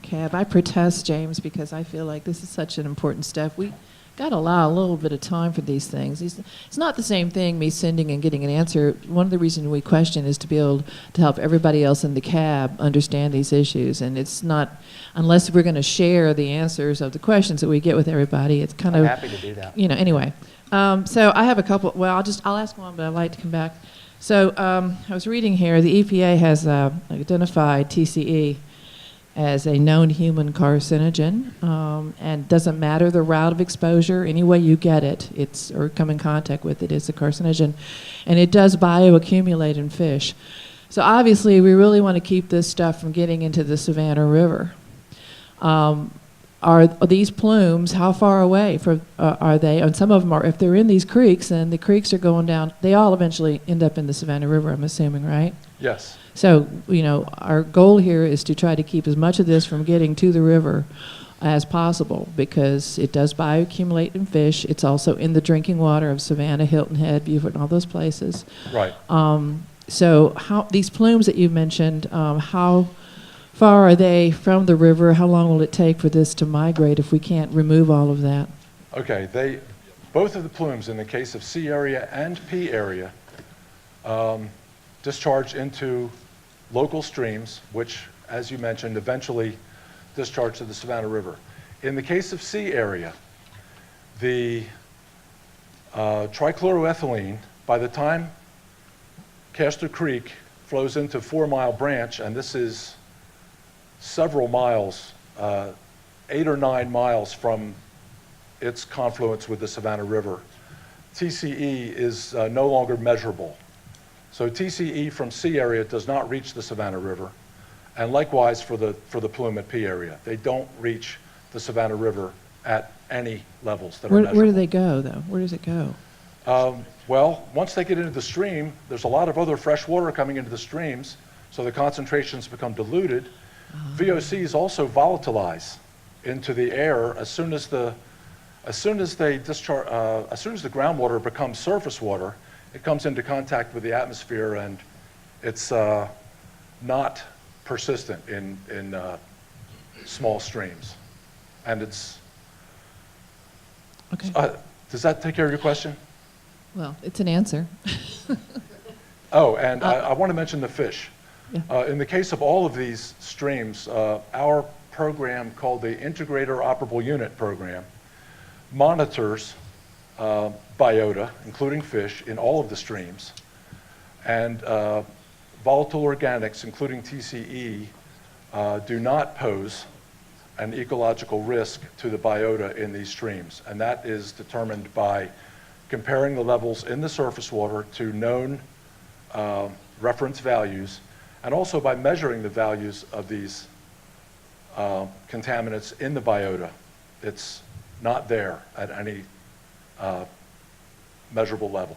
CAB. I protest, James, because I feel like this is such an important step. We got to allow a little bit of time for these things. It's not the same thing, me sending and getting an answer. One of the reasons we question is to be able to help everybody else in the CAB understand these issues. And it's not, unless we're going to share the answers of the questions that we get with everybody, it's kind of... I'm happy to do that. Anyway. So I have a couple, well, I'll ask one, but I'd like to come back. So I was reading here, the EPA has identified TCE as a known human carcinogen, and doesn't matter the route of exposure, any way you get it, or come in contact with it, it's a carcinogen, and it does bioaccumulate in fish. So obviously we really want to keep this stuff from getting into the Savannah River. Are these plumes, how far away are they? And some of them are, if they're in these creeks, and the creeks are going down, they all eventually end up in the Savannah River, I'm assuming, right? Yes. So, our goal here is to try to keep as much of this from getting to the river as possible, because it does bioaccumulate in fish. It's also in the drinking water of Savannah, Hilton Head, Beaufort, and all those places. Right. So these plumes that you mentioned, how far are they from the river? How long will it take for this to migrate if we can't remove all of that? Okay, both of the plumes, in the case of C area and P area, discharge into local streams, which, as you mentioned, eventually discharge to the Savannah River. In the case of C area, the trichloroethylene, by the time Castor Creek flows into 4 Mile Branch, and this is several miles, 8 or 9 miles from its confluence with the Savannah River, TCE is no longer measurable. So TCE from C area does not reach the Savannah River, and likewise for the plume at P area. They don't reach the Savannah River at any levels that are measurable. Where do they go, though? Where does it go? Well, once they get into the stream, there's a lot of other fresh water coming into the streams, so the concentrations become diluted. VOCs also volatilize into the air as soon as the groundwater becomes surface water. It comes into contact with the atmosphere, and it's not persistent in small streams. And it's okay. Does that take care of your question? Well, it's an answer. Oh, and I want to mention the fish. Yeah. In the case of all of these streams, our program called the Integrator Operable Unit Program monitors biota, including fish, in all of the streams. And volatile organics, including TCE, do not pose an ecological risk to the biota in these streams. And that is determined by comparing the levels in the surface water to known reference values, and also by measuring the values of these contaminants in the biota. It's not there at any measurable level.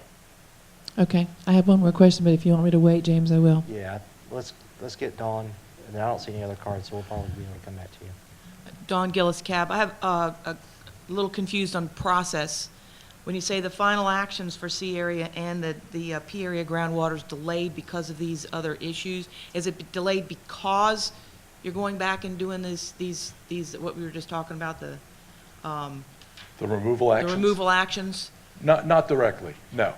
Okay, I have one more question, but if you want me to wait, James, I will. Yeah, let's get Dawn, and I don't see any other cards, so we'll probably be able to come back to you. Dawn Gillis, Cab. I have a little confused on process. When you say the final actions for C area and the P area groundwater is delayed because of these other issues, is it delayed because you're going back and doing these what we were just talking about, the removal actions? The removal actions? Not directly, no.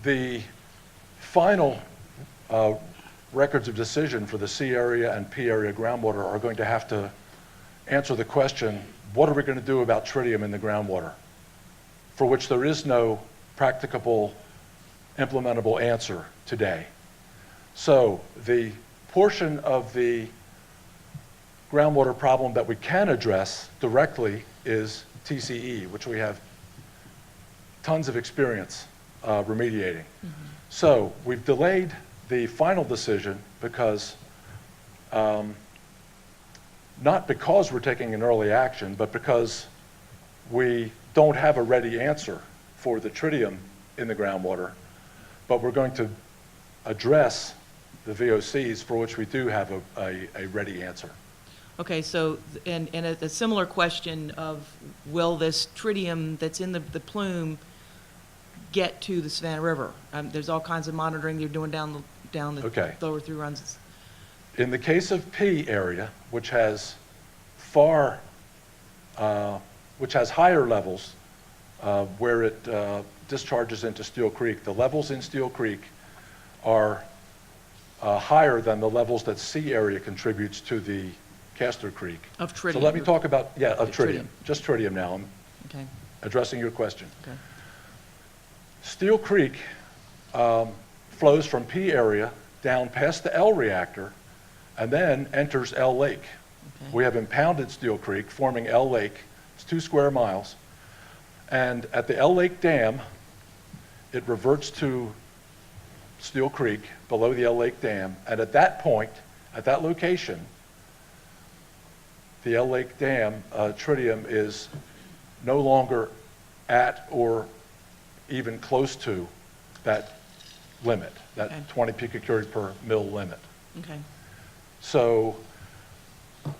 The final records of decision for the C area and P area groundwater are going to have to answer the question, what are we going to do about tritium in the groundwater? For which there is no practicable, implementable answer today. So the portion of the groundwater problem that we can address directly is TCE, which we have tons of experience remediating. Mm-hmm. So we've delayed the final decision because, not because we're taking an early action, but because we don't have a ready answer for the tritium in the groundwater, but we're going to address the VOCs for which we do have a ready answer. Okay, so, and a similar question of, will this tritium that's in the plume get to the Savannah River? There's all kinds of monitoring they're doing down the Okay. lower through runs. In the case of P area, which has higher levels where it discharges into Steel Creek, the levels in Steel Creek are higher than the levels that C area contributes to the Castor Creek. Of tritium. So let me talk about, of tritium. Tritium. Just tritium now. I'm Okay. addressing your question. Okay. Steel Creek flows from P area down past the L reactor and then enters L Lake. Okay. We have impounded Steel Creek, forming L Lake. It's 2 square miles. And at the L Lake Dam, it reverts to Steel Creek below the L Lake Dam. And at that point, at that location, the L Lake Dam tritium is no longer at or even close to that limit, that Okay. 20 picocurie per mil limit. Okay. So,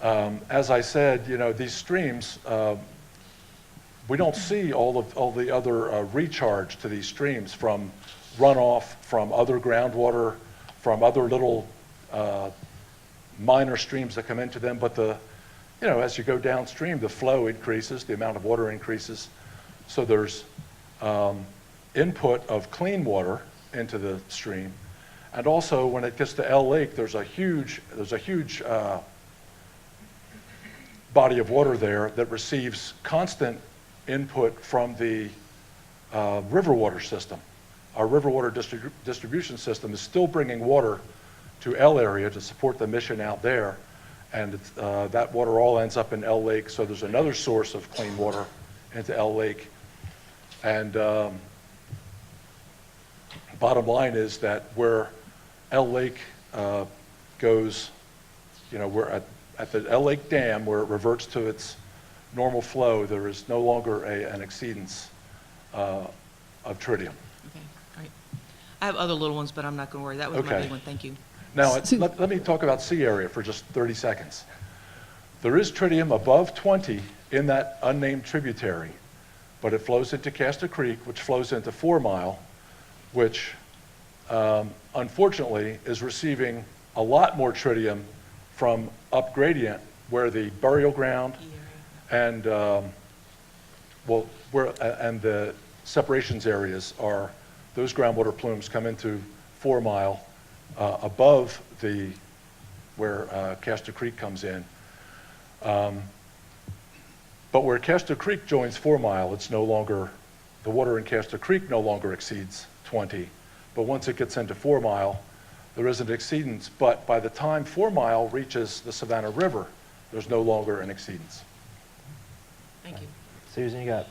as I said, these streams, we don't see all the other recharge to these streams from runoff, from other groundwater, from other little minor streams that come into them. But as you go downstream, the flow increases, the amount of water increases. So there's input of clean water into the stream. And also, when it gets to L Lake, there's a huge body of water there that receives constant input from the river water system. Our river water distribution system is still bringing water to L area to support the mission out there, and that water all ends up in L Lake, so there's another source of clean water into L Lake. And bottom line is that where L Lake goes, we're at the L Lake Dam, where it reverts to its normal flow, there is no longer an exceedance of tritium. Okay, all right. I have other little ones, but I'm not going to worry. That was my Okay. big one. Thank you. Now, let me talk about C area for just 30 seconds. There is tritium above 20 in that unnamed tributary, but it flows into Castor Creek, which flows into 4 Mile, which unfortunately is receiving a lot more tritium from up gradient, where the burial ground and the separations areas are, those groundwater plumes come into 4 Mile above where Castor Creek comes in. But where Castor Creek joins 4 Mile, it's no longer, the water in Castor Creek no longer exceeds 20. But once it gets into 4 Mile, there is an exceedance. But by the time 4 Mile reaches the Savannah River, there's no longer an exceedance. Thank you. Susan, you got?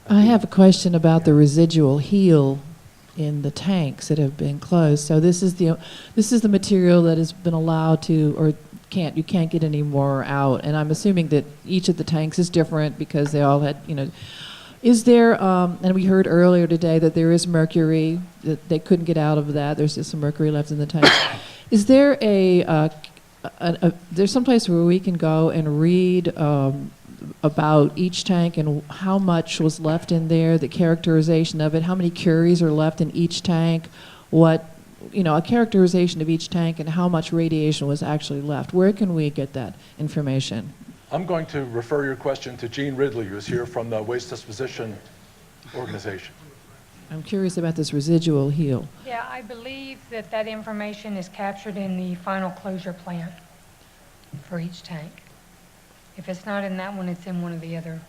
I have a question about the residual heel in the tanks that have been closed. So this is the material that has been allowed to, or you can't get any more out. And I'm assuming that each of the tanks is different because they all had, is there, and we heard earlier today that there is mercury, that they couldn't get out of that. There's just some mercury left in the tanks. Is there a there's some place where we can go and read about each tank and how much was left in there, the characterization of it, how many curies are left in each tank, what, a characterization of each tank and how much radiation was actually left. Where can we get that information? I'm going to refer your question to Gene Ridley, who's here from the Waste Disposition Organization. I'm curious about this residual heal. Yeah, I believe that information is captured in the final closure plan for each tank. If it's not in that one, it's in one of the other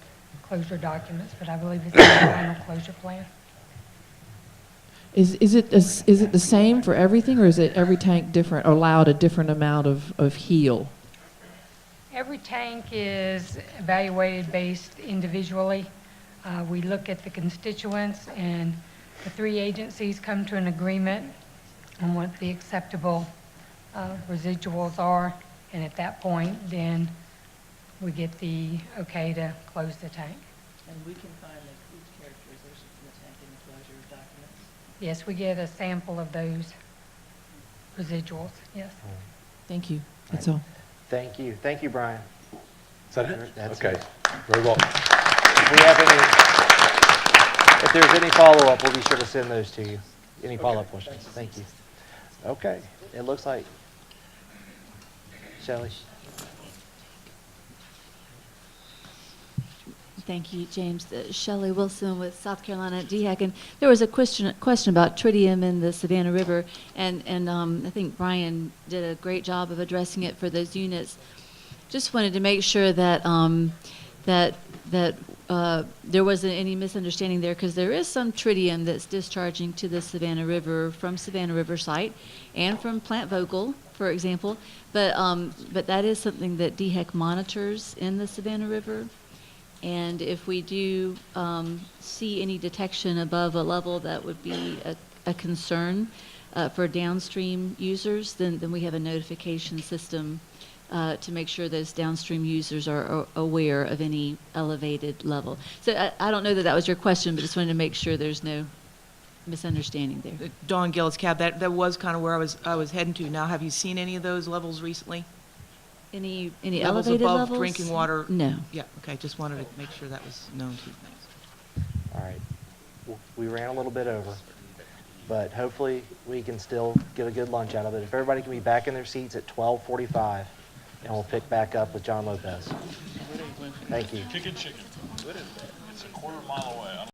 closure documents, but I believe it's in the final closure plan. Is it the same for everything, or is it every tank different, allowed a different amount of heal? Every tank is evaluated based individually. We look at the constituents, and the three agencies come to an agreement on what the acceptable residuals are, and at that point, then we get the okay to close the tank. And we can find each characterization from the tank in the closure documents? Yes, we get a sample of those residuals, yes. Thank you. That's all. Thank you. Thank you, Brian. Is that it? That's Okay, it. very well. If there's any follow-up, we'll be sure to send those to you. Any follow-up questions? Thank you. Okay, it looks like, Shelley. Thank you, James. Shelley Wilson with South Carolina DHEC. And there was a question about tritium in the Savannah River, and I think Brian did a great job of addressing it for those units. Just wanted to make sure that there wasn't any misunderstanding there, because there is some tritium that's discharging to the Savannah River from Savannah River site and from Plant Vogel, for example. But that is something that DHEC monitors in the Savannah River. And if we do see any detection above a level that would be a concern for downstream users, then we have a notification system to make sure those downstream users are aware of any elevated level. So I don't know that was your question, but just wanted to make sure there's no misunderstanding there. Dawn Gillis, Cab, that was kind of where I was heading to. Now, have you seen any of those levels recently? Any levels elevated above levels? Drinking water? No. Yeah, okay, just wanted to make sure that was known to you. All right. We ran a little bit over, but hopefully we can still get a good lunch out of it. If everybody can be back in their seats at 12:45, and we'll pick back up with John Lopez. Thank you. Chicken. What is that? It's a quarter mile away.